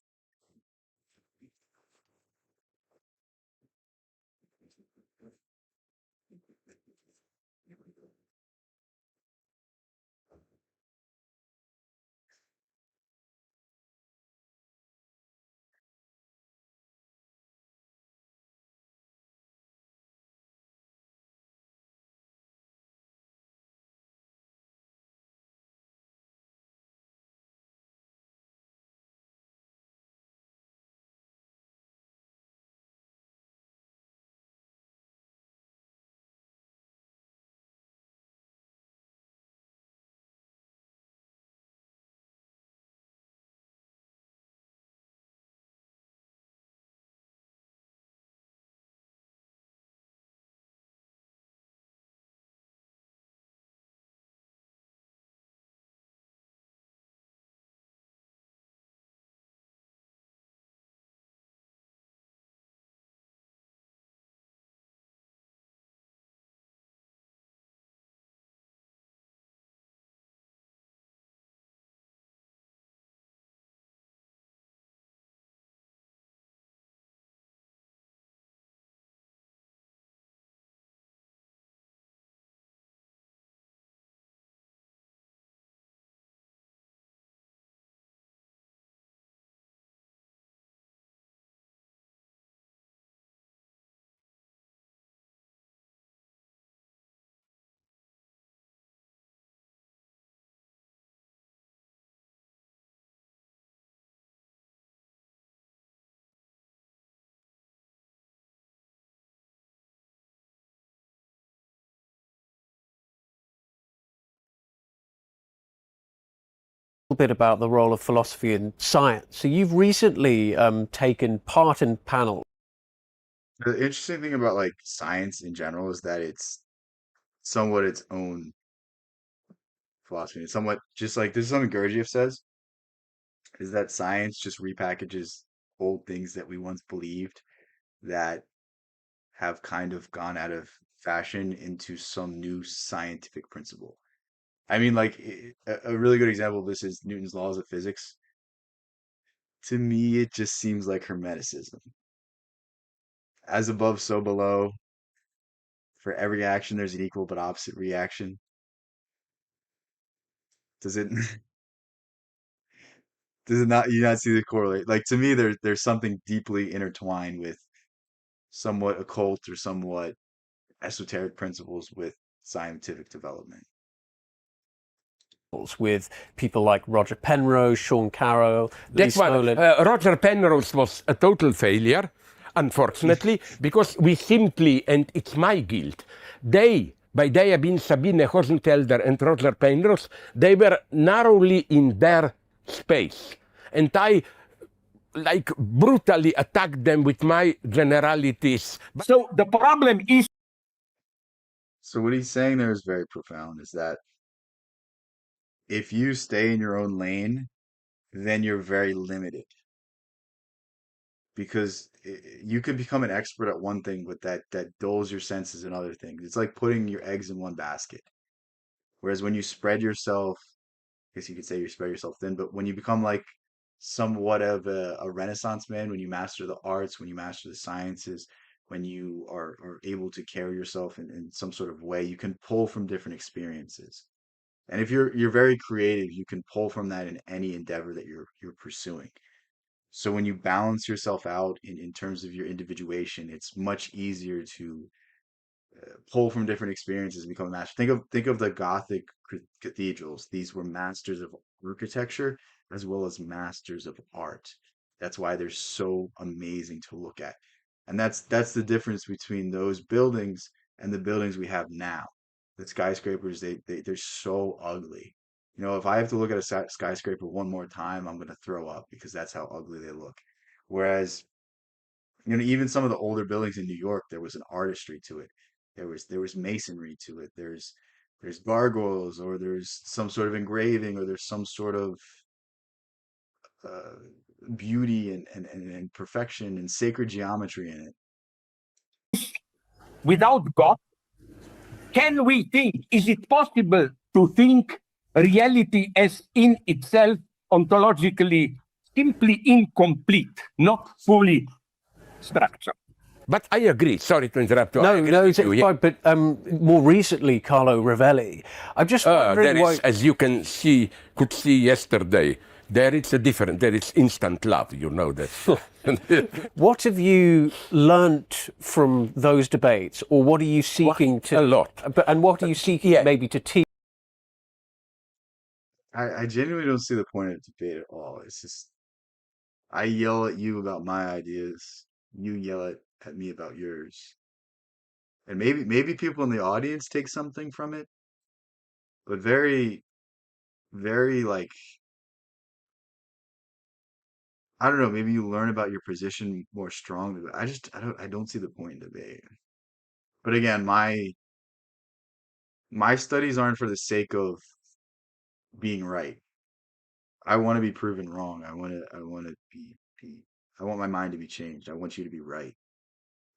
Bit about the role of philosophy in science. So you've recently taken part in panels The interesting thing about like science in general is that it's somewhat its own philosophy. It's somewhat just like this is something Gurdjieff says, is that science just repackages old things that we once believed that have kind of gone out of fashion into some new scientific principle. I mean, like a really good example of this is Newton's laws of physics. To me, it just seems like Hermeticism. As above, so below. For every action, there's an equal but opposite reaction. Does it does it not you not see the correlate? Like to me, there's something deeply intertwined with somewhat occult or somewhat esoteric principles with scientific development. with people like Roger Penrose, Sean Carroll, Lee That's why Smolin. Roger Penrose was a total failure, unfortunately, because we simply, and it's my guilt, by they have been Sabine Hosenfelder and Roger Penrose, they were narrowly in their space. And I like brutally attacked them with my generalities. So the problem is So what he's saying there is very profound, is that if you stay in your own lane, then you're very limited because you could become an expert at one thing, but that dulls your senses in other things. It's like putting your eggs in one basket. Whereas when you spread yourself, I guess you could say you spread yourself thin, but when you become like somewhat of a Renaissance man, when you master the arts, when you master the sciences, when you are able to carry yourself in some sort of way, you can pull from different experiences. And if you're very creative, you can pull from that in any endeavor that you're pursuing. So when you balance yourself out in terms of your individuation, it's much easier to pull from different experiences and become a master. Think of the Gothic cathedrals. These were masters of architecture as well as masters of art. That's why they're so amazing to look at. And that's the difference between those buildings and the buildings we have now. The skyscrapers, they're so ugly. You know, if I have to look at a skyscraper one more time, I'm gonna throw up because that's how ugly they look. Whereas, even some of the older buildings in New York, there was an artistry to it. there was masonry to it. There's gargoyles, or there's some sort of engraving, or there's some sort of uh, beauty and perfection and sacred geometry in it. Without God, can we think, is it possible to think reality as in itself ontologically simply incomplete, not fully structured? But I agree. Sorry to interrupt you. No, it's fine. But more recently, Carlo Rovelli. I'm just wondering there why. is, as you could see yesterday, there is a different. There is instant love. You know that. What have you learnt from those debates, or what are you seeking to? A lot. And what are you seeking maybe to teach? I genuinely don't see the point of debate at all. It's just I yell at you about my ideas, you yell at me about yours. And maybe people in the audience take something from it, but very, very like I don't know, maybe you learn about your position more strongly, but I don't see the point in debate. But again, my studies aren't for the sake of being right. I want to be proven wrong. I want to be I want my mind to be changed. I want you to be right.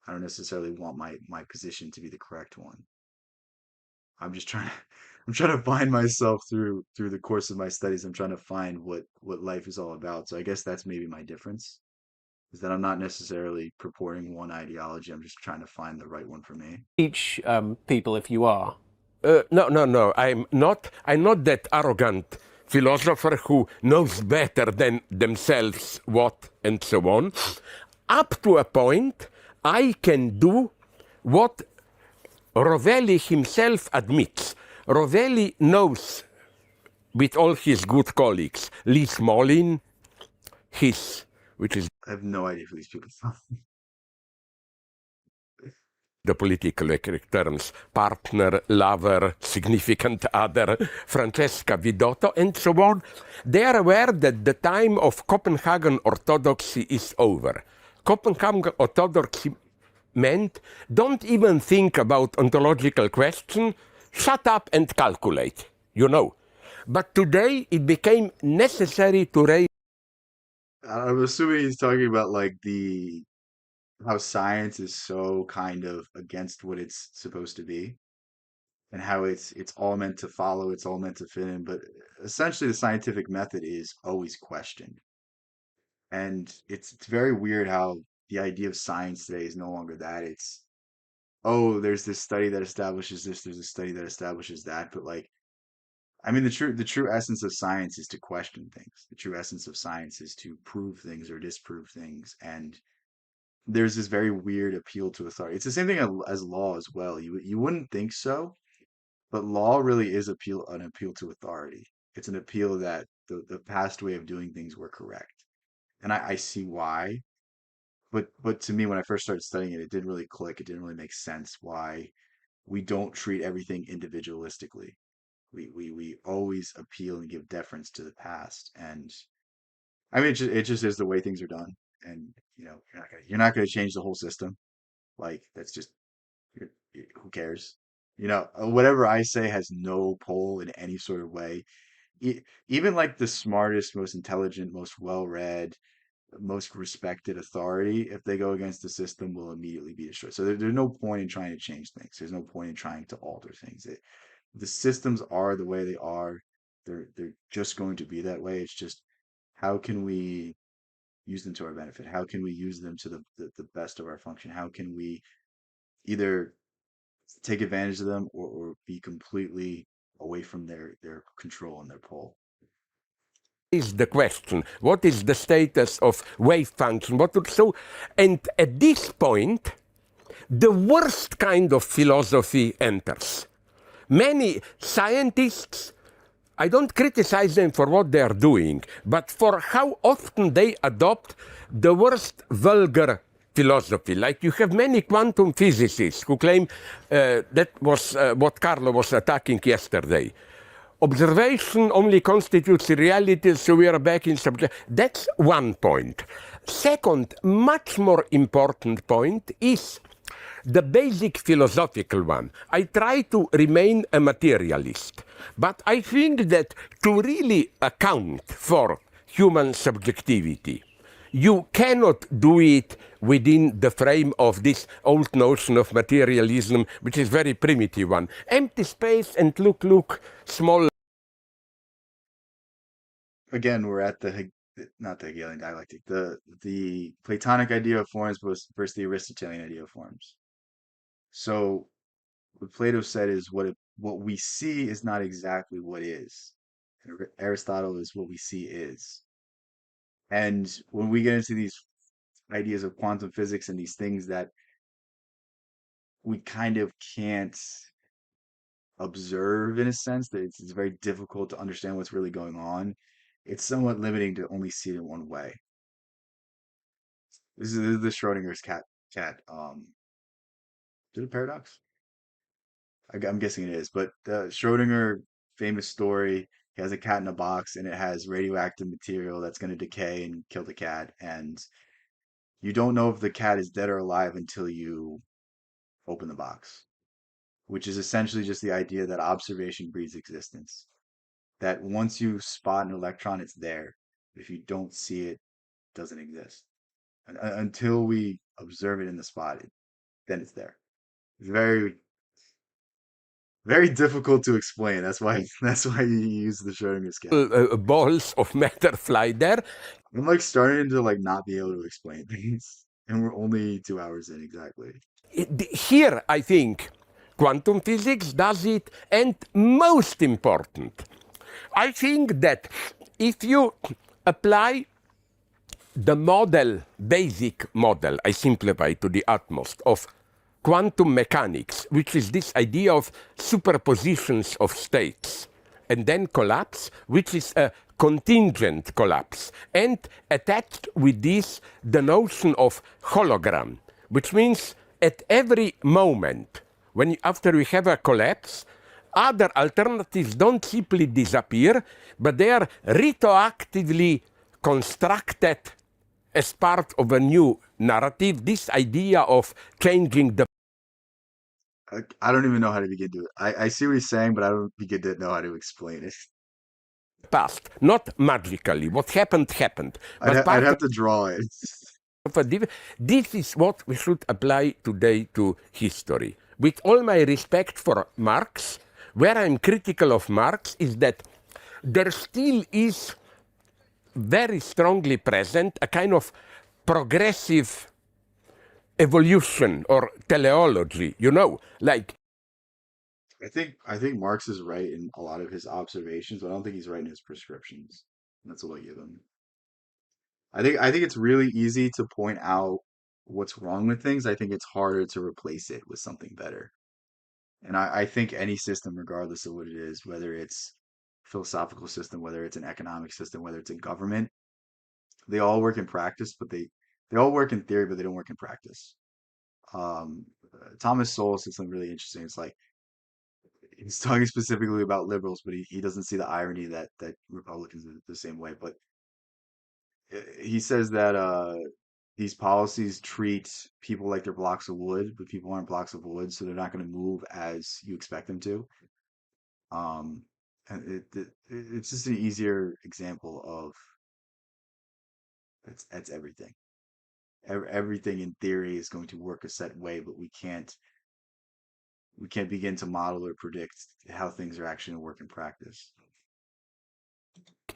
I don't necessarily want my position to be the correct one. I'm just trying to I'm trying to find myself through the course of my studies. I'm trying to find what life is all about. So I guess that's maybe my difference, is that I'm not necessarily purporting one ideology. I'm just trying to find the right one for me. Teach people if you are. No. I'm not that arrogant philosopher who knows better than themselves what and so on. Up to a point, I can do what Rovelli himself admits. Rovelli knows, with all his good colleagues, Lee Smolin, which is I have no idea who these people are. the political terms, partner, lover, significant other, Francesca Vidotto, and so on. They are aware that the time of Copenhagen orthodoxy is over. Copenhagen orthodoxy meant don't even think about ontological question, shut up and calculate, you know. But today it became necessary to raise. I'm assuming he's talking about like the how science is so kind of against what it's supposed to be, and how it's all meant to follow, it's all meant to fit in, but essentially the scientific method is always questioned. And it's very weird how the idea of science today is no longer that. It's, oh, there's this study that establishes this, there's a study that establishes that, but like I mean the true essence of science is to question things. The true essence of science is to prove things or disprove things. And there's this very weird appeal to authority. It's the same thing as law as well. You wouldn't think so, but law really is an appeal to authority. It's an appeal that the past way of doing things were correct. And I see why. But to me, when I first started studying it, it didn't really click. It didn't really make sense why we don't treat everything individualistically. We always appeal and give deference to the past. And I mean, it just is the way things are done. And you're not gonna change the whole system. Like that's just who cares? Whatever I say has no pull in any sort of way. Even like the smartest, most intelligent, most well-read, most respected authority, if they go against the system, will immediately be destroyed. So there's no point in trying to change things. There's no point in trying to alter things. The systems are the way they are. They're just going to be that way. It's just how can we use them to our benefit? How can we use them to the best of our function? How can we either take advantage of them, or be completely away from their control and their pull? Is the question, what is the status of wave function? And at this point, the worst kind of philosophy enters. Many scientists, I don't criticize them for what they are doing, but for how often they adopt the worst vulgar philosophy. Like you have many quantum physicists who claim that was what Carlo was attacking yesterday. Observation only constitutes reality, so we are back in subject. That's one point. Second, much more important point is the basic philosophical one. I try to remain a materialist, but I think that to really account for human subjectivity, you cannot do it within the frame of this old notion of materialism, which is very primitive one. Empty space and look, small. Again, we're at not the Hegelian dialectic, the Platonic idea of forms versus the Aristotelian idea of forms. So what Plato said is what we see is not exactly what is. And Aristotle is what we see is. And when we get into these ideas of quantum physics and these things that we kind of can't observe in a sense, that it's very difficult to understand what's really going on, it's somewhat limiting to only see it in one way. This is the Schrodinger's cat. Is it a paradox? I'm guessing it is, but the Schrodinger famous story, he has a cat in a box and it has radioactive material that's going to decay and kill the cat, and you don't know if the cat is dead or alive until you open the box, which is essentially just the idea that observation breeds existence. That once you spot an electron, it's there. If you don't see it, it doesn't exist. Until we observe it in the spot, then it's there. It's very difficult to explain. That's why you use the Schrodinger's cat. Balls of matter fly there. I'm like starting to like not be able to explain things, and we're only 2 hours in exactly. Here, I think, quantum physics does it, and most important, I think that if you apply the model, basic model, I simplify to the utmost, of quantum mechanics, which is this idea of superpositions of states, and then collapse, which is a contingent collapse, and attached with this the notion of hologram, which means at every moment, after we have a collapse, other alternatives don't simply disappear, but they are retroactively constructed as part of a new narrative. This idea of changing the I don't even know how to begin to. I see what he's saying, but I don't begin to know how to explain it. past, not magically. What happened, happened. I'd have to draw it. This is what we should apply today to history. With all my respect for Marx, where I'm critical of Marx is that there still is very strongly present a kind of progressive evolution or teleology, like I think Marx is right in a lot of his observations, but I don't think he's right in his prescriptions. That's what I give him. I think it's really easy to point out what's wrong with things. I think it's harder to replace it with something better. And I think any system, regardless of what it is, whether it's a philosophical system, whether it's an economic system, whether it's a government, they all work in practice, but they all work in theory, but they don't work in practice. Thomas Sowell said something really interesting. It's like he's talking specifically about liberals, but he doesn't see the irony that Republicans are the same way. But he says that these policies treat people like they're blocks of wood, but people aren't blocks of wood, so they're not going to move as you expect them to. Um, and it's just an easier example of that's everything. Everything in theory is going to work a set way, but we can't begin to model or predict how things are actually going to work in practice.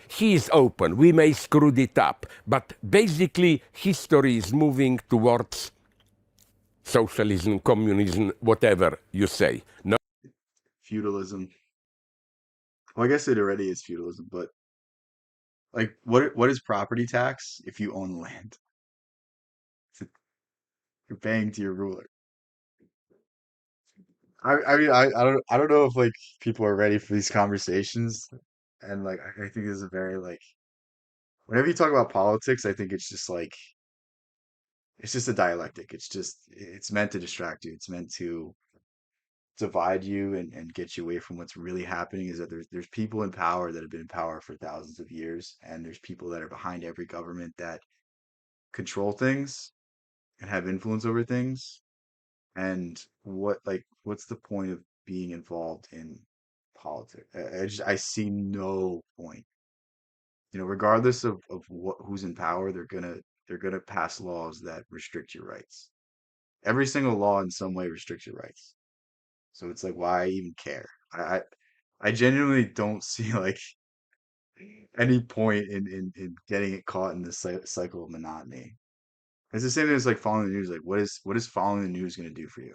he is open. We may screw it up, but basically history is moving towards socialism, communism, whatever you say. No, Feudalism. Well, I guess it already is feudalism, but like, what is property tax if you own land? You're paying to your ruler. I mean, I don't know if like people are ready for these conversations, and like I think this is a very like whenever you talk about politics, I think it's just like it's just a dialectic. It's meant to distract you. It's meant to divide you and get you away from what's really happening. Is that there's people in power that have been in power for thousands of years, and there's people that are behind every government that control things and have influence over things. And what's the point of being involved in politics? I see no point. Regardless of who's in power, they're gonna pass laws that restrict your rights. Every single law in some way restricts your rights. So it's like, why even care? I genuinely don't see like any point in getting it caught in this cycle of monotony. It's the same thing as like following the news. Like, what is following the news going to do for you?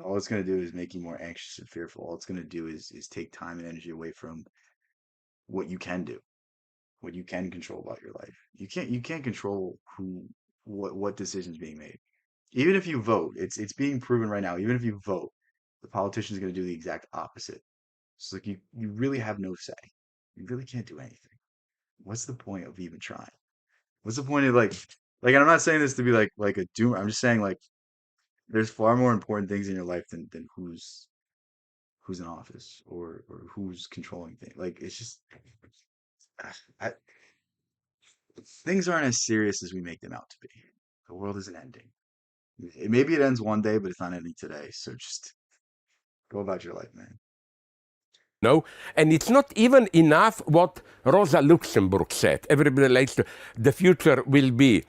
All it's going to do is make you more anxious and fearful. All it's going to do is take time and energy away from what you can do, what you can control about your life. You can't control what decisions being made. Even if you vote, it's being proven right now. Even if you vote, the politician is going to do the exact opposite. So like you really have no say. You really can't do anything. What's the point of even trying? What's the point of and I'm not saying this to be like a doom. I'm just saying like there's far more important things in your life than who's in office or who's controlling things. Like it's just I, things aren't as serious as we make them out to be. The world isn't ending. Maybe it ends one day, but it's not ending today. So just go about your life, man. No, and it's not even enough what Rosa Luxemburg said. Everybody likes to, the future will be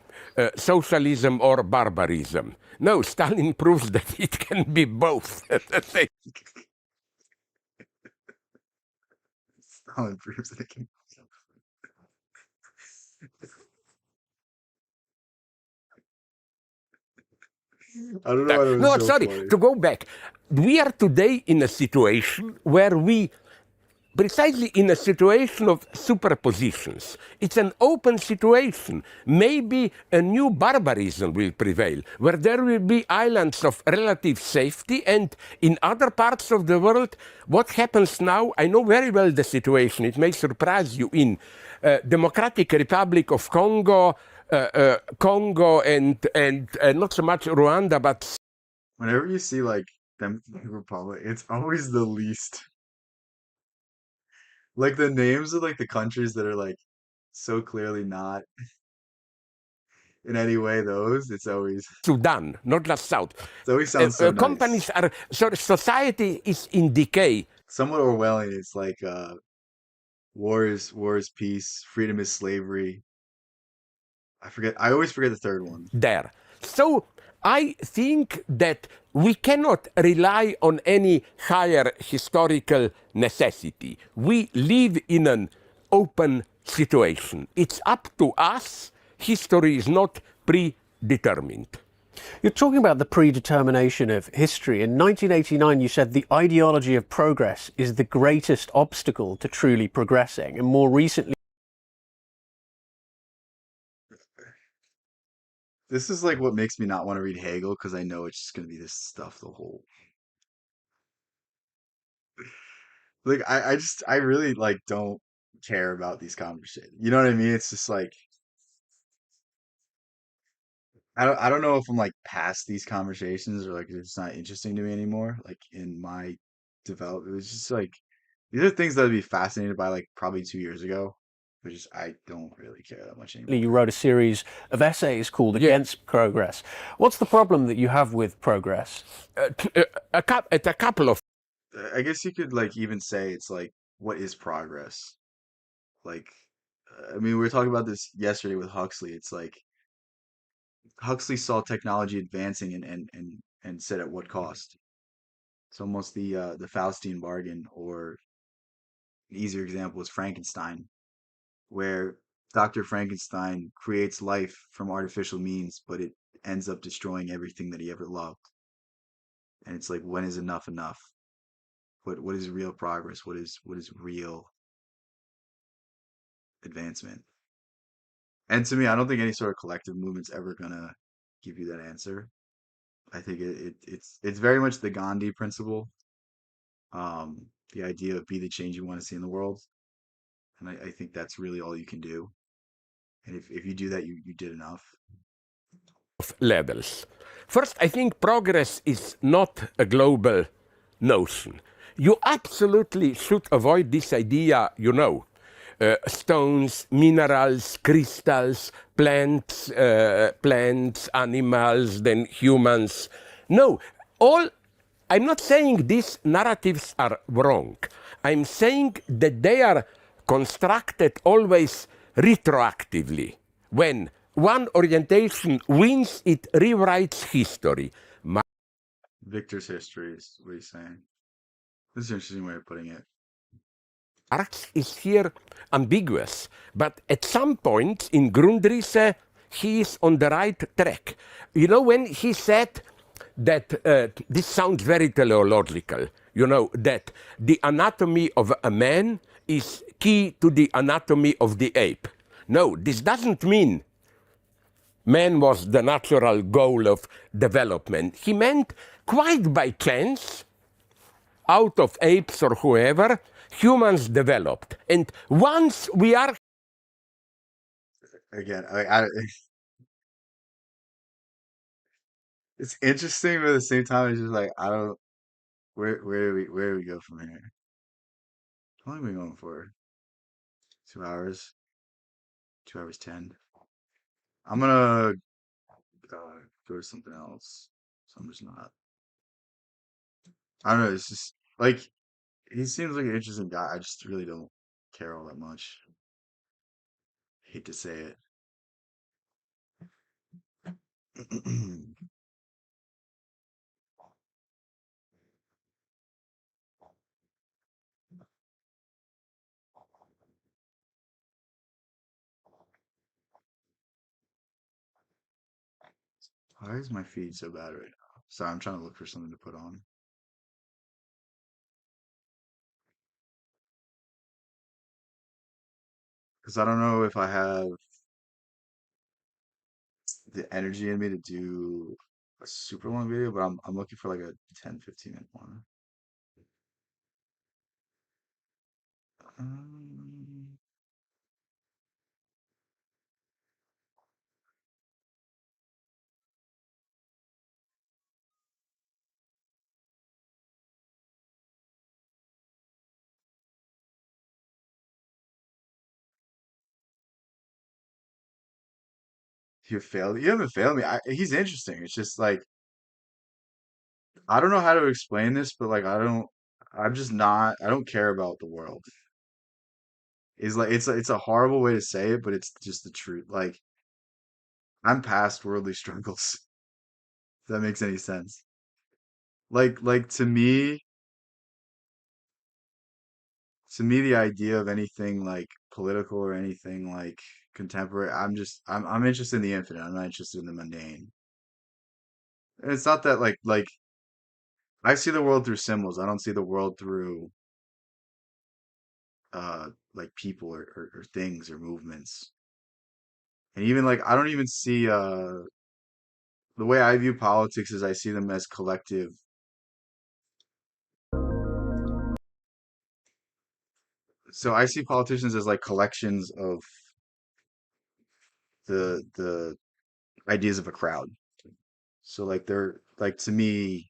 socialism or barbarism. No, Stalin proves that it can be both. Stalin proves that it can. I don't know why that was No, so sorry, funny. to go back. We are today in a situation where precisely in a situation of superpositions. It's an open situation. Maybe a new barbarism will prevail, where there will be islands of relative safety, and in other parts of the world, what happens now, I know very well the situation, it may surprise you, in Democratic Republic of Congo, Congo and not so much Rwanda, but Whenever you see like them Republic, it's always the least. Like the names of like the countries that are like so clearly not in any way those, Sudan, not just South. it always sounds so nice. Companies are, so society is in decay Somewhat Orwellian. It's like war is peace, freedom is slavery. I always forget the third one. there. So I think that we cannot rely on any higher historical necessity. We live in an open situation. It's up to us. History is not predetermined. You're talking about the predetermination of history. In 1989, you said the ideology of progress is the greatest obstacle to truly progressing. And more recently, This is like what makes me not want to read Hegel because I know it's just gonna be this stuff the whole. Like I really like don't care about these conversations. You know what I mean? It's just like I don't know if I'm like past these conversations or like it's not interesting to me anymore. Like in my development, it was just like these are things that I'd be fascinated by like probably 2 years ago, but just I don't really care that much you anymore. wrote a series of essays called Yeah. Against Progress. What's the problem that you have with progress? At a couple of I guess you could like even say it's like what is progress? Like I mean, we were talking about this yesterday with Huxley. It's like Huxley saw technology advancing and said at what cost? It's almost the Faustian bargain, or an easier example is Frankenstein, where Dr. Frankenstein creates life from artificial means, but it ends up destroying everything that he ever loved. And it's like, when is enough enough? What is real progress? What is real advancement? And to me, I don't think any sort of collective movement's ever gonna give you that answer. I think it's very much the Gandhi principle, the idea of be the change you want to see in the world. And I think that's really all you can do. And if you do that, you did enough. levels. First, I think progress is not a global notion. You absolutely should avoid this idea, stones, minerals, crystals, plants, animals, then humans. No, all I'm not saying these narratives are wrong. I'm saying that they are constructed always retroactively. When one orientation wins, it rewrites history. Victor's history is what he's saying. This is an interesting way of putting it. Marx is here ambiguous, but at some point in Grundrisse, he is on the right track. You know, when he said that, this sounds very teleological, you know, that the anatomy of a man is key to the anatomy of the ape. No, this doesn't mean man was the natural goal of development. He meant quite by chance, out of apes or whoever, humans developed. And once we are Again, it's interesting, but at the same time, it's just like I don't. Where do we go from here? How long are we going for? 2 hours. 2 hours 10. I'm gonna go to something else. So I'm just not. I don't know. It's just like he seems like an interesting guy. I just really don't care all that much. Hate to say it. Why is my feed so bad right now? Sorry, I'm trying to look for something to put on. Because I don't know if I have the energy in me to do a super long video, but I'm looking for like a 10-15 minute one. Um, you failed. You haven't failed me. He's interesting. It's just like I don't know how to explain this, but like I don't. I'm just not. I don't care about the world. Is like it's a horrible way to say it, but it's just the truth. Like I'm past worldly struggles. If that makes any sense. Like to me the idea of anything like political or anything like contemporary, I'm interested in the infinite. I'm not interested in the mundane. And it's not that like I see the world through symbols. I don't see the world through like people or things or movements. And even like I don't even see the way I view politics is I see them as collective. So I see politicians as like collections of the ideas of a crowd. So like they're like to me,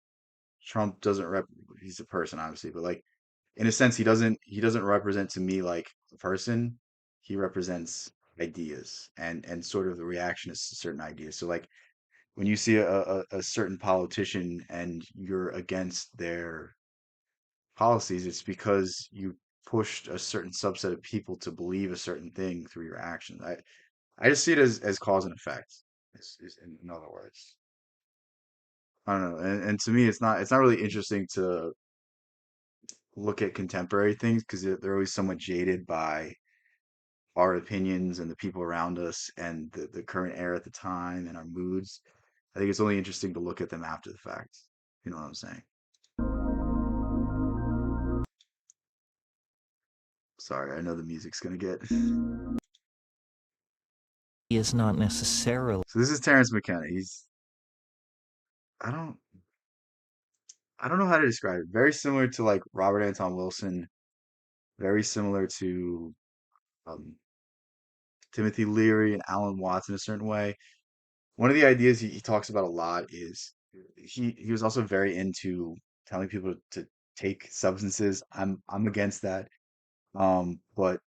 Trump doesn't rep he's a person obviously, but like in a sense he doesn't represent to me like a person. He represents ideas and sort of the reactions to certain ideas. So like when you see a certain politician and you're against their policies, it's because you pushed a certain subset of people to believe a certain thing through your actions. I just see it as cause and effect. Is in other words. I don't know. And to me it's not really interesting to look at contemporary things because they're always somewhat jaded by our opinions and the people around us and the current era at the time and our moods. I think it's only interesting to look at them after the fact. You know what I'm saying? Sorry, I know the music's gonna get. Is not necessarily. So this is Terrence McKenna. I don't I don't know how to describe it. Very similar to like Robert Anton Wilson, very similar to um, Timothy Leary and Alan Watts in a certain way. One of the ideas he talks about a lot is he was also very into telling people to take substances. I'm against that. But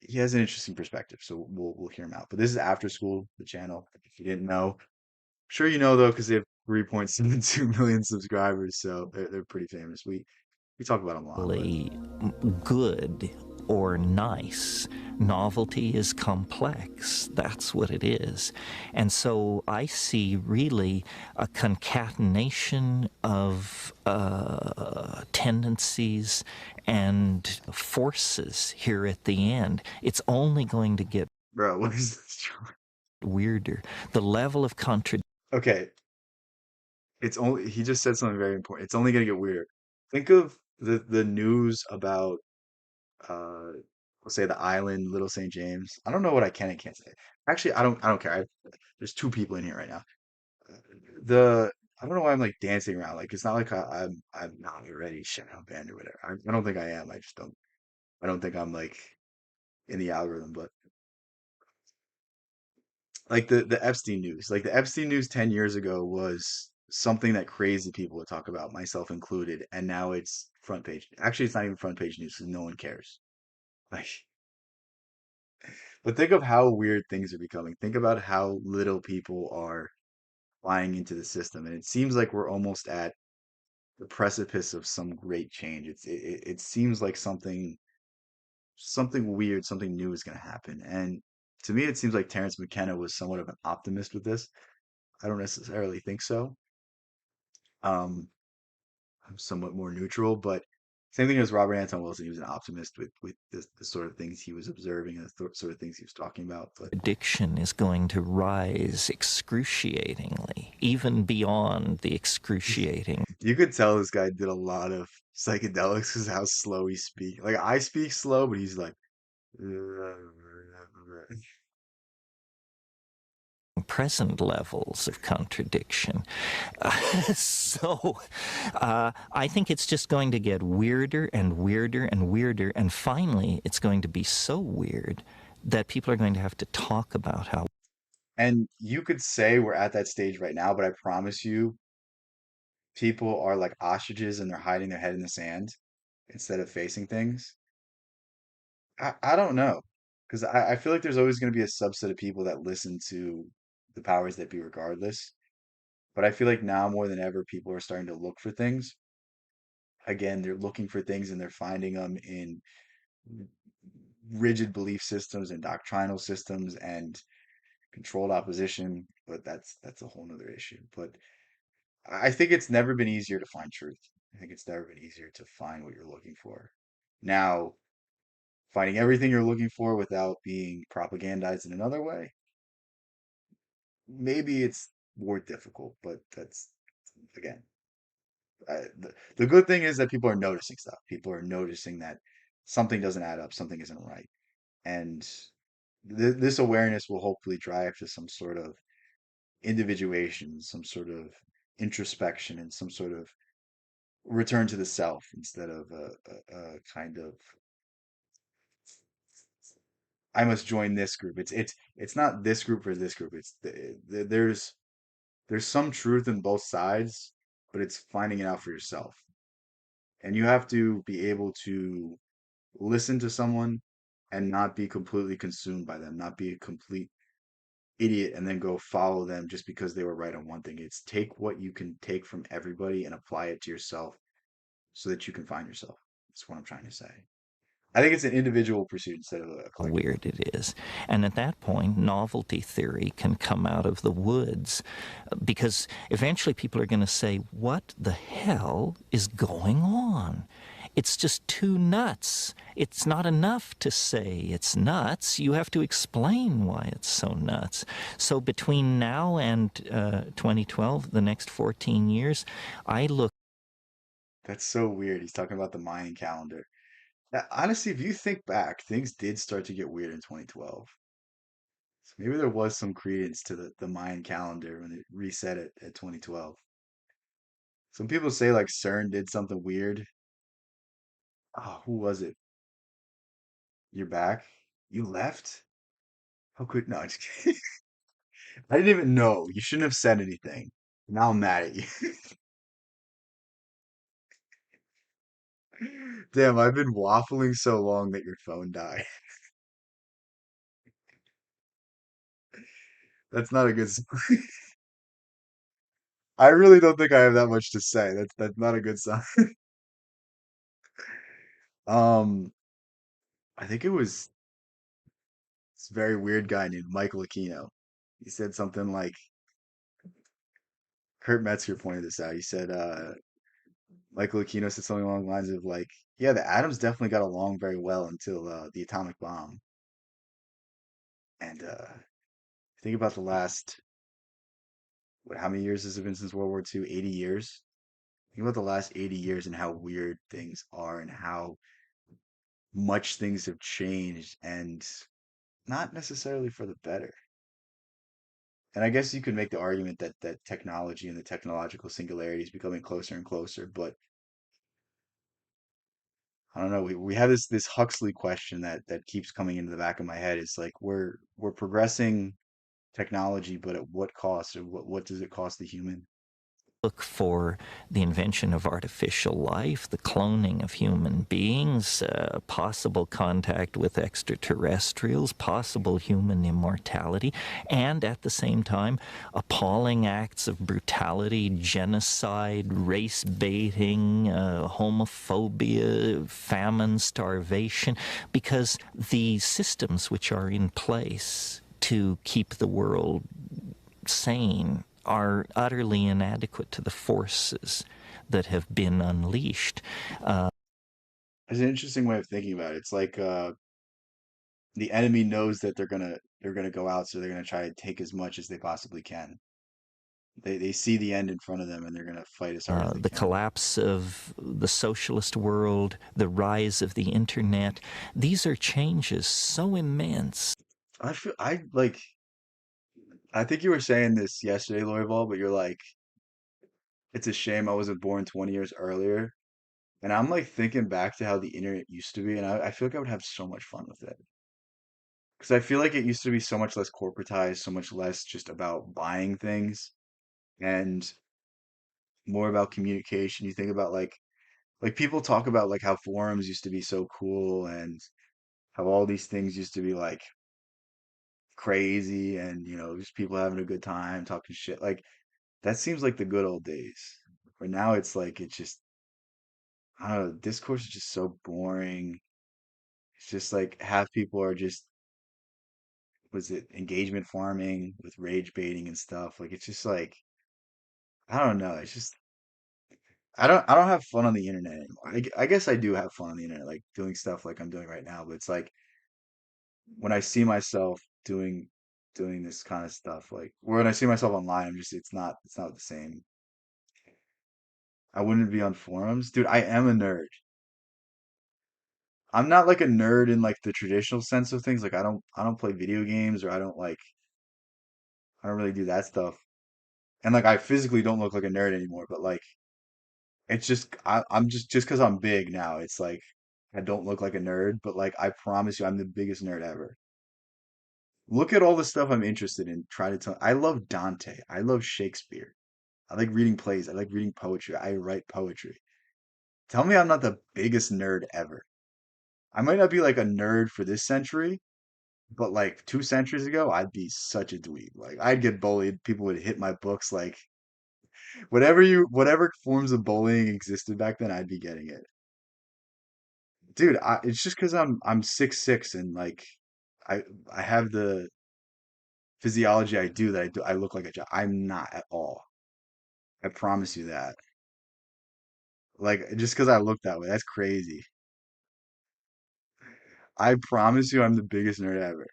he has an interesting perspective, so we'll hear him out. But this is After School, the channel. If you didn't know, I'm sure you know though, because they have 3.72 million subscribers, so they're pretty famous. We talk about them a lot, but Good or nice. Novelty is complex. That's what it is. And so I see really a concatenation of tendencies and forces here at the end. It's only going to get bro, what is this? weirder. The level of contradiction Okay, it's only he just said something very important. It's only gonna get weirder. Think of the news about uh let's say the island, Little St. James. I don't know what I can and can't say. Actually, I don't care. There's two people in here right now. The I don't know why I'm like dancing around. Like it's not like I'm not already shadow banned or whatever. I don't think I am. I don't think I'm like in the algorithm, but like the Epstein news. Like the Epstein news 10 years ago was something that crazy people would talk about, myself included, and now it's front page. Actually, it's not even front page news because no one cares. Like, but think of how weird things are becoming. Think about how little people are buying into the system, and it seems like we're almost at the precipice of some great change. It seems like something weird, something new is going to happen. And to me, it seems like Terrence McKenna was somewhat of an optimist with this. I don't necessarily think so. Um, I'm somewhat more neutral, but same thing as Robert Anton Wilson. He was an optimist with the sort of things he was observing and the sort of things he was talking about. But addiction is going to rise excruciatingly, even beyond the excruciating. you could tell this guy did a lot of psychedelics because how slow he speaks. Like I speak slow, but he's like, Present levels of contradiction. I think it's just going to get weirder and weirder and weirder. And finally, it's going to be so weird that people are going to have to talk about how and you could say we're at that stage right now, but I promise you, people are like ostriches and they're hiding their head in the sand instead of facing things. I don't know. Because I feel like there's always going to be a subset of people that listen to the powers that be regardless. But I feel like now more than ever, people are starting to look for things. Again, they're looking for things and they're finding them in rigid belief systems and doctrinal systems and controlled opposition. But that's a whole nother issue. But I think it's never been easier to find truth. I think it's never been easier to find what you're looking for. Now, finding everything you're looking for without being propagandized in another way, maybe it's more difficult, but that's again, the good thing is that people are noticing stuff. People are noticing that something doesn't add up, something isn't right. And this awareness will hopefully drive to some sort of individuation, some sort of introspection, and some sort of return to the self instead of a kind of I must join this group. It's not this group or this group. There's some truth in both sides, but it's finding it out for yourself. And you have to be able to listen to someone and not be completely consumed by them, not be a complete idiot and then go follow them just because they were right on one thing. It's take what you can take from everybody and apply it to yourself so that you can find yourself. That's what I'm trying to say. I think it's an individual pursuit instead of a collective one. weird it is. And at that point, novelty theory can come out of the woods because eventually people are going to say, what the hell is going on? It's just too nuts. It's not enough to say it's nuts. You have to explain why it's so nuts. So between now and 2012, the next 14 years, I look That's so weird. He's talking about the Mayan calendar. Now, honestly, if you think back, things did start to get weird in 2012. So maybe there was some credence to the Mayan calendar when it reset it at 2012. Some people say like CERN did something weird. Oh, who was it? You're back? You left? How could no, I'm just kidding. I didn't even know. You shouldn't have said anything. Now I'm mad at you. Damn, I've been waffling so long that your phone died. That's not a good sign. I really don't think I have that much to say. That's not a good sign. Um, I think it was this very weird guy named Michael Aquino. He said something like Kurt Metzger pointed this out. He said Michael Aquino said something along the lines of like, yeah, the atoms definitely got along very well until the atomic bomb. And think about the last how many years has it been since World War II? 80 years. Think about the last 80 years and how weird things are and how much things have changed and not necessarily for the better. And I guess you could make the argument that technology and the technological singularity is becoming closer and closer, but I don't know. We have this Huxley question that keeps coming into the back of my head. It's like we're progressing technology, but at what cost? Or what does it cost the human? Look for the invention of artificial life, the cloning of human beings, possible contact with extraterrestrials, possible human immortality, and at the same time, appalling acts of brutality, genocide, race baiting, homophobia, famine, starvation, because the systems which are in place to keep the world sane are utterly inadequate to the forces that have been unleashed. It's an interesting way of thinking about it. It's like the enemy knows that they're gonna go out, so they're gonna try to take as much as they possibly can. They see the end in front of them, and they're gonna fight as hard as they The can. collapse of the socialist world, the rise of the internet, these are changes so immense. I like. I think you were saying this yesterday, Lorival, but you're like, it's a shame I wasn't born 20 years earlier. And I'm like thinking back to how the internet used to be, and I feel like I would have so much fun with it. Because I feel like it used to be so much less corporatized, so much less just about buying things, and more about communication. You think about like people talk about like how forums used to be so cool and how all these things used to be like crazy and just people having a good time talking shit. Like that seems like the good old days. Where now it's like it's just I don't know, discourse is just so boring. It's just like half people are just was it engagement farming with rage baiting and stuff. Like it's just like I don't know. It's just I don't have fun on the internet anymore. I guess I do have fun on the internet, like doing stuff like I'm doing right now. But it's like when I see myself doing this kind of stuff, like when I see myself online, I'm just it's not the same. I wouldn't be on forums, dude. I am a nerd. I'm not like a nerd in like the traditional sense of things. Like I don't play video games or I don't really do that stuff. And like I physically don't look like a nerd anymore, but like it's just I'm just because I'm big now, it's like I don't look like a nerd, but like I promise you I'm the biggest nerd ever. Look at all the stuff I'm interested in. Try to tell I love Dante. I love Shakespeare. I like reading plays. I like reading poetry. I write poetry. Tell me I'm not the biggest nerd ever. I might not be like a nerd for this century, but like 2 centuries ago, I'd be such a dweeb. Like I'd get bullied. People would hit my books. Like whatever forms of bullying existed back then, I'd be getting it. Dude, it's just because I'm 6'6" and like I I have the physiology I do that I look like a giant. I'm not at all. I promise you that. Like just because I look that way, that's crazy. I promise you, I'm the biggest nerd ever.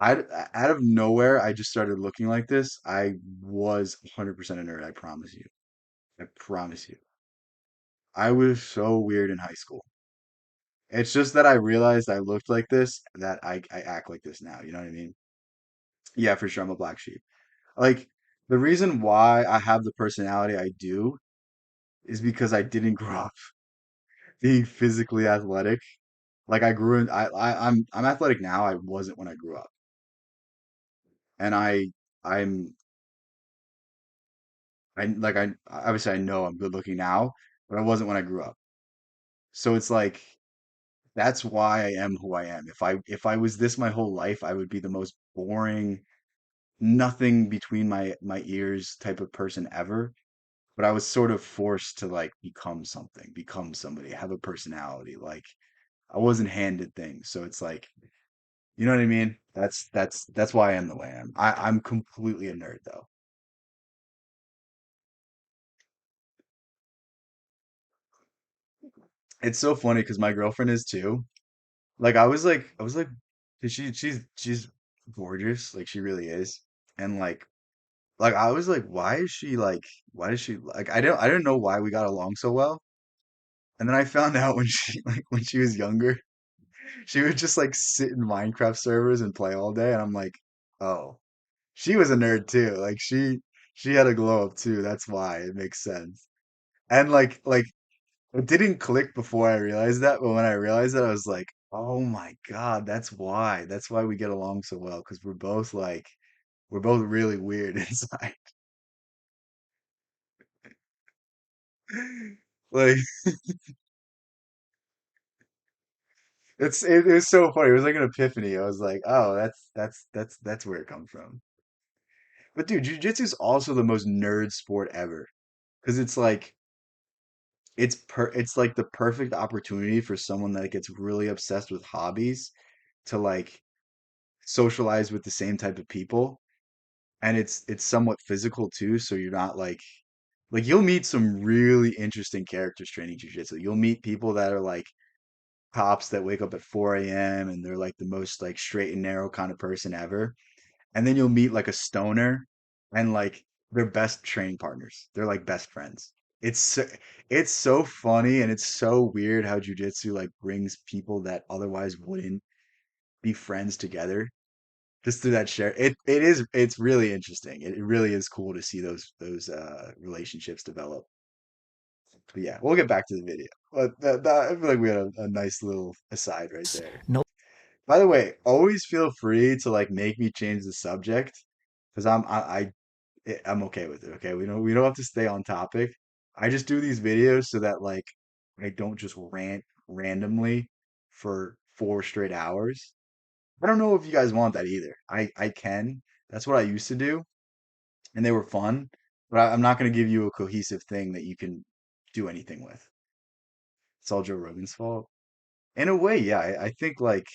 I out of nowhere, I just started looking like this. I was 100% a nerd. I promise you. I promise you. I was so weird in high school. It's just that I realized I looked like this, that I act like this now. You know what I mean? Yeah, for sure. I'm a black sheep. Like the reason why I have the personality I do is because I didn't grow up being physically athletic. Like I grew in I'm athletic now. I wasn't when I grew up. And I'm I like I obviously I know I'm good looking now, but I wasn't when I grew up. So it's like that's why I am who I am. If I was this my whole life, I would be the most boring, nothing between my ears type of person ever. but I was sort of forced to like become something, become somebody, have a personality. Like I wasn't handed things. So it's like, you know what I mean? That's why I am the way I am. I'm completely a nerd though. It's so funny because my girlfriend is too. Like I was like, 'cause she's gorgeous, like she really is. And like I was like, why is she like why does she like I didn't know why we got along so well. And then I found out when she like when she was younger, she would just like sit in Minecraft servers and play all day, and I'm like, oh, she was a nerd too. Like she had a glow up too. That's why it makes sense. And like it didn't click before I realized that, but when I realized that, I was like, oh my God, that's why. That's why we get along so well, because we're both really weird inside. Like it was so funny. It was like an epiphany. I was like, oh, that's where it comes from. But dude, jujitsu is also the most nerd sport ever. Because it's like it's like the perfect opportunity for someone that gets really obsessed with hobbies to like socialize with the same type of people. And it's somewhat physical too, so you're not like you'll meet some really interesting characters training jujitsu. You'll meet people that are like cops that wake up at 4 a.m. and they're like the most like straight and narrow kind of person ever. And then you'll meet like a stoner and like they're best training partners. They're like best friends. It's so funny and it's so weird how jujitsu like brings people that otherwise wouldn't be friends together just through that share. It's really interesting. It really is cool to see those relationships develop. But yeah, we'll get back to the video. But I feel like we had a nice little aside right there. No, By the way, always feel free to like make me change the subject because I'm okay with it. Okay, we don't have to stay on topic. I just do these videos so that like I don't just rant randomly for 4 straight hours. I don't know if you guys want that either. I can. That's what I used to do, and they were fun. But I'm not going to give you a cohesive thing that you can do anything with. It's all Joe Rogan's fault. In a way, yeah. I think like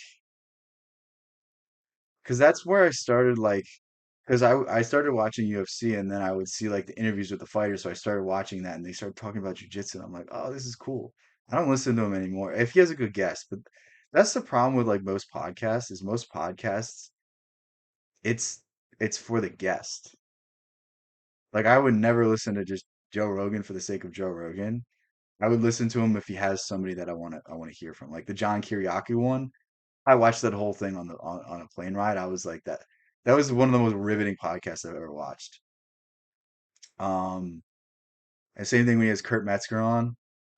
because that's where I started like because I started watching UFC and then I would see like the interviews with the fighters, so I started watching that and they started talking about jujitsu. And I'm like, oh, this is cool. I don't listen to him anymore if he has a good guest, but that's the problem with like most podcasts is most podcasts it's it's for the guest. Like I would never listen to just Joe Rogan for the sake of Joe Rogan. I would listen to him if he has somebody that I want to hear from. Like the John Kiriakou one. I watched that whole thing on a plane ride. I was like that was one of the most riveting podcasts I've ever watched. Um and same thing when he has Kurt Metzger on.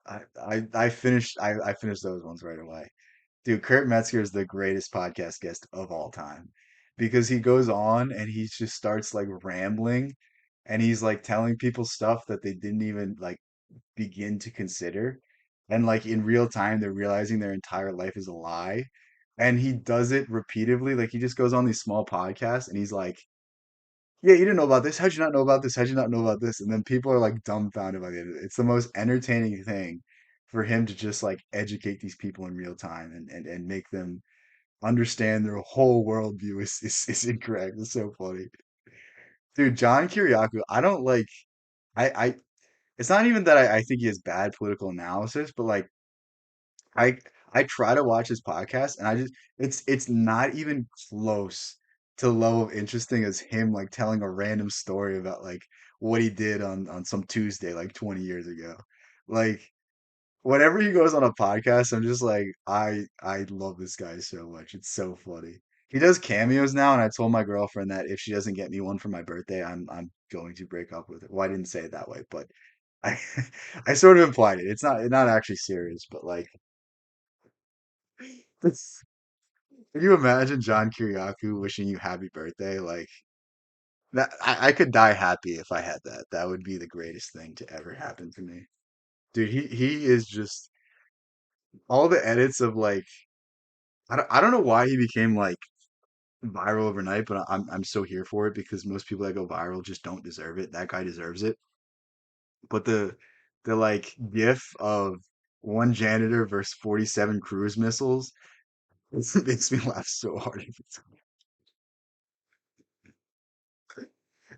I finished those ones right away. Dude, Kurt Metzger is the greatest podcast guest of all time because he goes on and he just starts like rambling and he's like telling people stuff that they didn't even like begin to consider. And like in real time, they're realizing their entire life is a lie. And he does it repeatedly. Like he just goes on these small podcasts and he's like, yeah, you didn't know about this. How'd you not know about this? How'd you not know about this? And then people are like dumbfounded by the end of it. It's the most entertaining thing for him to just like educate these people in real time and make them understand their whole worldview is incorrect. It's so funny. Dude, John Kiriakou, I don't like I it's not even that I think he has bad political analysis, but like I I try to watch his podcast and I just it's not even close to the level of interesting as him like telling a random story about like what he did on some Tuesday like 20 years ago. Like whenever he goes on a podcast, I'm just like I love this guy so much. It's so funny. He does cameos now, and I told my girlfriend that if she doesn't get me one for my birthday, I'm going to break up with her. Well, I didn't say it that way, but I I sort of implied it. It's not actually serious, but like it's, can you imagine John Kiriakou wishing you happy birthday? Like that I could die happy if I had that. That would be the greatest thing to ever happen to me. Dude, he is just all the edits of like I don't know why he became like viral overnight, but I'm so here for it because most people that go viral just don't deserve it. That guy deserves it. But the like gif of one janitor versus 47 cruise missiles, it makes me laugh so hard every time.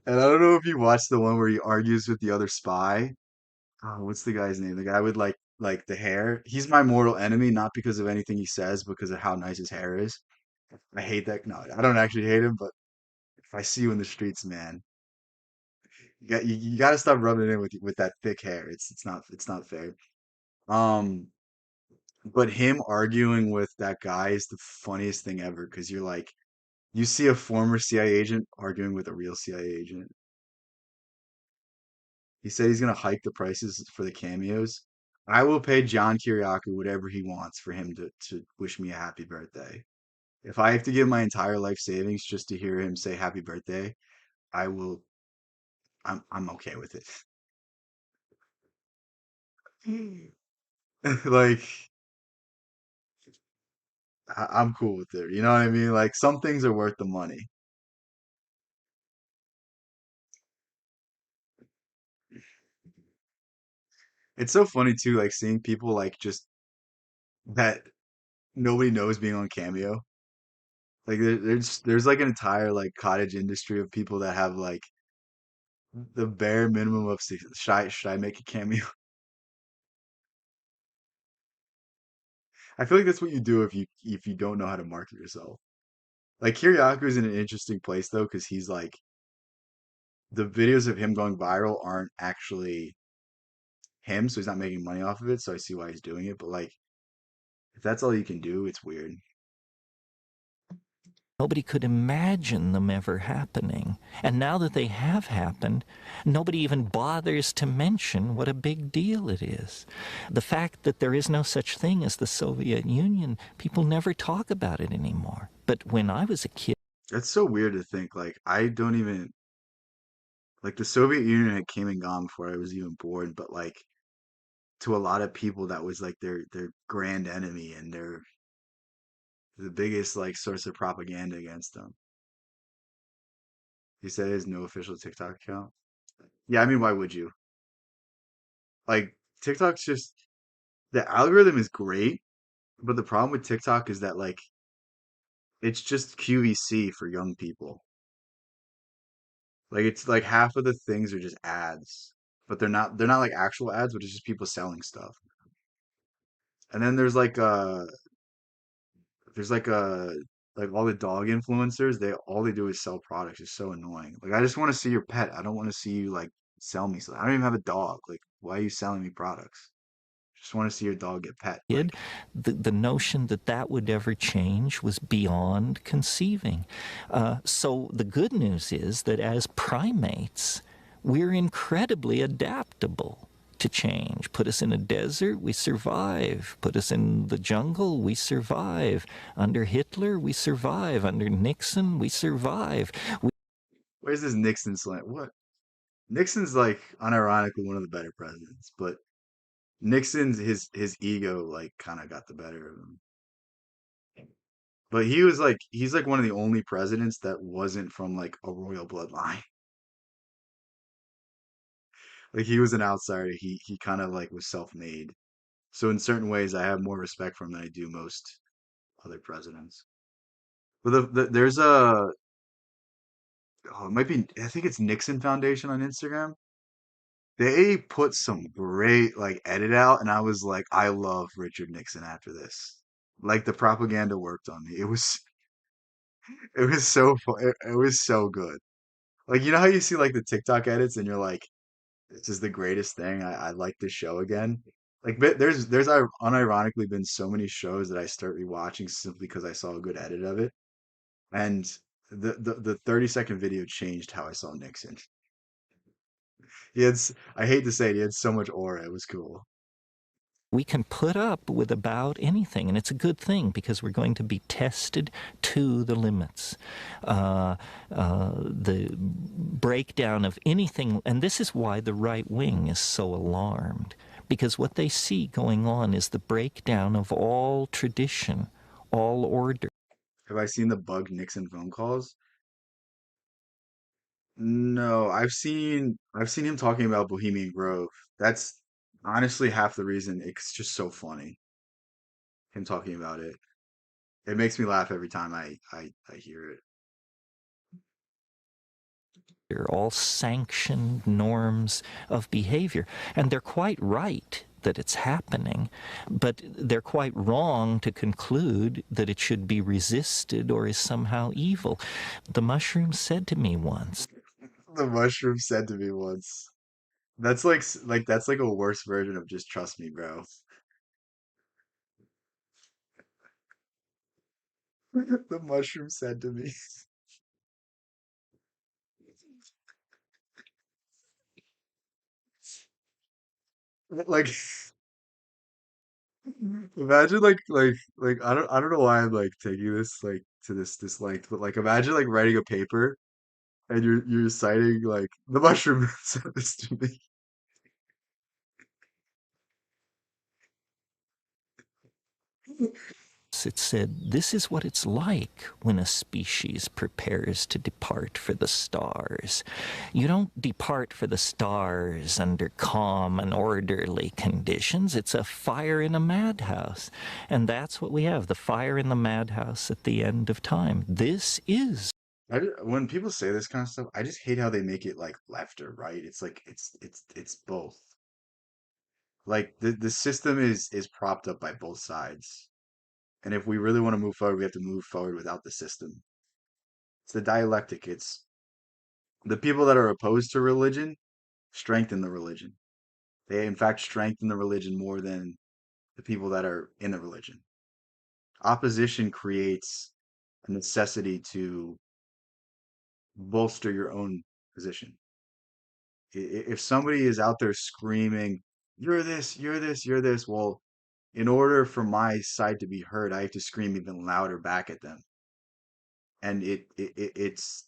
And I don't know if you watched the one where he argues with the other spy. Oh, what's the guy's name? The guy with like the hair. He's my mortal enemy, not because of anything he says, because of how nice his hair is. I hate that. No, I don't actually hate him, but if I see you in the streets, man, you got to stop rubbing it in with that thick hair. It's not fair. Um, but him arguing with that guy is the funniest thing ever because you're like, you see a former CIA agent arguing with a real CIA agent. He said he's gonna hike the prices for the cameos. I will pay John Kiriakou whatever he wants for him to wish me a happy birthday. If I have to give my entire life savings just to hear him say happy birthday, I will. I'm okay with it. Like I'm cool with it. You know what I mean? Like some things are worth the money. It's so funny too, like seeing people like just that nobody knows being on Cameo. Like there's like an entire like cottage industry of people that have like the bare minimum of should I make a cameo? I feel like that's what you do if you don't know how to market yourself. Like Kiriakou is in an interesting place though, because he's like the videos of him going viral aren't actually him, so he's not making money off of it. So I see why he's doing it. But like if that's all you can do, it's weird. Nobody could imagine them ever happening. And now that they have happened, nobody even bothers to mention what a big deal it is. The fact that there is no such thing as the Soviet Union, people never talk about it anymore. But when I was a kid, That's so weird to think. Like I don't even like the Soviet Union had came and gone before I was even born, but like to a lot of people that was like their grand enemy and their the biggest like source of propaganda against them. He said he has no official TikTok account. Yeah, I mean, why would you? Like TikTok's just the algorithm is great, but the problem with TikTok is that like it's just QVC for young people. Like it's like half of the things are just ads, but they're not like actual ads, but it's just people selling stuff. And then there's like all the dog influencers, they all they do is sell products. It's so annoying. Like I just want to see your pet. I don't want to see you like sell me something. I don't even have a dog. Like why are you selling me products? Just want to see your dog get pet. Like the notion that that would ever change was beyond conceiving. So the good news is that as primates, we're incredibly adaptable to change. Put us in a desert, we survive. Put us in the jungle, we survive. Under Hitler, we survive. Under Nixon, we survive. where's this Nixon slant? What? Nixon's like unironically one of the better presidents, but Nixon's his ego like kind of got the better of him. But he's like one of the only presidents that wasn't from like a royal bloodline. Like he was an outsider. He kind of like was self-made. So in certain ways, I have more respect for him than I do most other presidents. But there's a oh, it might be I think it's Nixon Foundation on Instagram. They put some great like edit out, and I was like, I love Richard Nixon after this. Like the propaganda worked on me. It was so it was so good. Like you know how you see like the TikTok edits, and you're like, this is the greatest thing. I like this show again. Like there's unironically been so many shows that I start rewatching simply because I saw a good edit of it. And the 30-second video changed how I saw Nixon. I hate to say it, he had so much aura. It was cool. We can put up with about anything, and it's a good thing because we're going to be tested to the limits. The breakdown of anything, and this is why the right wing is so alarmed, because what they see going on is the breakdown of all tradition, all order. Have I seen the bugged Nixon phone calls? No, I've seen him talking about Bohemian Grove. That's honestly half the reason. It's just so funny, him talking about it. It makes me laugh every time I hear it. They're all sanctioned norms of behavior. And they're quite right that it's happening, but they're quite wrong to conclude that it should be resisted or is somehow evil. The mushroom said to me once, The mushroom said to me once. That's like that's like a worse version of just trust me, bro. The mushroom said to me. Like imagine I don't know why I'm like taking this like to this length, but like imagine like writing a paper and you're citing like the mushroom said this to me. it said, this is what it's like when a species prepares to depart for the stars. You don't depart for the stars under calm and orderly conditions. It's a fire in a madhouse. And that's what we have, the fire in the madhouse at the end of time. This is When people say this kind of stuff, I just hate how they make it like left or right. It's like it's both. Like the system is propped up by both sides. And if we really want to move forward, we have to move forward without the system. It's the dialectic. It's the people that are opposed to religion strengthen the religion. They, in fact, strengthen the religion more than the people that are in the religion. Opposition creates a necessity to bolster your own position. If somebody is out there screaming, you're this, you're this, you're this, well, in order for my side to be heard, I have to scream even louder back at them. And it's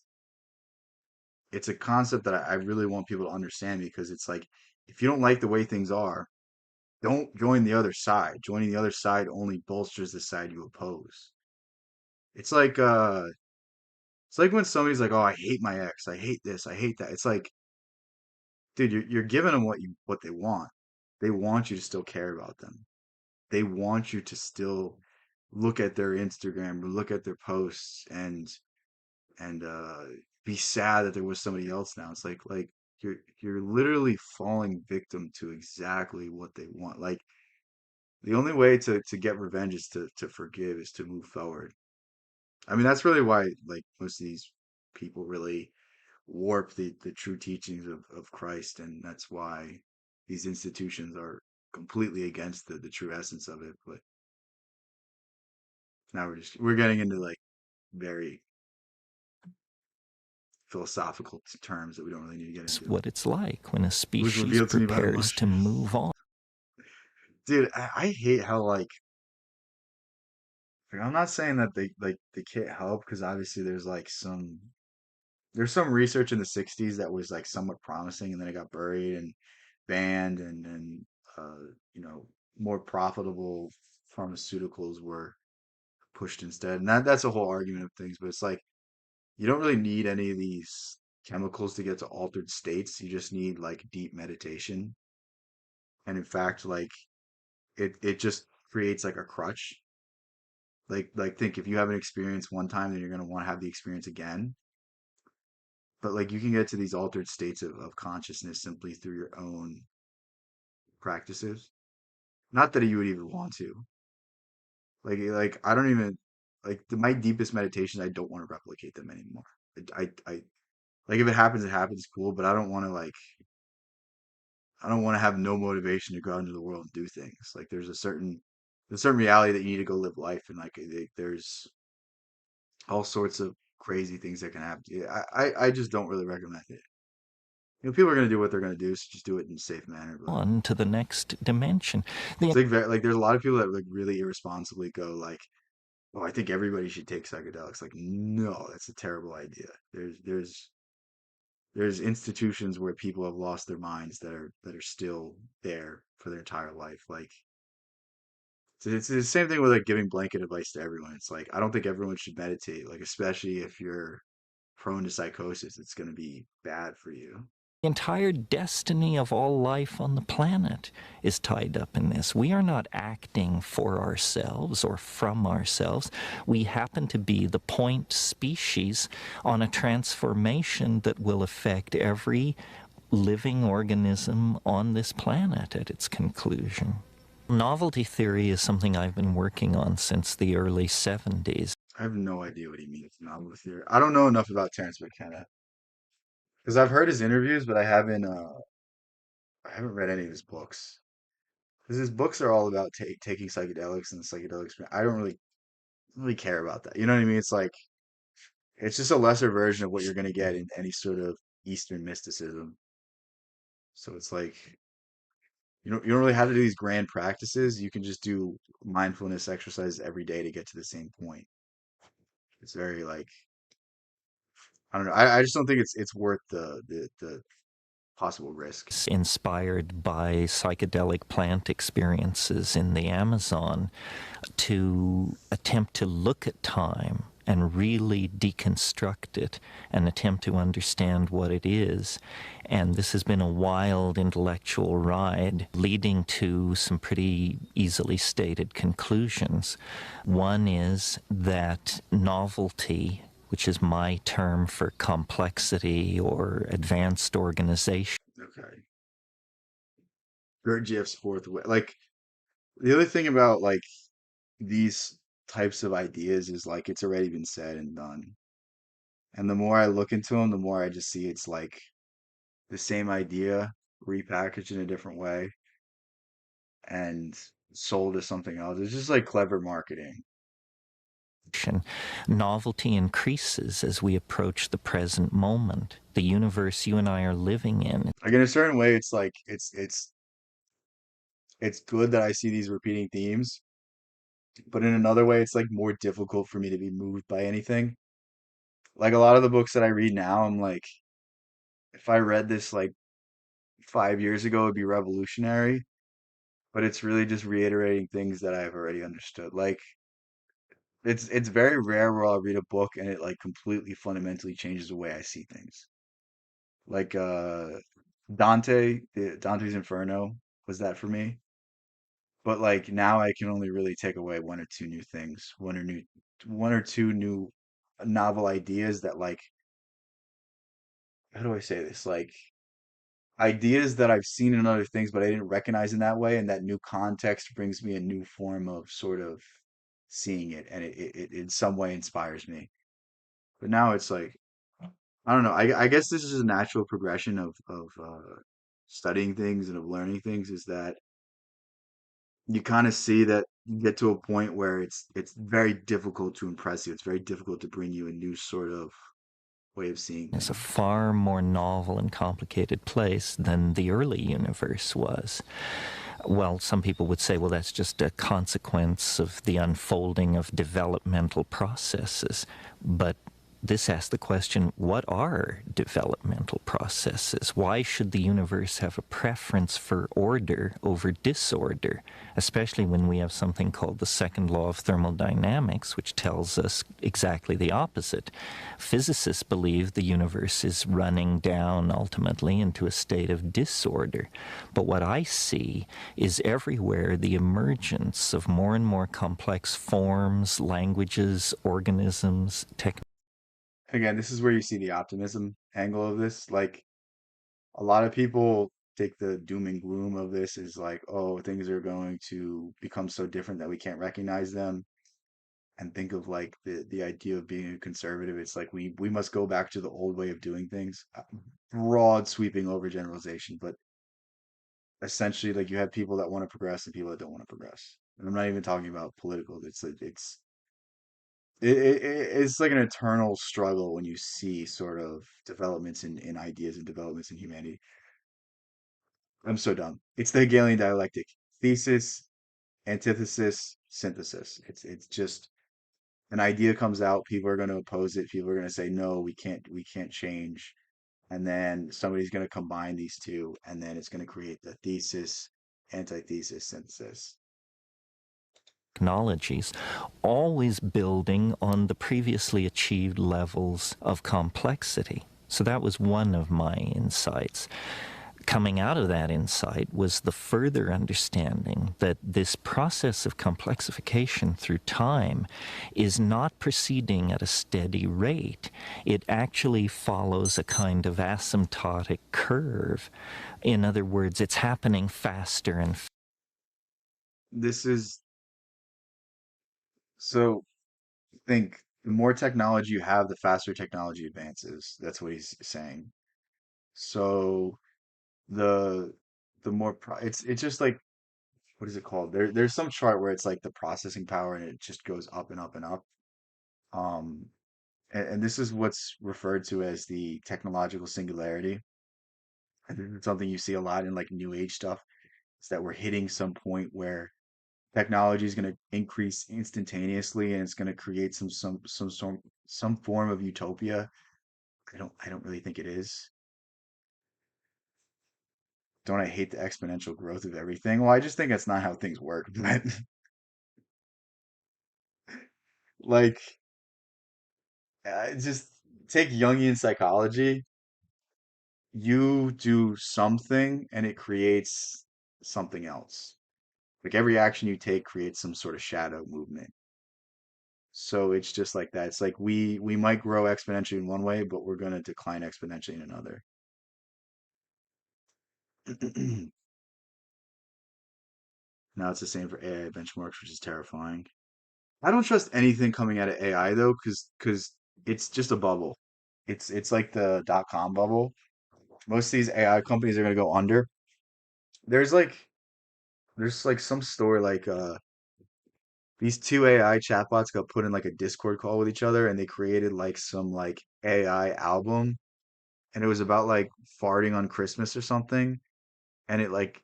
a concept that I really want people to understand because it's like if you don't like the way things are, don't join the other side. Joining the other side only bolsters the side you oppose. It's like it's like when somebody's like, "Oh, I hate my ex. I hate this. I hate that." It's like, dude, you're giving them what they want. They want you to still care about them. They want you to still look at their Instagram or look at their posts and be sad that there was somebody else now. It's like you're literally falling victim to exactly what they want. Like the only way to get revenge is to forgive, is to move forward. I mean, that's really why like most of these people really warp the true teachings of Christ, and that's why these institutions are completely against the true essence of it. But now we're getting into like very philosophical terms that we don't really need to get into. what it's like when a It was species revealed to me by the prepares to mushroom. move on. Dude, I hate how like I'm not saying that they can't help because obviously there's some research in the 60s that was like somewhat promising and then it got buried and banned and you know more profitable pharmaceuticals were pushed instead. And that's a whole argument of things, but it's like you don't really need any of these chemicals to get to altered states. You just need like deep meditation. And in fact, like it just creates like a crutch. Like think if you have an experience one time, then you're gonna want to have the experience again. But like you can get to these altered states of consciousness simply through your own practices. Not that you would even want to. Like I don't even like my deepest meditations, I don't want to replicate them anymore. I like if it happens, it happens, cool, but I don't want to have no motivation to go out into the world and do things. Like there's a certain reality that you need to go live life and like there's all sorts of crazy things that can happen to you. I just don't really recommend it. You know, people are gonna do what they're gonna do, so just do it in a safe manner. But On to the next dimension. The it's like like there's a lot of people that like really irresponsibly go like, "Oh, I think everybody should take psychedelics." Like, no, that's a terrible idea. There's institutions where people have lost their minds that are still there for their entire life. Like, it's the same thing with like giving blanket advice to everyone. It's like I don't think everyone should meditate. Like, especially if you're prone to psychosis. It's going to be bad for you. The entire destiny of all life on the planet is tied up in this. We are not acting for ourselves or from ourselves. We happen to be the point species on a transformation that will affect every living organism on this planet at its conclusion. Novelty theory is something I've been working on since the early 70s. I have no idea what he means novel theory. I don't know enough about Terence McKenna because I've heard his interviews, but I haven't read any of his books. Because his books are all about taking psychedelics and the psychedelic experience. I don't really care about that. You know what I mean? It's like it's just a lesser version of what you're going to get in any sort of Eastern mysticism. So it's like you don't really have to do these grand practices. You can just do mindfulness exercises every day to get to the same point. It's very like I don't know. I just don't think it's worth the possible risk. Inspired by psychedelic plant experiences in the Amazon to attempt to look at time and really deconstruct it and attempt to understand what it is. And this has been a wild intellectual ride leading to some pretty easily stated conclusions. One is that novelty, which is my term for complexity or advanced organization. Okay. Gurdjieff's fourth way. Like the other thing about like these types of ideas is like it's already been said and done. And the more I look into them, the more I just see it's like the same idea repackaged in a different way and sold as something else. It's just like clever marketing. Novelty increases as we approach the present moment, the universe you and I are living in. Like in a certain way, it's like it's good that I see these repeating themes, but in another way, it's like more difficult for me to be moved by anything. Like a lot of the books that I read now, I'm like, if I read this like 5 years ago, it'd be revolutionary, but it's really just reiterating things that I've already understood. Like it's very rare where I'll read a book and it like completely fundamentally changes the way I see things. Like Dante's Inferno was that for me. But like now I can only really take away one or two new things, one or two new novel ideas that like how do I say this? Like ideas that I've seen in other things, but I didn't recognize in that way, and that new context brings me a new form of sort of seeing it, and it in some way inspires me. But now it's like I don't know. I guess this is a natural progression of studying things and of learning things is that you kind of see that you get to a point where it's very difficult to impress you. It's very difficult to bring you a new sort of way of seeing It's a things. far more novel and complicated place than the early universe was. Well, some people would say, well, that's just a consequence of the unfolding of developmental processes. But this asks the question, what are developmental processes? Why should the universe have a preference for order over disorder, especially when we have something called the second law of thermodynamics, which tells us exactly the opposite. Physicists believe the universe is running down ultimately into a state of disorder. But what I see is everywhere the emergence of more and more complex forms, languages, organisms, technologies. Again, this is where you see the optimism angle of this. Like a lot of people take the doom and gloom of this as like, oh, things are going to become so different that we can't recognize them and think of like the idea of being a conservative. It's like we must go back to the old way of doing things. Broad sweeping overgeneralization, but essentially like you have people that want to progress and people that don't want to progress. And I'm not even talking about political. It's like it's like an eternal struggle when you see sort of developments in ideas and developments in humanity. I'm so dumb. It's the Hegelian dialectic. Thesis, antithesis, synthesis. It's just an idea comes out, people are going to oppose it, people are going to say no, we can't change. And then somebody's going to combine these two and then it's going to create the thesis, antithesis, synthesis. technologies, always building on the previously achieved levels of complexity. So that was one of my insights. Coming out of that insight was the further understanding that this process of complexification through time is not proceeding at a steady rate. It actually follows a kind of asymptotic curve. In other words, it's happening faster and This is so think the more technology you have, the faster technology advances. That's what he's saying. So the it's just like what is it called? There's some chart where it's like the processing power and it just goes up and up and up. Um and this is what's referred to as the technological singularity. And this is something you see a lot in like new age stuff, is that we're hitting some point where technology is going to increase instantaneously and it's going to create some form of utopia. I don't really think it is. Don't I hate the exponential growth of everything? Well, I just think that's not how things work. But like, just take Jungian psychology. You do something and it creates something else. Like every action you take creates some sort of shadow movement. So it's just like that. It's like we might grow exponentially in one way, but we're going to decline exponentially in another. Now it's the same for AI benchmarks, which is terrifying. I don't trust anything coming out of AI though, because it's just a bubble. It's like the dot-com bubble. Most of these AI companies are gonna go under. There's like there's like some story like these two AI chatbots got put in like a Discord call with each other and they created like some like AI album and it was about like farting on Christmas or something and it like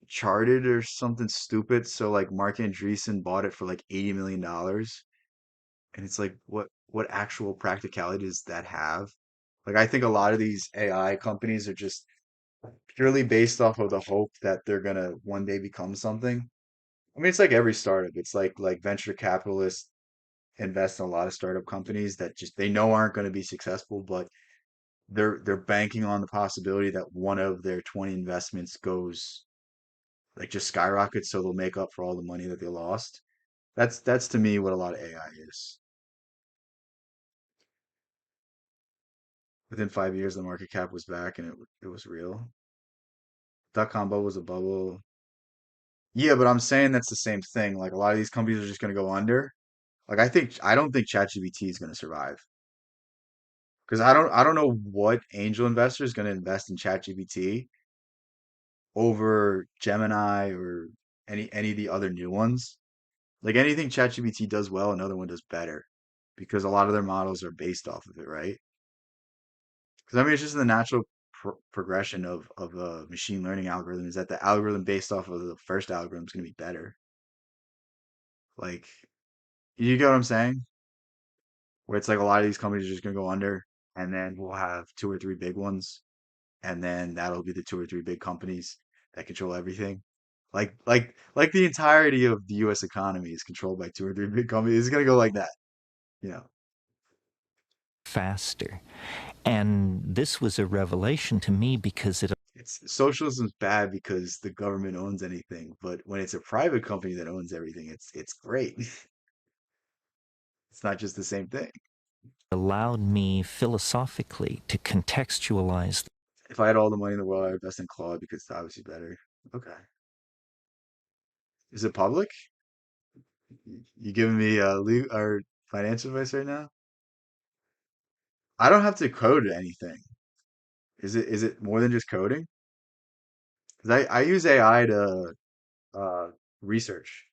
charted or something stupid. So like Mark Andreessen bought it for like $80 million. And it's like, what actual practicality does that have? Like, I think a lot of these AI companies are just purely based off of the hope that they're gonna one day become something. I mean, it's like every startup. It's like venture capitalists invest in a lot of startup companies that just they know aren't going to be successful, but they're banking on the possibility that one of their 20 investments goes like just skyrockets, so they'll make up for all the money that they lost. That's to me what a lot of AI is. Within 5 years, the market cap was back and it was real. Dot-com bubble was a bubble. Yeah, but I'm saying that's the same thing. Like a lot of these companies are just going to go under. Like I don't think ChatGPT is going to survive because I don't know what angel investor is going to invest in ChatGPT over Gemini or any of the other new ones. Like anything ChatGPT does well, another one does better because a lot of their models are based off of it, right? Because I mean, it's just the natural progression of a machine learning algorithm is that the algorithm based off of the first algorithm is going to be better. Like, you get what I'm saying? Where it's like a lot of these companies are just going to go under, and then we'll have two or three big ones, and then that'll be the two or three big companies that control everything. Like the entirety of the U.S. economy is controlled by two or three big companies. It's going to go like that, you know. faster. And this was a revelation to me because it It's socialism's bad because the government owns anything, but when it's a private company that owns everything, it's great. It's not just the same thing. allowed me philosophically to contextualize. If I had all the money in the world, I'd invest in Claude because it's obviously better. Okay. Is it public? You giving me legal or financial advice right now? I don't have to code anything. Is it more than just coding? Because I use AI to uh research.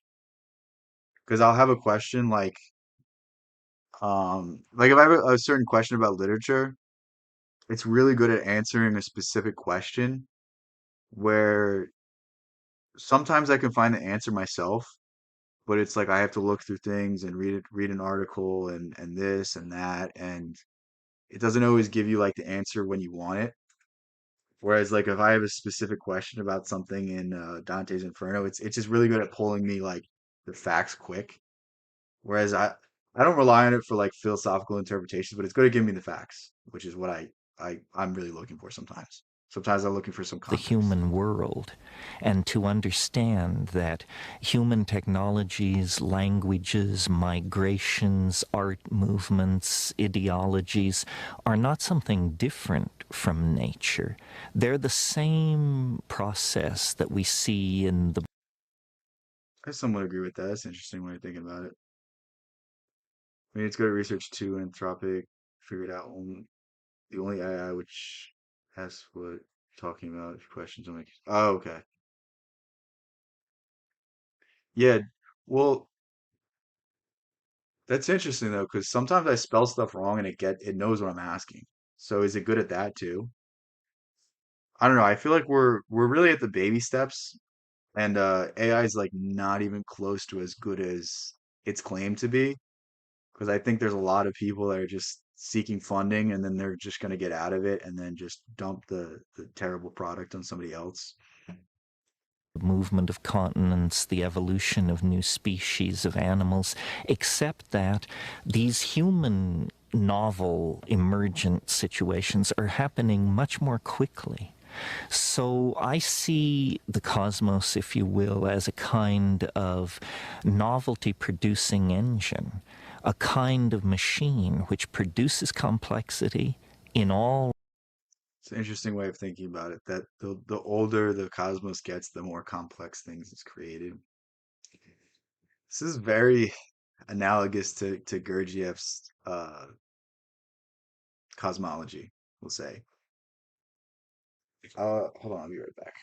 Because I'll have a question like if I have a certain question about literature, it's really good at answering a specific question where sometimes I can find the answer myself, but it's like I have to look through things and read an article and this and that, and it doesn't always give you like the answer when you want it. Whereas like if I have a specific question about something in Dante's Inferno, it's just really good at pulling me like the facts quick. Whereas I don't rely on it for like philosophical interpretations, but it's going to give me the facts, which is what I'm really looking for sometimes. Sometimes I'm looking for some The context. human world, and to understand that human technologies, languages, migrations, art movements, ideologies are not something different from nature. They're the same process that we see in the I somewhat agree with that. That's an interesting way of thinking about it. I mean, it's good research too. Anthropic figured out the only AI which asks what talking about questions. I'm like, oh, okay. Yeah. Well, that's interesting though, because sometimes I spell stuff wrong and it knows what I'm asking. So is it good at that too? I don't know. I feel like we're really at the baby steps, and AI is like not even close to as good as it's claimed to be. Because I think there's a lot of people that are just seeking funding, and then they're just gonna get out of it, and then just dump the terrible product on somebody else. movement of continents, the evolution of new species of animals, except that these human novel emergent situations are happening much more quickly. So I see the cosmos, if you will, as a kind of novelty producing engine, a kind of machine which produces complexity in all. It's an interesting way of thinking about it, that the older the cosmos gets, the more complex things is created. This is very analogous to Gurdjieff's cosmology, we'll say. Hold on, I'll be right back.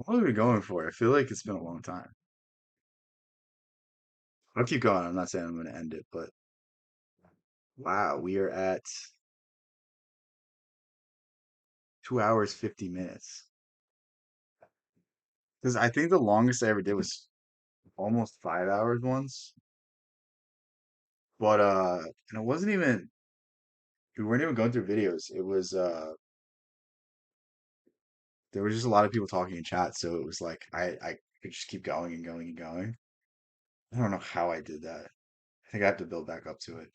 What are we going for? I feel like it's been a long time. I'll keep going. I'm not saying I'm going to end it, but wow, we are at 2 hours, 50 minutes. Because I think the longest I ever did was almost 5 hours once. But and it wasn't even we weren't even going through videos. It was there was just a lot of people talking in chat, so it was like I could just keep going and going and going. I don't know how I did that. I think I have to build back up to it.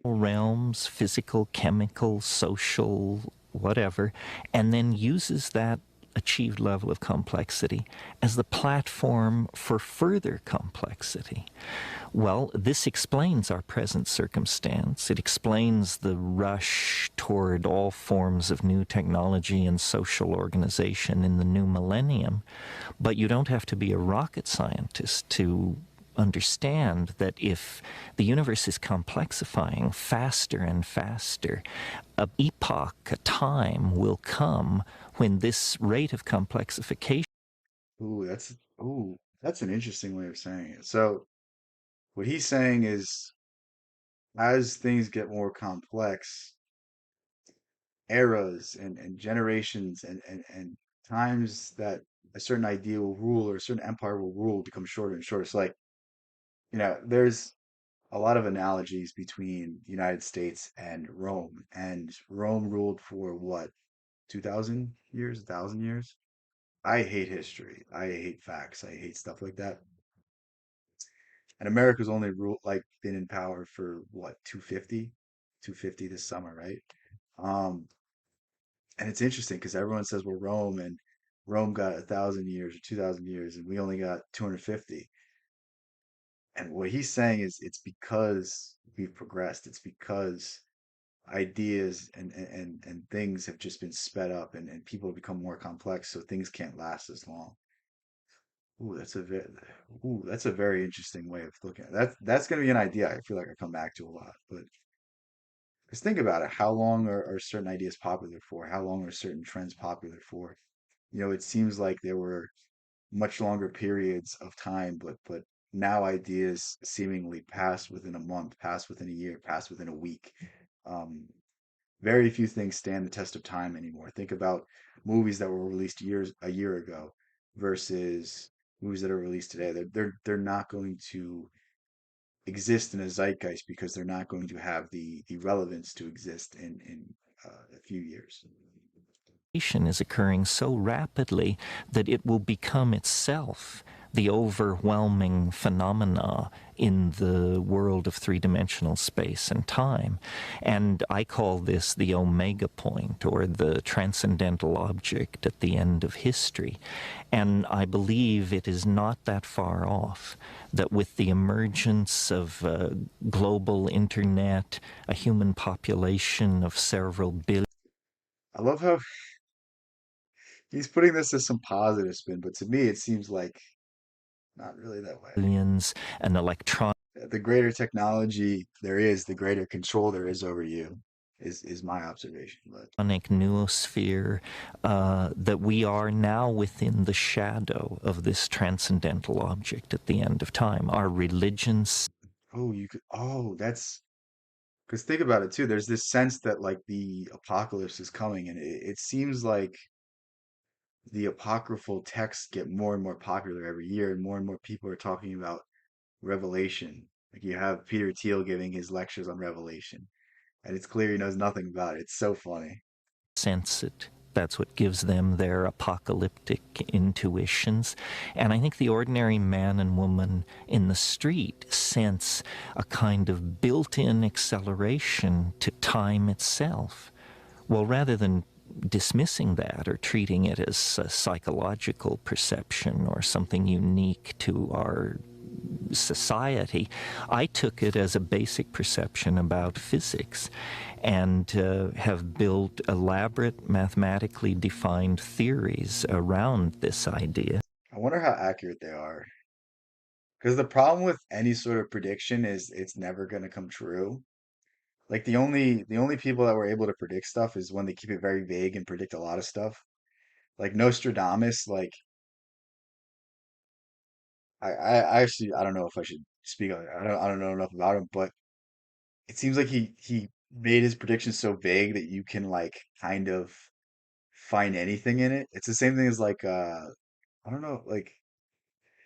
Realms, physical, chemical, social, whatever, and then uses that achieved level of complexity as the platform for further complexity. Well, this explains our present circumstance. It explains the rush toward all forms of new technology and social organization in the new millennium. But you don't have to be a rocket scientist to understand that if the universe is complexifying faster and faster, a epoch, a time will come when this rate of complexification. Ooh, that's an interesting way of saying it. So what he's saying is as things get more complex, eras and generations and times that a certain idea will rule or a certain empire will rule become shorter and shorter. So like, there's a lot of analogies between the United States and Rome. And Rome ruled for what, 2000 years, 1,000 years? I hate history. I hate facts. I hate stuff like that. And America's only been in power for what, 250 this summer, right? Um, and it's interesting because everyone says we're Rome, and Rome got 1,000 years or 2,000 years, and we only got 250. And what he's saying is it's because we've progressed. It's because ideas and things have just been sped up, and people have become more complex, so things can't last as long. Ooh, that's a very interesting way of looking at it. That's going to be an idea I feel like I come back to a lot. But because think about it, how long are certain ideas popular for? How long are certain trends popular for? It seems like there were much longer periods of time, but now ideas seemingly pass within a month, pass within a year, pass within a week. Um, Very few things stand the test of time anymore. Think about movies that were released a year ago versus movies that are released today. They're not going to exist in a zeitgeist because they're not going to have the relevance to exist in a few years. Is occurring so rapidly that it will become itself the overwhelming phenomena in the world of three-dimensional space and time. And I call this the omega point, or the transcendental object at the end of history. And I believe it is not that far off, that with the emergence of global internet, a human population of several billion, I love how he's putting this as some positive spin, but to me it seems like not really that way. an electronic The greater technology there is, the greater control there is over you, is my observation. But noosphere, that we are now within the shadow of this transcendental object at the end of time. Our religions that's because think about it too. There's this sense that like the apocalypse is coming, and it seems like the apocryphal texts get more and more popular every year, and more people are talking about Revelation. Like you have Peter Thiel giving his lectures on Revelation, and it's clear he knows nothing about it. It's so funny. sense it. That's what gives them their apocalyptic intuitions. And I think the ordinary man and woman in the street sense a kind of built-in acceleration to time itself. Well, rather than dismissing that or treating it as a psychological perception or something unique to our society, I took it as a basic perception about physics, and have built elaborate mathematically defined theories around this idea. I wonder how accurate they are. Because the problem with any sort of prediction is it's never going to come true. Like the only people that were able to predict stuff is when they keep it very vague and predict a lot of stuff. Like Nostradamus, like I actually I don't know if I should speak on it. I don't know enough about him, but it seems like he made his predictions so vague that you can like kind of find anything in it. It's the same thing as like I don't know, like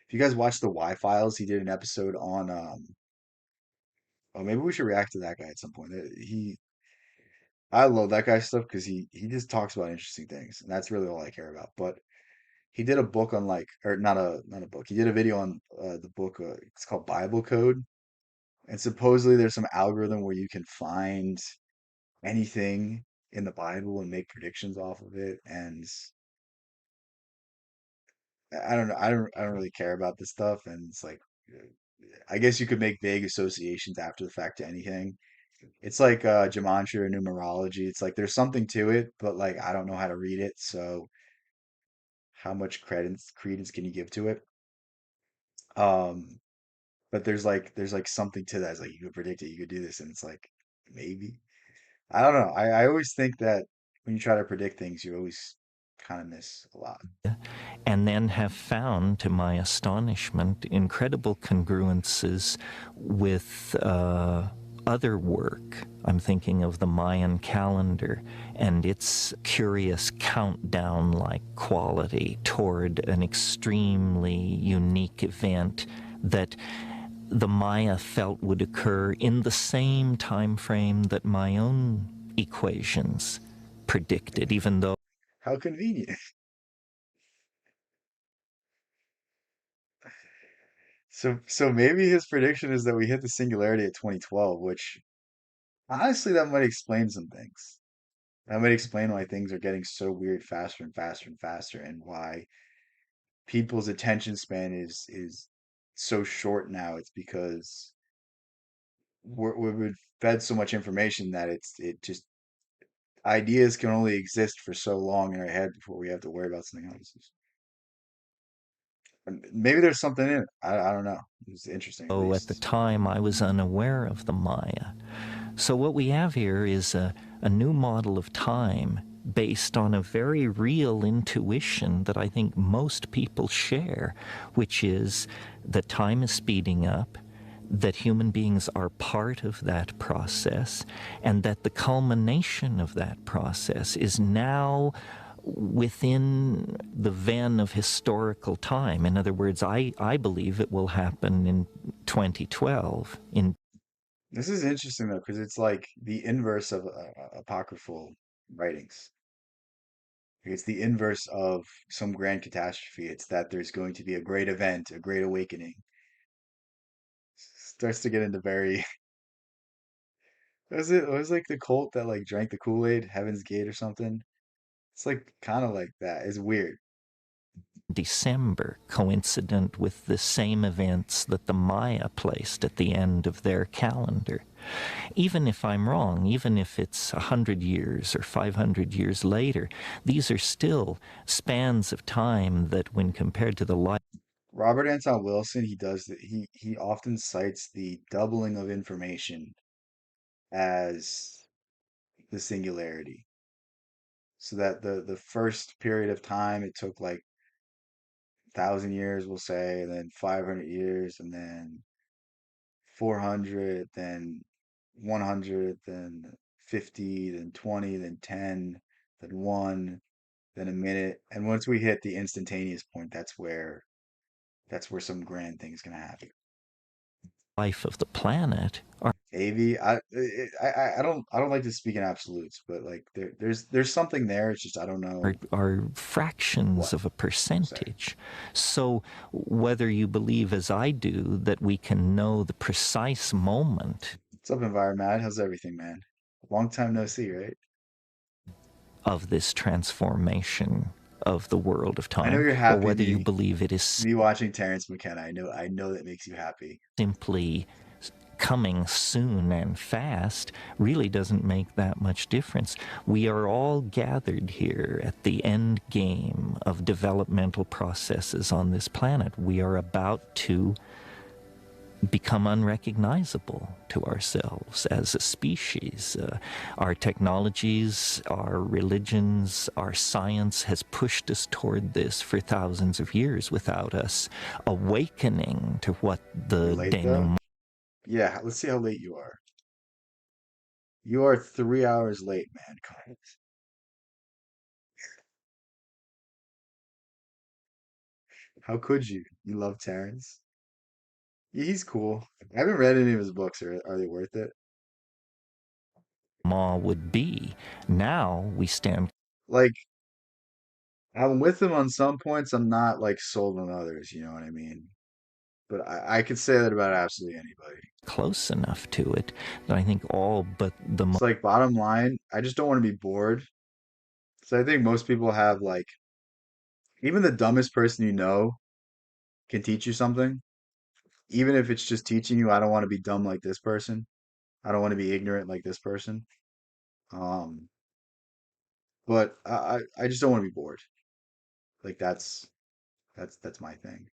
if you guys watch the Y Files, he did an episode on oh maybe we should react to that guy at some point. I love that guy's stuff because he just talks about interesting things, and that's really all I care about. But he did a book on like, or not a book. He did a video on the book. It's called Bible Code, and supposedly there's some algorithm where you can find anything in the Bible and make predictions off of it. And I don't know. I don't really care about this stuff. And it's like, I guess you could make vague associations after the fact to anything. It's like gematria or numerology. It's like there's something to it, but like I don't know how to read it, so how much credence can you give to it? Um, but there's like something to that. It's like you could predict it, you could do this, and it's like maybe. I don't know. I always think that when you try to predict things, you always kind of miss a lot. And then have found, to my astonishment, incredible congruences with other work. I'm thinking of the Mayan calendar and its curious countdown-like quality toward an extremely unique event that the Maya felt would occur in the same time frame that my own equations predicted, even though How convenient. So maybe his prediction is that we hit the singularity at 2012, which honestly that might explain some things. That might explain why things are getting so weird faster and faster and faster, and why people's attention span is so short now. It's because we've been fed so much information that it just ideas can only exist for so long in our head before we have to worry about something else. And maybe there's something in it. I don't know. It's interesting at So at the least. time, I was unaware of the Maya. So what we have here is a new model of time based on a very real intuition that I think most people share, which is that time is speeding up, that human beings are part of that process, and that the culmination of that process is now within the ven of historical time. In other words, I believe it will happen in 2012. This is interesting though, because it's like the inverse of apocryphal writings. It's the inverse of some grand catastrophe. It's that there's going to be a great event, a great awakening. Starts to get into very. Was it was like the cult that like drank the Kool-Aid, Heaven's Gate or something? It's like kind of like that. It's weird. December, coincident with the same events that the Maya placed at the end of their calendar. Even if I'm wrong, even if it's 100 years or 500 years later, these are still spans of time that, when compared to the life Robert Anton Wilson, he does that. He often cites the doubling of information as the singularity. So that the first period of time it took like 1,000 years, we'll say, and then 500 years, and then 400, then 100, then 50, then 20, then 10, then 1, then a minute. And once we hit the instantaneous point, that's where some grand thing's gonna happen. of the planet are AV, I don't like to speak in absolutes, but like there's something there. It's just I don't are, know are fractions what, of a we'll say. percentage. So whether you believe, as I do, that we can know the precise moment What's up, Environment? How's everything, man? Long time no see, right? of this transformation of the world of I know time, you're or happy whether you me believe it is me watching Terrence McKenna. I know that makes you happy. simply coming soon and fast, really doesn't make that much difference. We are all gathered here at the end game of developmental processes on this planet. We are about to become unrecognizable to ourselves as a species. Our technologies, our religions, our science has pushed us toward this for thousands of years without us awakening to what You're the late though? denouement Yeah, let's see how late you are. You are 3 hours late, man. Come on. How could you? You love Terrence? Yeah, he's cool. I haven't read any of his books. Are they worth it? would be. Now we stand Like, I'm with him on some points. I'm not like sold on others. You know what I mean? But I could say that about absolutely anybody. close enough to it that I think all but the It's like bottom line, I just don't want to be bored. So I think most people have like, even the dumbest person you know can teach you something. Even if it's just teaching you, I don't want to be dumb like this person. I don't want to be ignorant like this person. Um, but I just don't want to be bored. Like that's my thing.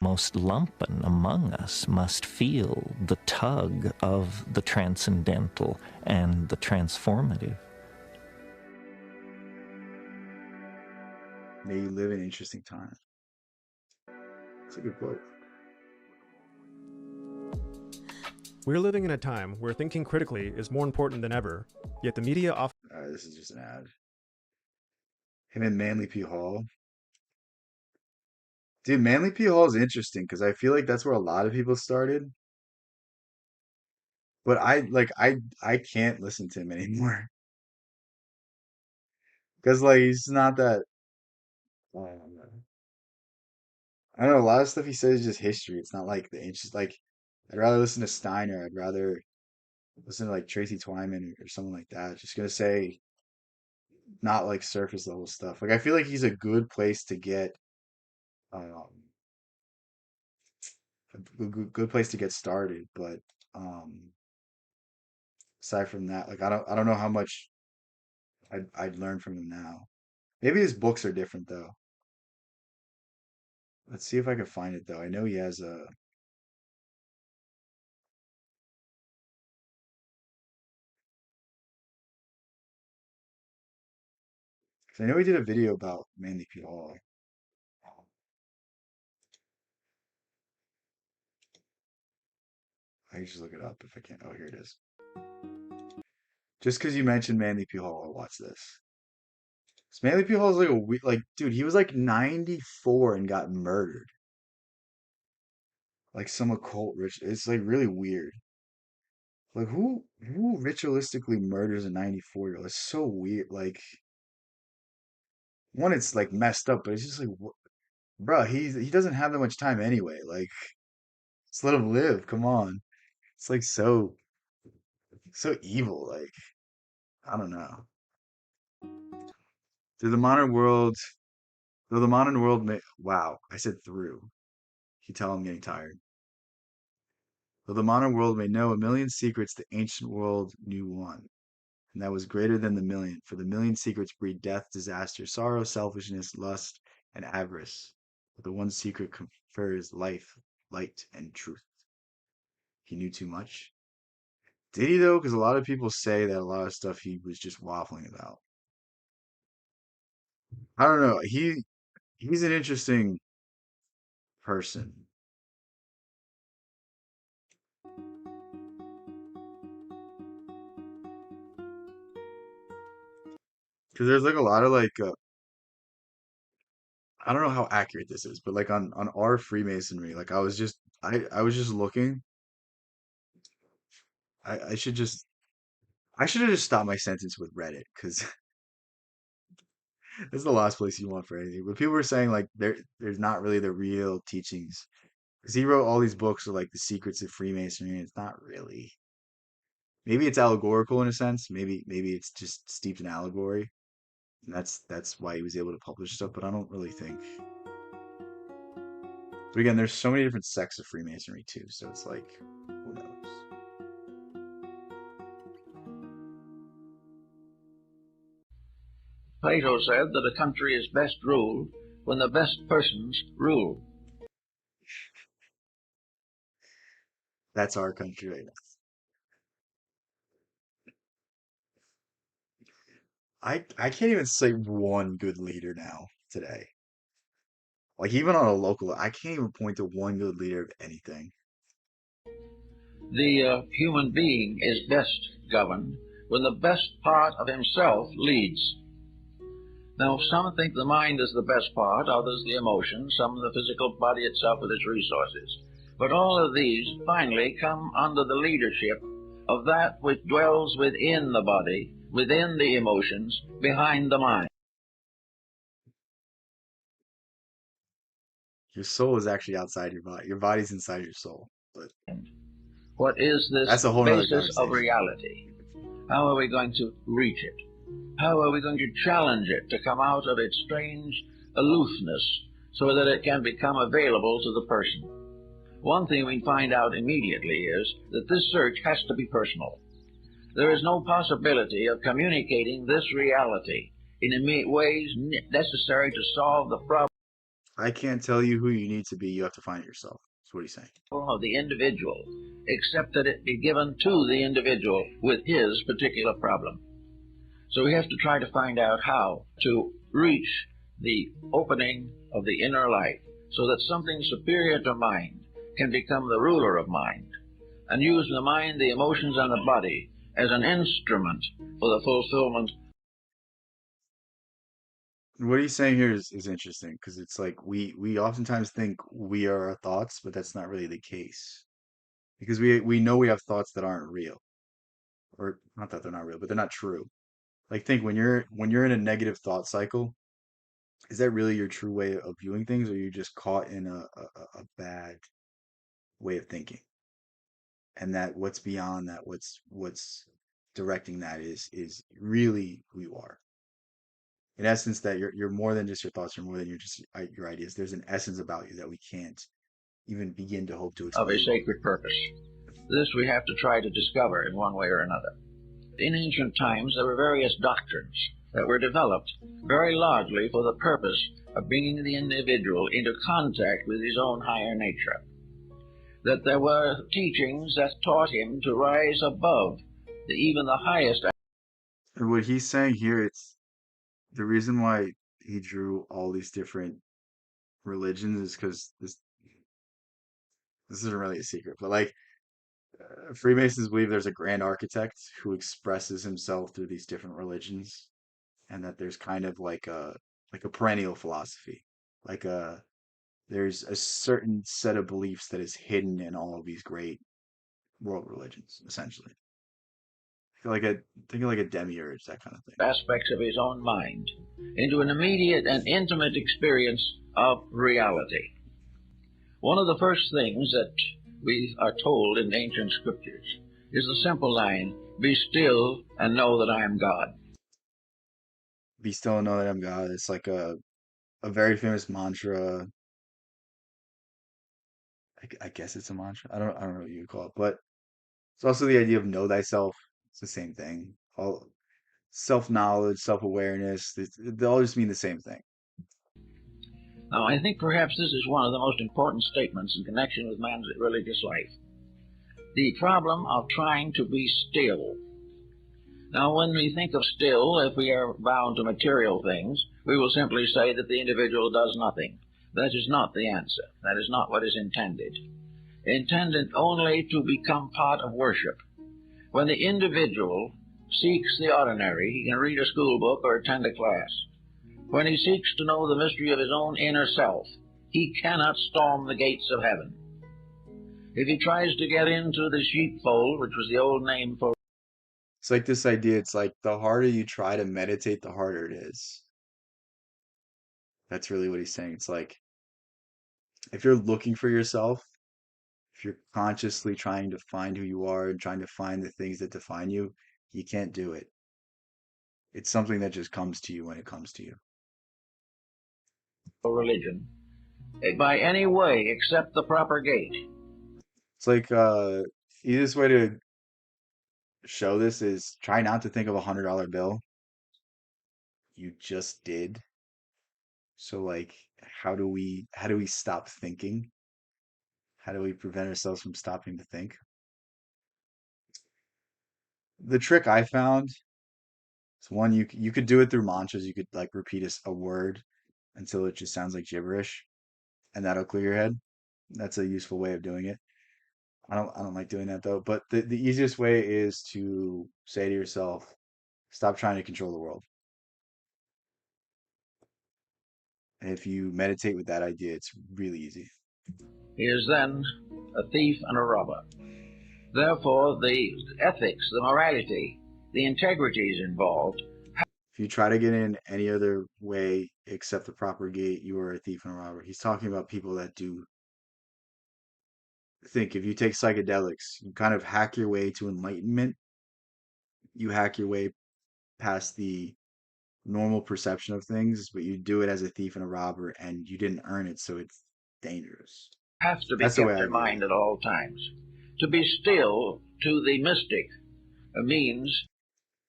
most lumpen among us must feel the tug of the transcendental and the transformative. May you live in interesting times. It's a good quote. We're living in a time where thinking critically is more important than ever, yet the media often All right, this is just an ad. Him and Manly P. Hall. Dude, Manly P. Hall is interesting because I feel like that's where a lot of people started. But I can't listen to him anymore because like he's not that. Um, I don't know, a lot of stuff he says is just history. It's not like the ancient like I'd rather listen to Steiner. I'd rather listen to like Tracy Twyman or someone like that. Just gonna say not like surface level stuff. Like I feel like he's a good place to get um good place to get started. But um aside from that, like I don't know how much I'd learn from him now. Maybe his books are different though. Let's see if I can find it though. I know he has a 'cause I know he did a video about Manly P. Hall. I can just look it up if I can. Oh, here it is. Just because you mentioned Manly P. Hall, I'll watch this. So Manly P. Hall is like like dude, he was like 94 and got murdered. Like some occult rich. It's like really weird. Like who ritualistically murders a 94-year-old? It's so weird. Like one, it's like messed up, but it's just like, bro, he doesn't have that much time anyway. Like just let him live. Come on. It's like so evil. Like I don't know. Through the modern world, though the modern world may. Wow, I said through. You tell I'm getting tired. Though the modern world may know a million secrets, the ancient world knew one, and that was greater than the million. For the million secrets breed death, disaster, sorrow, selfishness, lust, and avarice. But the one secret confers life, light, and truth. He knew too much. Did he though? Because a lot of people say that a lot of stuff he was just waffling about. I don't know. He's an interesting person because there's like a lot of like I don't know how accurate this is, but like on our Freemasonry, like I was just looking. I should just I should have just stopped my sentence with Reddit because this is the last place you want for anything. But people were saying like there's not really the real teachings because he wrote all these books of like the secrets of Freemasonry. And it's not really. Maybe it's allegorical in a sense. Maybe it's just steeped in allegory, and that's why he was able to publish stuff. But I don't really think. But again, there's so many different sects of Freemasonry too, so it's like who knows. Plato said that a country is best ruled when the best persons rule. That's our country right now. I can't even say one good leader now today. Like even on a local, I can't even point to one good leader of anything. The human being is best governed when the best part of himself leads. Now, some think the mind is the best part, others the emotions, some the physical body itself with its resources. But all of these finally come under the leadership of that which dwells within the body, within the emotions, behind the mind. Your soul is actually outside your body. Your body's inside your soul. But What is this that's a whole nother basis of conversation. reality? How are we going to reach it? How are we going to challenge it to come out of its strange aloofness so that it can become available to the person? One thing we find out immediately is that this search has to be personal. There is no possibility of communicating this reality in ways necessary to solve the problem I can't tell you who you need to be. You have to find it yourself. That's what he's saying. of the individual, except that it be given to the individual with his particular problem. So we have to try to find out how to reach the opening of the inner light so that something superior to mind can become the ruler of mind and use the mind, the emotions, and the body as an instrument for the fulfillment. What he's saying here is interesting because it's like we oftentimes think we are our thoughts, but that's not really the case. Because we know we have thoughts that aren't real. Or not that they're not real, but they're not true. Like think when you're in a negative thought cycle, Is that really your true way of viewing things, or you're just caught in a bad way of thinking? And that what's beyond that, what's directing that is really who you are. In essence, that you're more than just your thoughts, you're more than your ideas. There's an essence about you that we can't even begin to hope to of a explain. sacred purpose. This we have to try to discover in one way or another. In ancient times, there were various doctrines that were developed very largely for the purpose of bringing the individual into contact with his own higher nature. That there were teachings that taught him to rise above even the highest. And what he's saying here, it's the reason why he drew all these different religions is because this isn't really a secret, but like Freemasons believe there's a grand architect who expresses himself through these different religions, and that there's kind of like a perennial philosophy, like a there's a certain set of beliefs that is hidden in all of these great world religions, essentially. Think of like a demiurge, that kind of thing. Aspects of his own mind into an immediate and intimate experience of reality. One of the first things that we are told in ancient scriptures is the simple line, "Be still and know that I am God." Be still and know that I'm God. It's like a very famous mantra. I guess it's a mantra. I don't know what you would call it, but it's also the idea of know thyself. It's the same thing. All self-knowledge, self-awareness, they all just mean the same thing. Now, I think perhaps this is one of the most important statements in connection with man's religious life. The problem of trying to be still. Now, when we think of still, if we are bound to material things, we will simply say that the individual does nothing. That is not the answer. That is not what is intended. Intended only to become part of worship. When the individual seeks the ordinary, he can read a school book or attend a class. When he seeks to know the mystery of his own inner self, he cannot storm the gates of heaven. If he tries to get into the sheepfold, which was the old name for It's like this idea, it's like the harder you try to meditate, the harder it is. That's really what he's saying. It's like if you're looking for yourself, if you're consciously trying to find who you are and trying to find the things that define you, you can't do it. It's something that just comes to you when it comes to you. religion, by any way except the proper gate. It's like easiest way to show this is try not to think of $100 bill. You just did. So like how do we stop thinking? How do we prevent ourselves from stopping to think? The trick I found is one you could do it through mantras. You could like repeat a word until it just sounds like gibberish, and that'll clear your head. That's a useful way of doing it. I don't like doing that though. But the easiest way is to say to yourself, stop trying to control the world. And if you meditate with that idea, it's really easy. He is then a thief and a robber. Therefore, the ethics, the morality, the integrities involved. If you try to get in any other way except the proper gate, you are a thief and a robber. He's talking about people that do think if you take psychedelics, you kind of hack your way to enlightenment. You hack your way past the normal perception of things, but you do it as a thief and a robber, and you didn't earn it, so it's dangerous. Have to be That's the way kept I in view mind it. at all times. To be still to the mystic means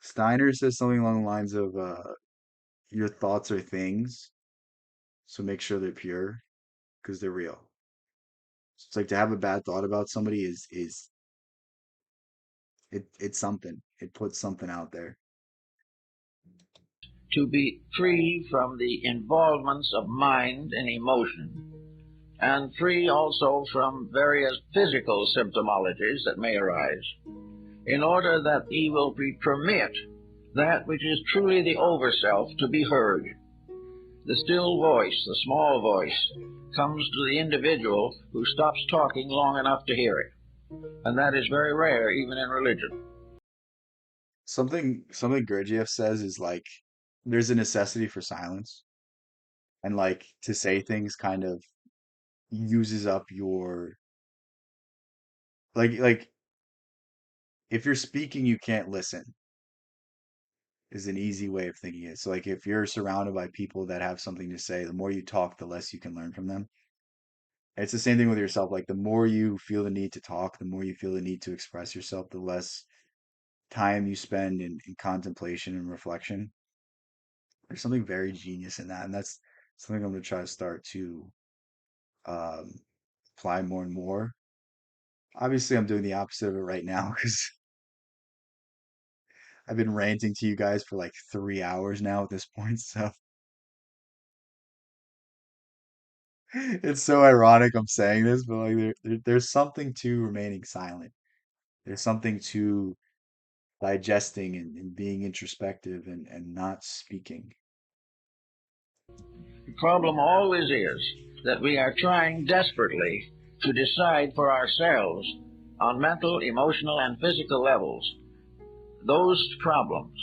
Steiner says something along the lines of, "Your thoughts are things, so make sure they're pure, because they're real." It's like to have a bad thought about somebody is it's something. It puts something out there. to be free from the involvements of mind and emotion, and free also from various physical symptomologies that may arise, in order that he will permit that which is truly the overself to be heard. The still voice, the small voice, comes to the individual who stops talking long enough to hear it. And that is very rare, even in religion. Something Gurdjieff says is like there's a necessity for silence. And like to say things kind of uses up your like if you're speaking, you can't listen is an easy way of thinking it. So like if you're surrounded by people that have something to say, the more you talk, the less you can learn from them. It's the same thing with yourself. Like the more you feel the need to talk, the more you feel the need to express yourself, the less time you spend in contemplation and reflection. There's something very genius in that, and that's something I'm going to try to start to um, apply more and more. Obviously, I'm doing the opposite of it right now because I've been ranting to you guys for like 3 hours now at this point. So it's so ironic I'm saying this, but like there's something to remaining silent. There's something to digesting and being introspective and not speaking. The problem always is that we are trying desperately to decide for ourselves on mental, emotional, and physical levels those problems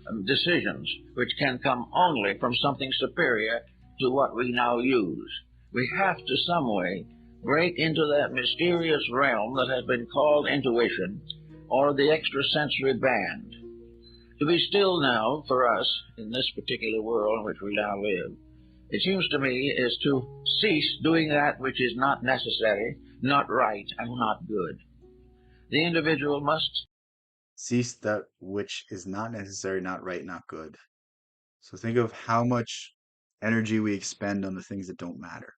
and decisions which can come only from something superior to what we now use. We have to some way break into that mysterious realm that has been called intuition or the extrasensory band. To be still now, for us, in this particular world in which we now live, it seems to me, is to cease doing that which is not necessary, not right, and not good. The individual must Cease that which is not necessary, not right, not good. So think of how much energy we expend on the things that don't matter.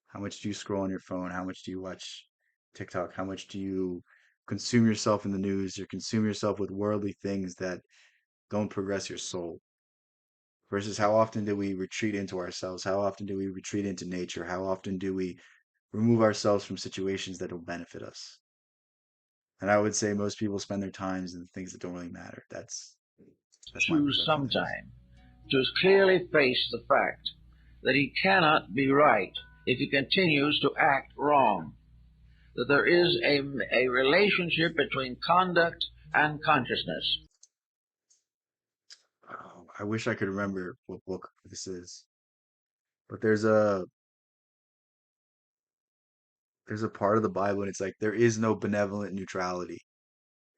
How much do you scroll on your phone? How much do you watch TikTok? How much do you consume yourself in the news or consume yourself with worldly things that don't progress your soul? Versus how often do we retreat into ourselves? How often do we retreat into nature? How often do we remove ourselves from situations that don't benefit us? And I would say most people spend their times in things that don't really matter. That's my choose perception of things. sometime to clearly face the fact that he cannot be right if he continues to act wrong. That there is a relationship between conduct and consciousness. Oh, I wish I could remember what book this is, but there's a part of the Bible and it's like there is no benevolent neutrality.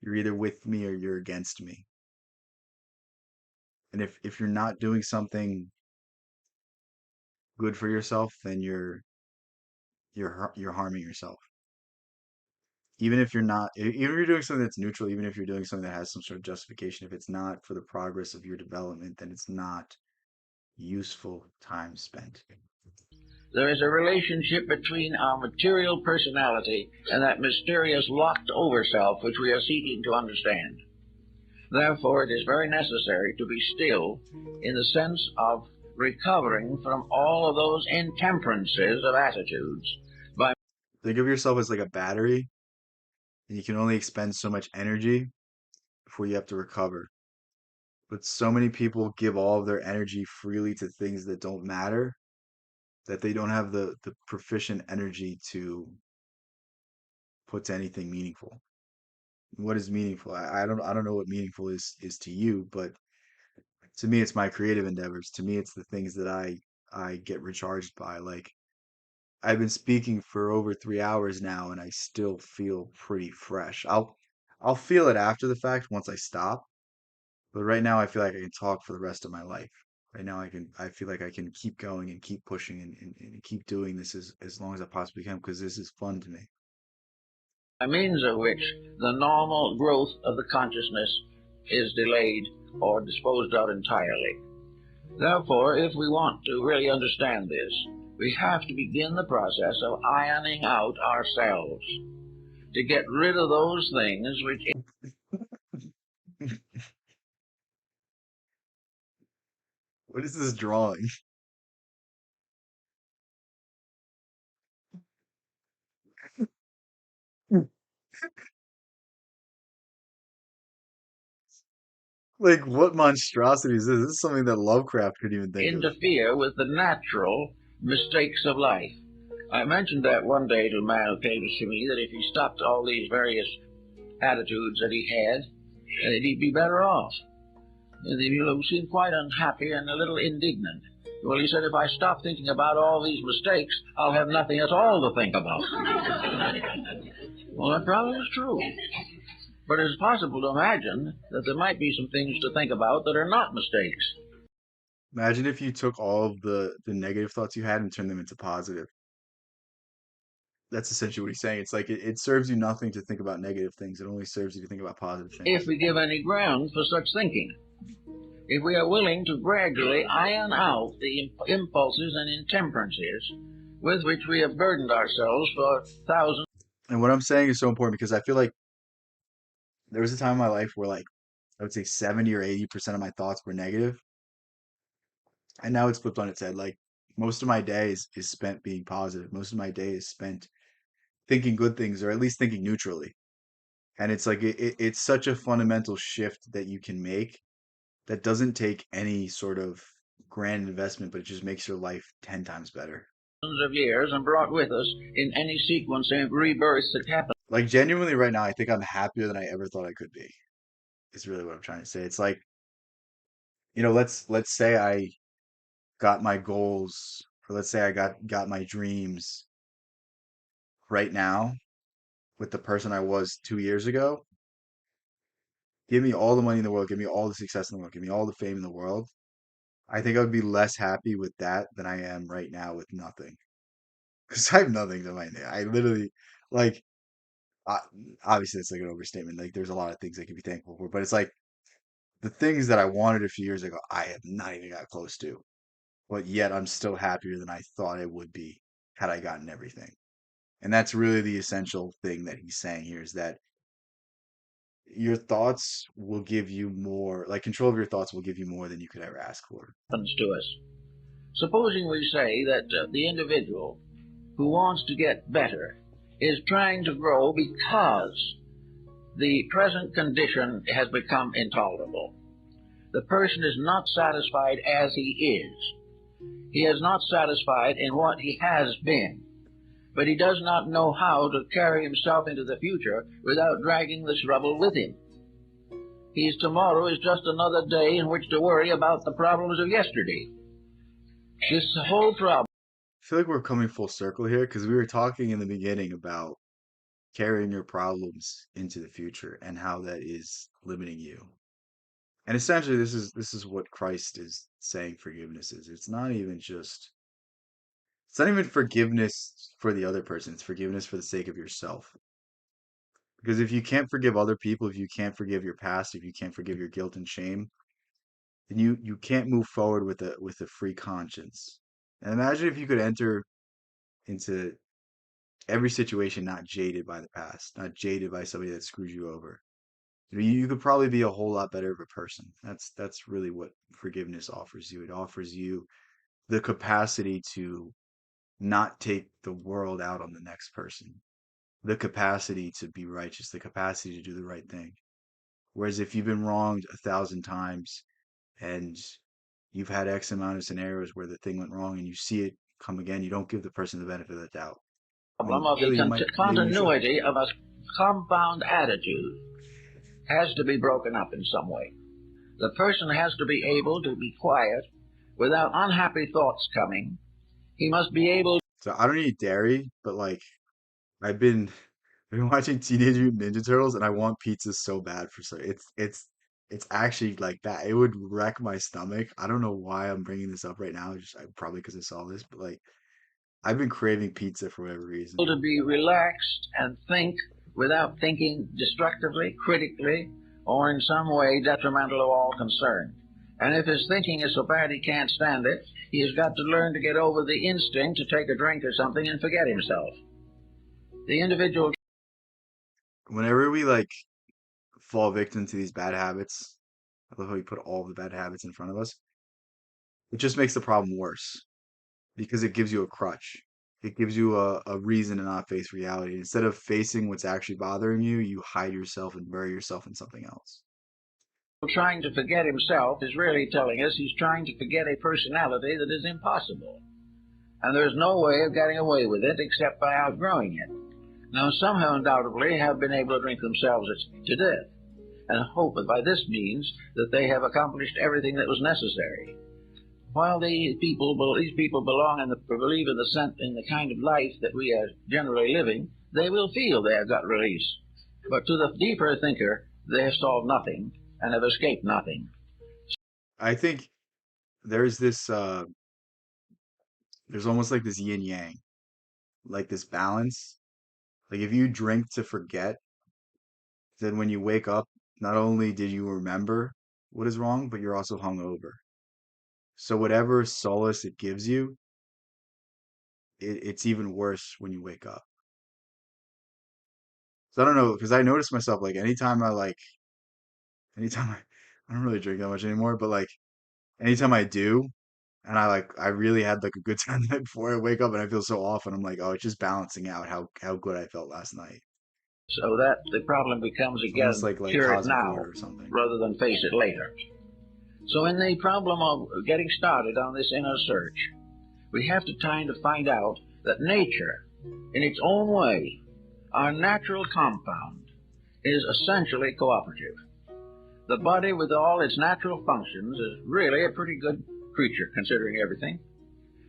You're either with me or you're against me. And if you're not doing something good for yourself, then you're harming yourself. Even if you're not, even if you're doing something that's neutral, even if you're doing something that has some sort of justification, if it's not for the progress of your development, then it's not useful time spent. There is a relationship between our material personality and that mysterious locked over self which we are seeking to understand. Therefore, it is very necessary to be still in the sense of recovering from all of those intemperances of attitudes by Think of yourself as like a battery, and you can only expend so much energy before you have to recover. But so many people give all of their energy freely to things that don't matter that they don't have the proficient energy to put to anything meaningful. What is meaningful? I don't know what meaningful is to you, but to me it's my creative endeavors. To me it's the things that I get recharged by. Like I've been speaking for over 3 hours now and I still feel pretty fresh. I'll feel it after the fact once I stop, but right now I feel like I can talk for the rest of my life. Right now I feel like I can keep going and keep pushing and keep doing this as long as I possibly can because this is fun to me. means of which the normal growth of the consciousness is delayed or disposed of entirely. Therefore, if we want to really understand this, we have to begin the process of ironing out ourselves to get rid of those things which What is this drawing? Like what monstrosity is this? This is something that Lovecraft could even think of. interfere with the natural mistakes of life. I mentioned that one day to a man who came to see me that if he stopped all these various attitudes that he had, he'd be better off. And he seemed quite unhappy and a little indignant. Well, he said, if I stop thinking about all these mistakes, I'll have nothing at all to think about. Well, that probably is true. But it's possible to imagine that there might be some things to think about that are not mistakes. Imagine if you took all of the negative thoughts you had and turned them into positive. That's essentially what he's saying. It's like it serves you nothing to think about negative things. It only serves you to think about positive things. If we give any ground for such thinking. If we are willing to gradually iron out the impulses and intemperances with which we have burdened ourselves for thousands. And what I'm saying is so important because I feel like there was a time in my life where, like, I would say 70 or 80% of my thoughts were negative. And now it's flipped on its head. Like, most of my day is spent being positive. Most of my day is spent thinking good things, or at least thinking neutrally. And it's like it's such a fundamental shift that you can make that doesn't take any sort of grand investment, but it just makes your life 10 times better. Of years and brought with us in any sequence of rebirths that happen. Like, genuinely right now, I think I'm happier than I ever thought I could be. Is really what I'm trying to say. It's like, let's say I got my goals, or let's say I got my dreams right now with the person I was 2 years ago. Give me all the money in the world, give me all the success in the world, give me all the fame in the world. I think I would be less happy with that than I am right now with nothing. Because I have nothing to my name. I literally, like, uh, obviously it's like an overstatement. Like, there's a lot of things I could be thankful for, but it's like the things that I wanted a few years ago, I have not even got close to. But yet I'm still happier than I thought I would be had I gotten everything. And that's really the essential thing that he's saying here, is that your thoughts will give you more, like, control of your thoughts will give you more than you could ever ask for. Happens to us. Supposing we say that the individual who wants to get better is trying to grow because the present condition has become intolerable. The person is not satisfied as he is. He is not satisfied in what he has been. But he does not know how to carry himself into the future without dragging this rubble with him. His tomorrow is just another day in which to worry about the problems of yesterday. This whole problem. I feel like we're coming full circle here because we were talking in the beginning about carrying your problems into the future and how that is limiting you. And essentially, this is what Christ is saying forgiveness is. It's not even forgiveness for the other person. It's forgiveness for the sake of yourself. Because if you can't forgive other people, if you can't forgive your past, if you can't forgive your guilt and shame, then you can't move forward with a free conscience. And imagine if you could enter into every situation not jaded by the past, not jaded by somebody that screwed you over. You could probably be a whole lot better of a person. That's really what forgiveness offers you. It offers you the capacity to not take the world out on the next person, the capacity to be righteous, the capacity to do the right thing. Whereas if you've been wronged 1,000 times and you've had X amount of scenarios where the thing went wrong and you see it come again, you don't give the person the benefit of the doubt. Problem of the continuity of a compound attitude has to be broken up in some way. The person has to be able to be quiet without unhappy thoughts coming. He must be able. So I don't eat dairy, but like I've been watching Teenage Mutant Ninja Turtles, and I want pizza so bad for so it's actually like that. It would wreck my stomach. I don't know why I'm bringing this up right now. Probably because I saw this, but like I've been craving pizza for whatever reason. To be relaxed and think without thinking destructively, critically, or in some way detrimental to all concerned. And if his thinking is so bad he can't stand it, he has got to learn to get over the instinct to take a drink or something and forget himself. The individual. Whenever we like fall victim to these bad habits, I love how we put all the bad habits in front of us. It just makes the problem worse because it gives you a crutch. It gives you a reason to not face reality. Instead of facing what's actually bothering you, you hide yourself and bury yourself in something else. Trying to forget himself is really telling us he's trying to forget a personality that is impossible. And there's no way of getting away with it except by outgrowing it. Now, some have undoubtedly have been able to drink themselves to death and hope that by this means that they have accomplished everything that was necessary. While these people belong in believe in the kind of life that we are generally living, they will feel they have got release. But to the deeper thinker, they have solved nothing and have escaped nothing. I think there's this there's almost like this yin yang, like this balance. Like if you drink to forget, then when you wake up, not only did you remember what is wrong, but you're also hungover. So whatever solace it gives you, it's even worse when you wake up. So I don't know, because I notice myself like anytime I don't really drink that much anymore, but like anytime I do, and I really had like a good time the night before I wake up and I feel so off and I'm like, oh, it's just balancing out how good I felt last night. So that the problem becomes It's almost again, like cure it cosmic now order or something. rather than face it later. So in the problem of getting started on this inner search, we have to try to find out that nature, in its own way, our natural compound, is essentially cooperative. The body, with all its natural functions, is really a pretty good creature, considering everything.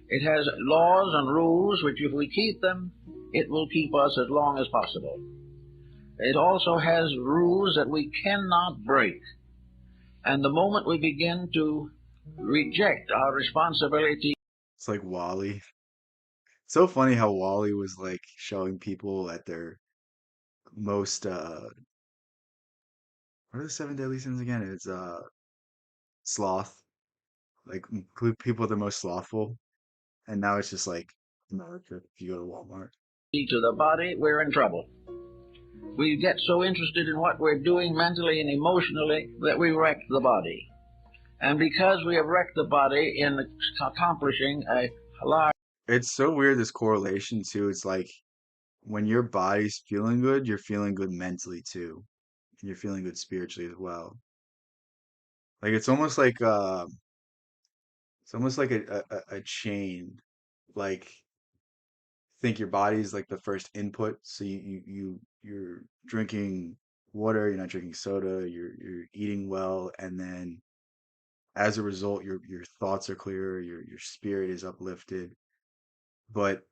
It has laws and rules which, if we keep them, it will keep us as long as possible. It also has rules that we cannot break. And the moment we begin to reject our responsibility, It's like Wally. So funny how Wally was like showing people at their most what are the seven deadly sins again? It's sloth. Like include people that are most slothful. And now it's just like America if you go to Walmart. to the body, we're in trouble. We get so interested in what we're doing mentally and emotionally that we wreck the body. And because we have wrecked the body in accomplishing a large It's so weird this correlation too. It's like when your body's feeling good, you're feeling good mentally too. And you're feeling good spiritually as well. Like it's almost like a chain. Like think your body's like the first input. So you're drinking water, you're not drinking soda, you're eating well, and then as a result your thoughts are clearer, your spirit is uplifted. But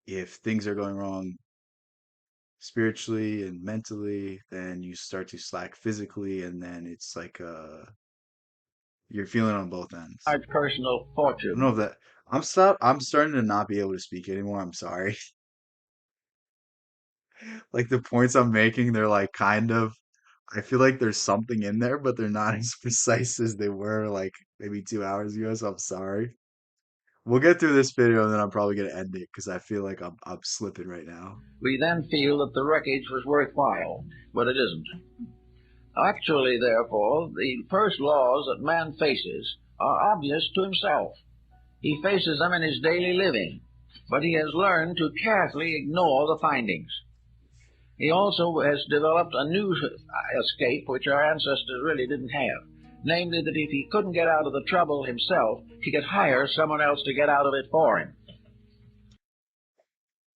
if things are going wrong spiritually and mentally, then you start to slack physically, and then it's like you're feeling on both ends. personal I don't know fortune. if that I'm starting to not be able to speak anymore. I'm sorry. Like the points I'm making, they're like kind of I feel like there's something in there, but they're not as precise as they were like maybe 2 hours ago, so I'm sorry. We'll get through this video and then I'm probably gonna end it because I feel like I'm slipping right now. We then feel that the wreckage was worthwhile, but it isn't. Actually, therefore, the first laws that man faces are obvious to himself. He faces them in his daily living, but he has learned to carefully ignore the findings. He also has developed a new escape which our ancestors really didn't have. Namely, that if he couldn't get out of the trouble himself, he could hire someone else to get out of it for him.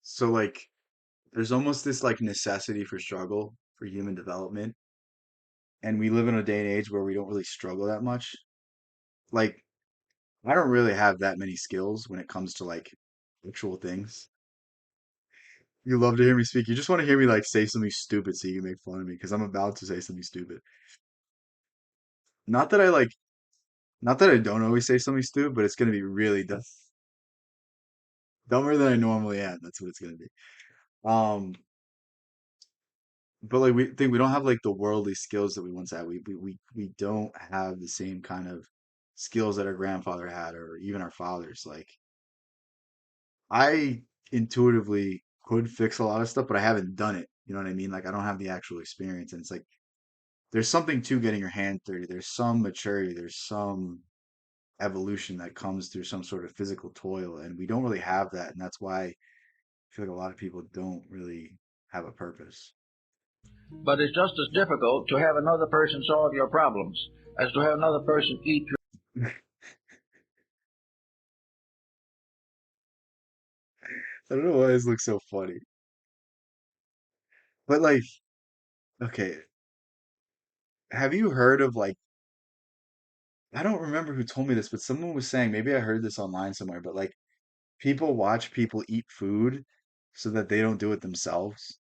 So like there's almost this like necessity for struggle for human development, and we live in a day and age where we don't really struggle that much. Like I don't really have that many skills when it comes to like actual things. You love to hear me speak. You just want to hear me like say something stupid so you can make fun of me because I'm about to say something stupid. Not that I like, not that I don't always say something stupid, but it's gonna be really dumber than I normally am. That's what it's gonna be. Um, but like we think we don't have like the worldly skills that we once had. We don't have the same kind of skills that our grandfather had or even our fathers. Like I intuitively could fix a lot of stuff, but I haven't done it. You know what I mean? Like I don't have the actual experience, and it's like there's something to getting your hand dirty. There's some maturity. There's some evolution that comes through some sort of physical toil, and we don't really have that, and that's why I feel like a lot of people don't really have a purpose. But it's just as difficult to have another person solve your problems as to have another person eat your I don't know why this looks so funny, but like, okay, have you heard of like I don't remember who told me this, but someone was saying, maybe I heard this online somewhere, but like people watch people eat food so that they don't do it themselves.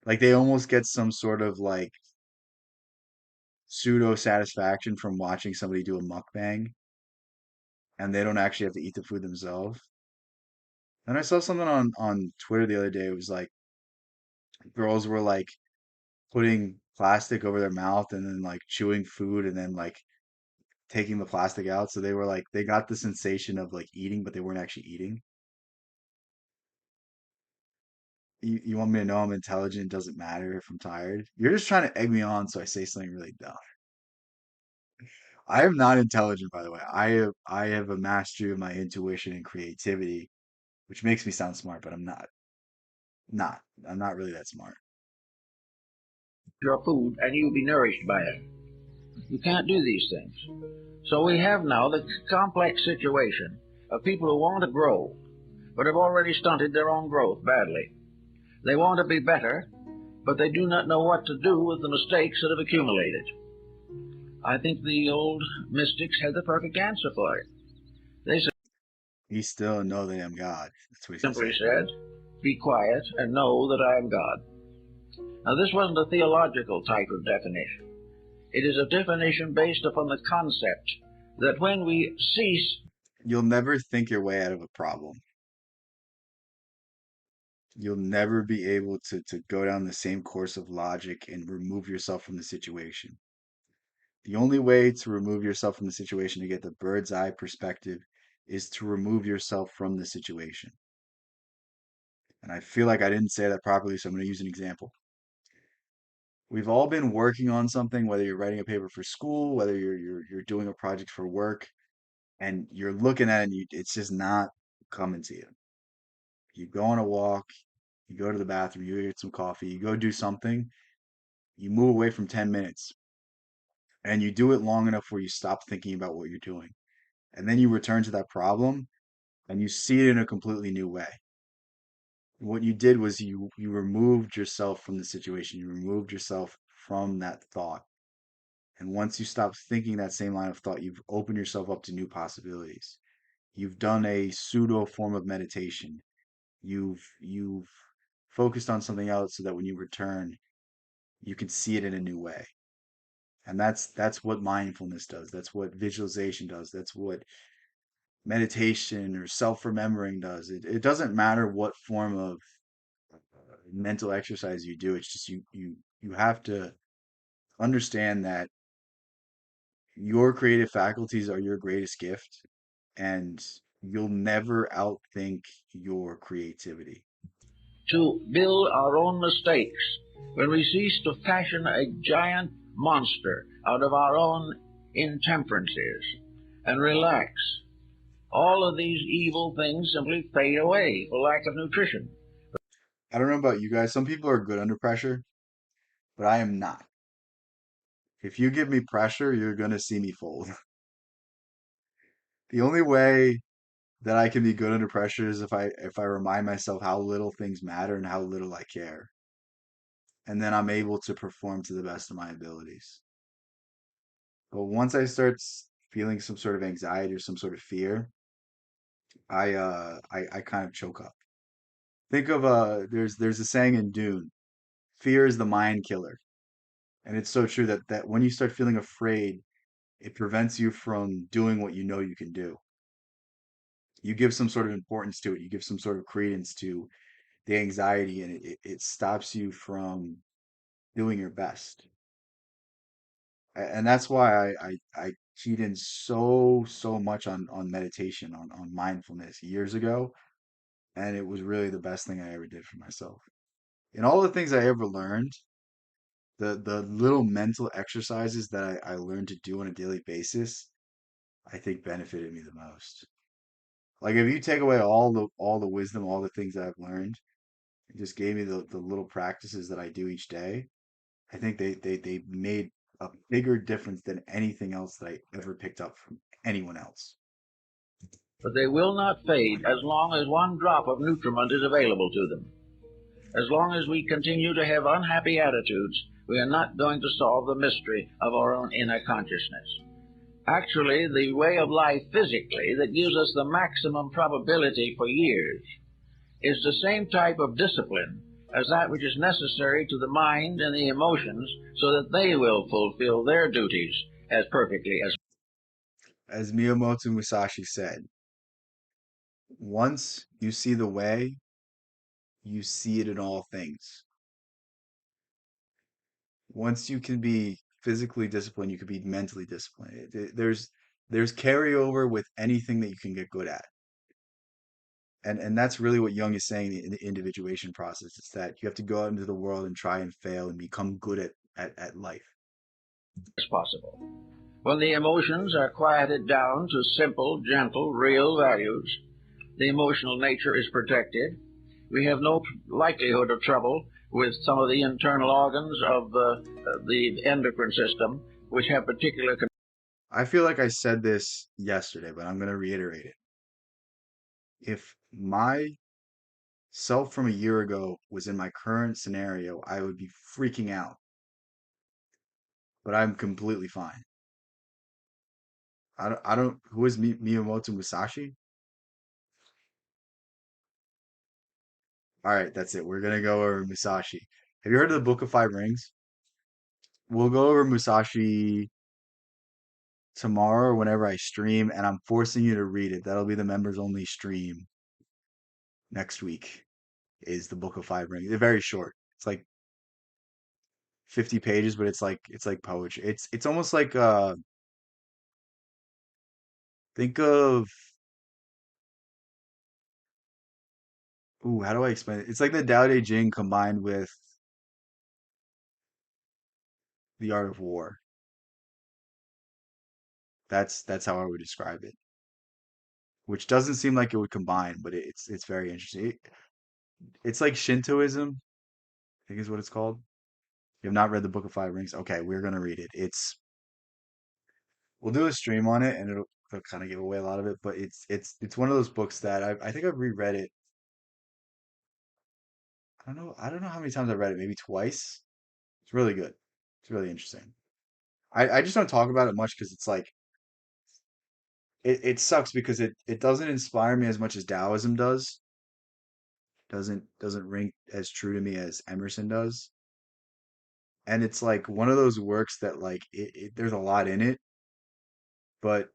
Like they almost get some sort of like pseudo satisfaction from watching somebody do a mukbang and they don't actually have to eat the food themselves. And I saw something on Twitter the other day. It was like girls were like putting plastic over their mouth and then like chewing food and then like taking the plastic out. So they were like they got the sensation of like eating, but they weren't actually eating. You want me to know I'm intelligent? It doesn't matter if I'm tired. You're just trying to egg me on so I say something really dumb. I am not intelligent, by the way. I have a mastery of my intuition and creativity, which makes me sound smart, but I'm not. Not. I'm not really that smart. Your food and you be nourished by it. You can't do these things. So we have now the complex situation of people who want to grow, but have already stunted their own growth badly. They want to be better, but they do not know what to do with the mistakes that have accumulated. I think the old mystics had the perfect answer for it. They Be still and know that I am God. That's what he's gonna simply say. said, be quiet and know that I am God. Now this wasn't a theological type of definition. It is a definition based upon the concept that when we cease You'll never think your way out of a problem. You'll never be able to go down the same course of logic and remove yourself from the situation. The only way to remove yourself from the situation to get the bird's eye perspective is to remove yourself from the situation. And I feel like I didn't say that properly, so I'm going to use an example. We've all been working on something, whether you're writing a paper for school, whether you're doing a project for work, and you're looking at it and it's just not coming to you. You go on a walk, you go to the bathroom, you get some coffee, you go do something, you move away from 10 minutes, and you do it long enough where you stop thinking about what you're doing. And then you return to that problem and you see it in a completely new way. What you did was you removed yourself from the situation. You removed yourself from that thought. And once you stop thinking that same line of thought, you've opened yourself up to new possibilities. You've done a pseudo form of meditation. You've focused on something else so that when you return, you can see it in a new way. And that's what mindfulness does. That's what visualization does. That's what meditation or self-remembering does. It doesn't matter what form of mental exercise you do. It's just you have to understand that your creative faculties are your greatest gift and you'll never outthink your creativity. to build our own mistakes, when we cease to fashion a giant monster out of our own intemperances and relax, all of these evil things simply fade away for lack of nutrition. I don't know about you guys. Some people are good under pressure, but I am not. If you give me pressure, you're going to see me fold. The only way that I can be good under pressure is if I remind myself how little things matter and how little I care. And then I'm able to perform to the best of my abilities. But once I start feeling some sort of anxiety or some sort of fear, I kind of choke up. Think of there's a saying in Dune, fear is the mind killer. And it's so true that when you start feeling afraid, it prevents you from doing what you know you can do. You give some sort of importance to it, you give some sort of credence to the anxiety, and it stops you from doing your best. And that's why I keyed in so much on meditation, on mindfulness years ago, and it was really the best thing I ever did for myself. In all the things I ever learned, the little mental exercises that I learned to do on a daily basis, I think benefited me the most. Like if you take away all the wisdom, all the things that I've learned, and just gave me the little practices that I do each day, I think they made a bigger difference than anything else that I ever picked up from anyone else. But they will not fade as long as one drop of nutriment is available to them. As long as we continue to have unhappy attitudes, we are not going to solve the mystery of our own inner consciousness. Actually, the way of life physically that gives us the maximum probability for years is the same type of discipline as that which is necessary to the mind and the emotions so that they will fulfill their duties as perfectly As Miyamoto Musashi said, once you see the way, you see it in all things. Once you can be physically disciplined, you can be mentally disciplined. There's carryover with anything that you can get good at. And that's really what Jung is saying in the individuation process. It's that you have to go out into the world and try and fail and become good at life. possible. When the emotions are quieted down to simple, gentle, real values, the emotional nature is protected. We have no likelihood of trouble with some of the internal organs of the endocrine system, which have particular. I feel like I said this yesterday, but I'm going to reiterate it. If my self from a year ago was in my current scenario, I would be freaking out, but I'm completely fine. Who is Miyamoto Musashi? All right, that's it. We're gonna go over Musashi. Have you heard of the Book of Five Rings? We'll go over Musashi tomorrow or whenever I stream, and I'm forcing you to read it. That'll be the members only stream next week, is the Book of Five Rings. They're very short. It's like 50 pages, but it's like poetry. It's almost like think of ooh, how do I explain it? It's like the Tao Te Ching combined with the art of war. That's how I would describe it. Which doesn't seem like it would combine, but it's very interesting. It's like Shintoism, I think is what it's called. You have not read the Book of Five Rings? Okay, we're gonna read it. We'll do a stream on it, and it'll kind of give away a lot of it. But it's one of those books that I think I've reread it. I don't know how many times I've read it. Maybe twice. It's really good. It's really interesting. I just don't talk about it much because it's like it sucks because it doesn't inspire me as much as Taoism does. Doesn't ring as true to me as Emerson does. And it's like one of those works that like there's a lot in it, but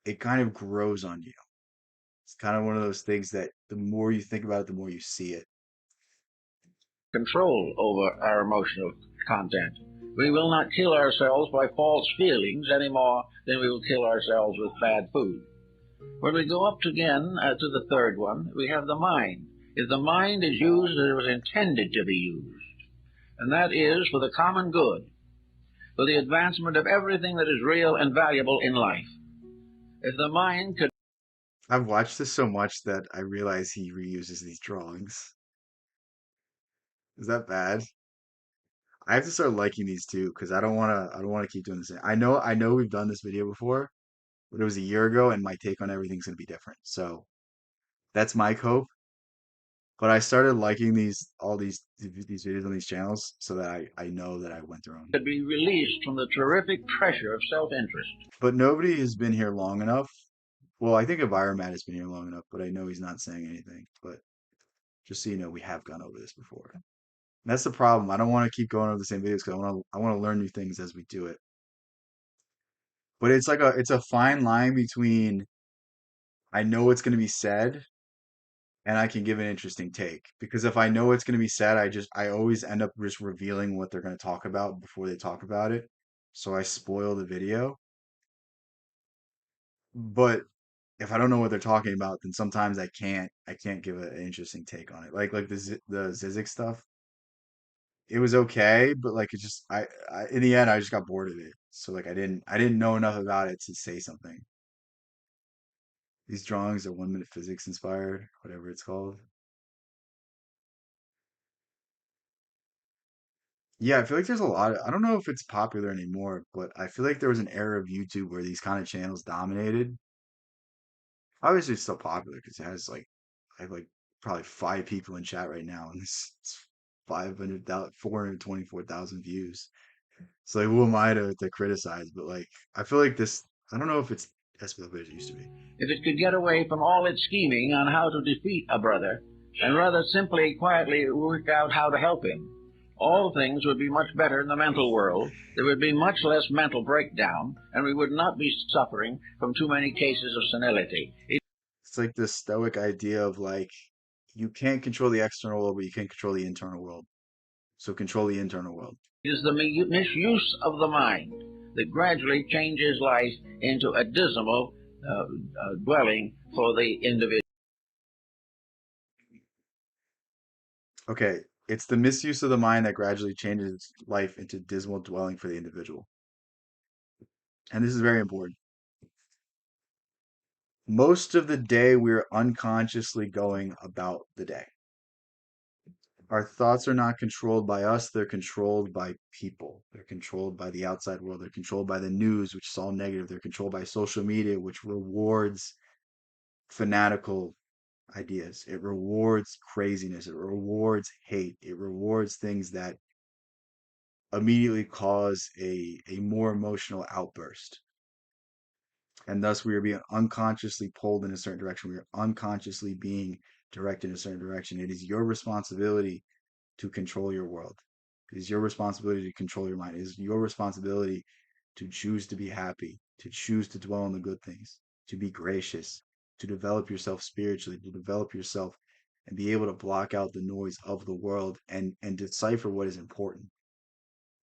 it kind of grows on you. It's kind of one of those things that the more you think about it, the more you see it. Control over our emotional content. We will not kill ourselves by false feelings any more than we will kill ourselves with bad food. When we go up again to the third one, we have the mind. If the mind is used as it was intended to be used, and that is for the common good, for the advancement of everything that is real and valuable in life. If the mind could. I've watched this so much that I realize he reuses these drawings. Is that bad? I have to start liking these too because I don't want to keep doing this. I know we've done this video before, but it was a year ago and my take on everything's going to be different. So that's my hope. But I started liking these videos on these channels so that I know that I went through them. Could be released from the terrific pressure of self-interest. But nobody has been here long enough. Well, I think Environmat has been here long enough, but I know he's not saying anything. But just so you know, we have gone over this before. And that's the problem. I don't want to keep going over the same videos because I want to learn new things as we do it. But it's a fine line between I know what's going to be said and I can give an interesting take. Because if I know what's going to be said, I always end up just revealing what they're going to talk about before they talk about it. So I spoil the video. But if I don't know what they're talking about, then sometimes I can't give an interesting take on it. Like the Zizek stuff. It was okay, but like it just in the end I just got bored of it. So like I didn't know enough about it to say something. These drawings are 1 minute physics inspired, whatever it's called. Yeah, I feel like there's a lot I don't know if it's popular anymore, but I feel like there was an era of YouTube where these kind of channels dominated. Obviously, it's still popular because it has like I have like probably 5 people in chat right now, and it's 500,000, 424,000 views. So like, who am I to criticize? But like, I feel like this. I don't know if it's as the way it used to be. If it could get away from all its scheming on how to defeat a brother, and rather simply quietly work out how to help him, all things would be much better in the mental world. There would be much less mental breakdown, and we would not be suffering from too many cases of senility. It's like this stoic idea of like, you can't control the external world, but you can control the internal world. So control the internal world. It is the misuse of the mind that gradually changes life into a dismal dwelling for the individual. Okay, it's the misuse of the mind that gradually changes life into dismal dwelling for the individual. And this is very important. Most of the day, we're unconsciously going about the day. Our thoughts are not controlled by us, they're controlled by people. They're controlled by the outside world. They're controlled by the news, which is all negative. They're controlled by social media, which rewards fanatical ideas. It rewards craziness. It rewards hate. It rewards things that immediately cause a more emotional outburst. And thus we are being unconsciously pulled in a certain direction. We are unconsciously being directed in a certain direction. It is your responsibility to control your world. It is your responsibility to control your mind. It is your responsibility to choose to be happy, to choose to dwell on the good things, to be gracious, to develop yourself spiritually, to develop yourself and be able to block out the noise of the world and decipher what is important.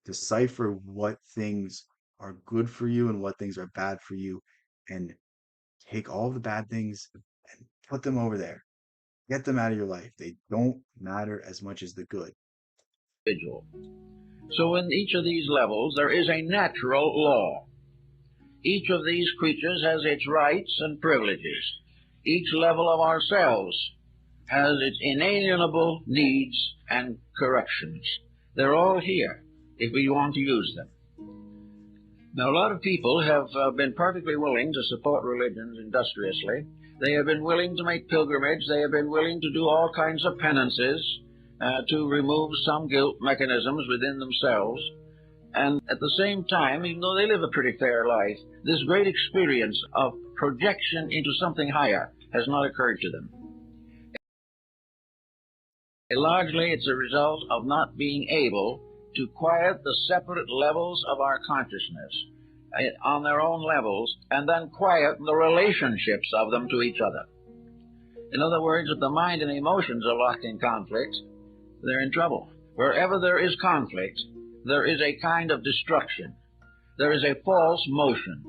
Decipher what things are good for you and what things are bad for you, and take all the bad things and put them over there. Get them out of your life. They don't matter as much as the good. So in each of these levels, there is a natural law. Each of these creatures has its rights and privileges. Each level of ourselves has its inalienable needs and corrections. They're all here if we want to use them. Now, a lot of people have been perfectly willing to support religions industriously. They have been willing to make pilgrimage. They have been willing to do all kinds of penances to remove some guilt mechanisms within themselves. And at the same time, even though they live a pretty fair life, this great experience of projection into something higher has not occurred to them. Largely, it's a result of not being able to quiet the separate levels of our consciousness on their own levels and then quiet the relationships of them to each other. In other words, if the mind and emotions are locked in conflict, they're in trouble. Wherever there is conflict, there is a kind of destruction. There is a false motion.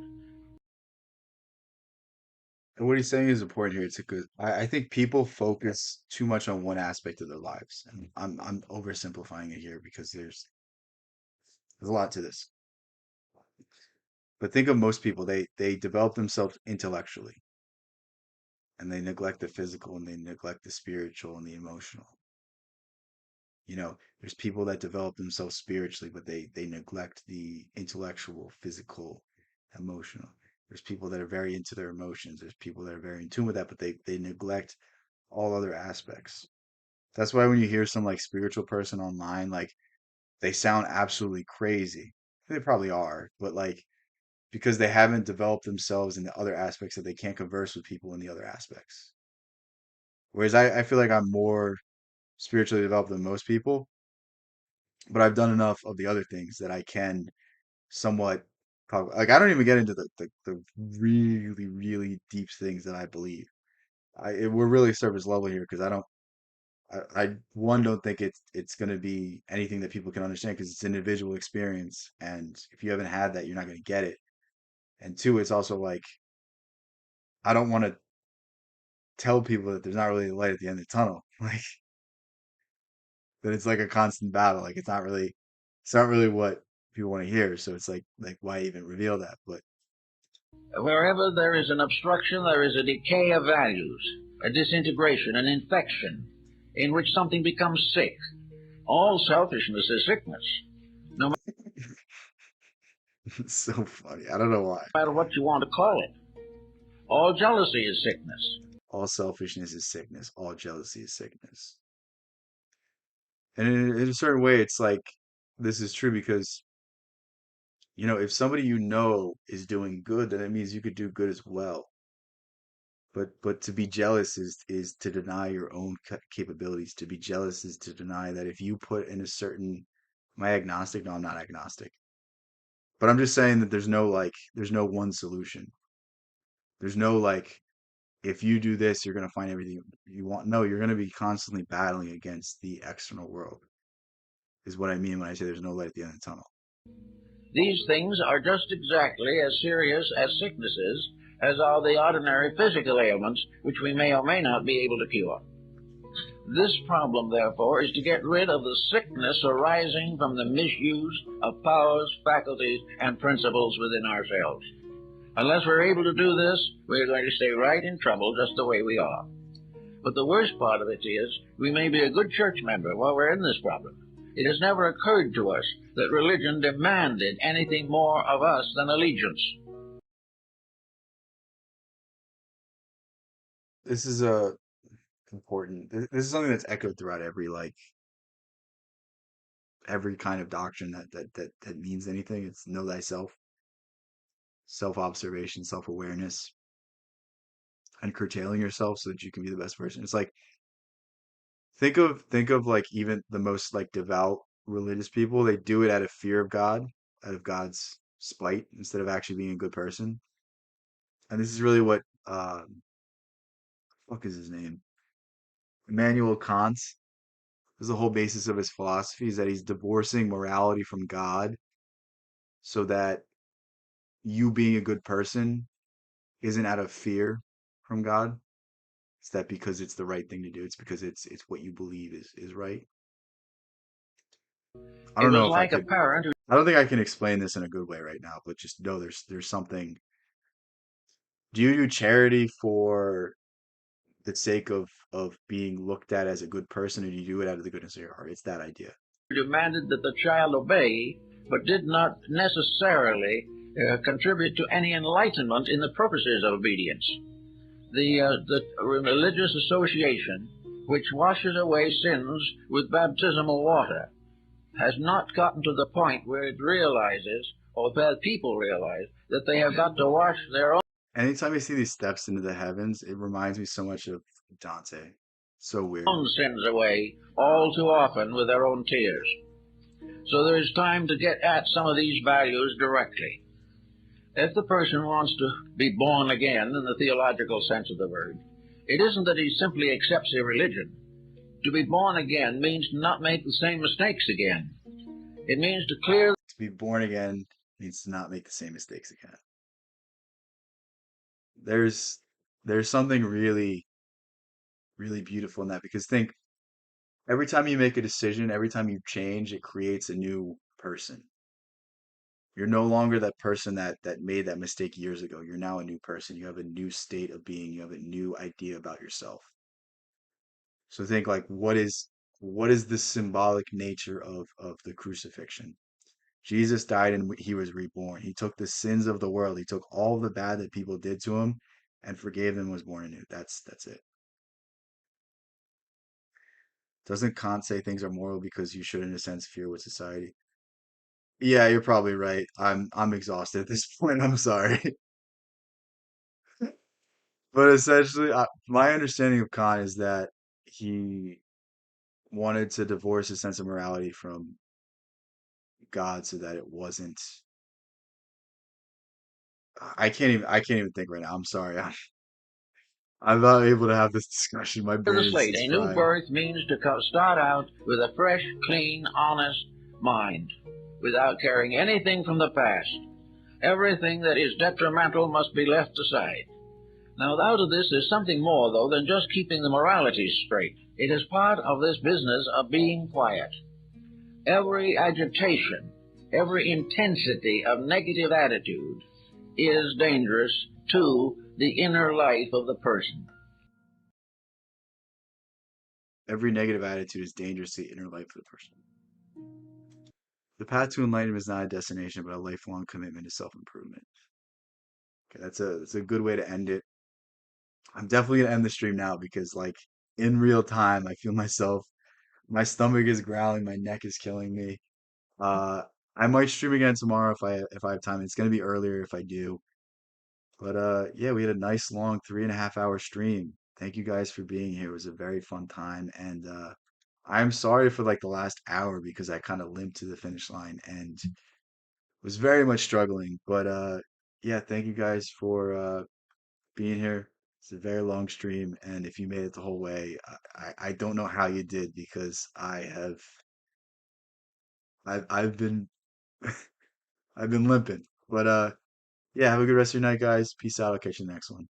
And what he's saying is important here. It's a good. I think people focus too much on one aspect of their lives, and I'm oversimplifying it here because there's a lot to this. But think of most people. They develop themselves intellectually, and they neglect the physical, and they neglect the spiritual and the emotional. There's people that develop themselves spiritually, but they neglect the intellectual, physical, emotional. There's people that are very into their emotions. There's people that are very in tune with that, but they neglect all other aspects. That's why when you hear some like spiritual person online, like they sound absolutely crazy. They probably are, but like because they haven't developed themselves in the other aspects that they can't converse with people in the other aspects. Whereas I feel like I'm more spiritually developed than most people, but I've done enough of the other things that I can somewhat talk. Like I don't even get into the really, really deep things that I believe. We're really surface level here because I one don't think it's going to be anything that people can understand because it's an individual experience, and if you haven't had that, you're not going to get it. And two, it's also like I don't want to tell people that there's not really a light at the end of the tunnel, like that it's like a constant battle. Like it's not really what people want to hear. So it's like why even reveal that? But Wherever there is an obstruction, there is a decay of values, a disintegration, an infection, in which something becomes sick. All selfishness is sickness, no it's so funny. I don't know why. matter what you want to call it. All jealousy is sickness. All selfishness is sickness. All jealousy is sickness. And in a certain way, it's like this is true because If somebody you know is doing good, then it means you could do good as well. But to be jealous is to deny your own capabilities. To be jealous is to deny that if you put in a certain, am I agnostic? No, I'm not agnostic. But I'm just saying that there's no one solution. There's no like, if you do this, you're gonna find everything you want. No, you're gonna be constantly battling against the external world, is what I mean when I say there's no light at the end of the tunnel. These things are just exactly as serious as sicknesses as are the ordinary physical ailments which we may or may not be able to cure. This problem, therefore, is to get rid of the sickness arising from the misuse of powers, faculties, and principles within ourselves. Unless we're able to do this, we're going to stay right in trouble just the way we are. But the worst part of it is, we may be a good church member while we're in this problem. It has never occurred to us that religion demanded anything more of us than allegiance. This is a important. This is something that's echoed throughout every kind of doctrine that means anything. It's know thyself, self-observation, self-awareness, and curtailing yourself so that you can be the best person. It's like, think of like even the most like devout religious people, they do it out of fear of God, out of God's spite, instead of actually being a good person. And this is really what fuck is his name? Immanuel Kant. This is the whole basis of his philosophy, is that he's divorcing morality from God so that you being a good person isn't out of fear from God. It's that because it's the right thing to do. It's because it's what you believe is right. I It don't know was if I like a could. parent who I don't think I can explain this in a good way right now, but just know there's something. Do you do charity for the sake of being looked at as a good person, or do you do it out of the goodness of your heart? It's that idea. demanded that the child obey, but did not necessarily contribute to any enlightenment in the purposes of obedience. The religious association, which washes away sins with baptismal water, has not gotten to the point where it realizes, or where people realize, that they have got to wash their Anytime I see these steps into the heavens, it reminds me so much of Dante. So weird. own sins away all too often with their own tears. So there is time to get at some of these values directly. If the person wants to be born again in the theological sense of the word, it isn't that he simply accepts a religion. To be born again means to not make the same mistakes again. It means to clear. To be born again means to not make the same mistakes again. There's there's something really, really beautiful in that, because think, every time you make a decision, every time you change, it creates a new person. You're no longer that person that made that mistake years ago. You're now a new person. You have a new state of being. You have a new idea about yourself. So think like, what is the symbolic nature of the crucifixion? Jesus died and he was reborn. He took the sins of the world. He took all the bad that people did to him and forgave them and was born anew. That's it. Doesn't Kant say things are moral because you should, in a sense, fear with society? Yeah, you're probably right. I'm exhausted at this point. I'm sorry. But essentially, my understanding of Kant is that he wanted to divorce his sense of morality from God so that it wasn't. I can't even think right now. I'm sorry. I'm not able to have this discussion. My The brain is, slate. is A new fried. birth means to start out with a fresh, clean, honest mind, without carrying anything from the past. Everything that is detrimental must be left aside. Now, out of this is something more, though, than just keeping the moralities straight. It is part of this business of being quiet. Every agitation, every intensity of negative attitude is dangerous to the inner life of the person. Every negative attitude is dangerous to the inner life of the person. The path to enlightenment is not a destination, but a lifelong commitment to self-improvement. Okay, that's a good way to end it. I'm definitely gonna end the stream now because like in real time, I feel myself, my stomach is growling, my neck is killing me. Uh, I might stream again tomorrow if I have time. It's gonna be earlier if I do. But yeah, we had a nice long 3.5 hour stream. Thank you guys for being here. It was a very fun time, and I'm sorry for like the last hour because I kind of limped to the finish line and was very much struggling. But yeah, thank you guys for being here. It's a very long stream, and if you made it the whole way, I don't know how you did because I've been I've been limping. But yeah, have a good rest of your night, guys. Peace out. I'll catch you in the next one.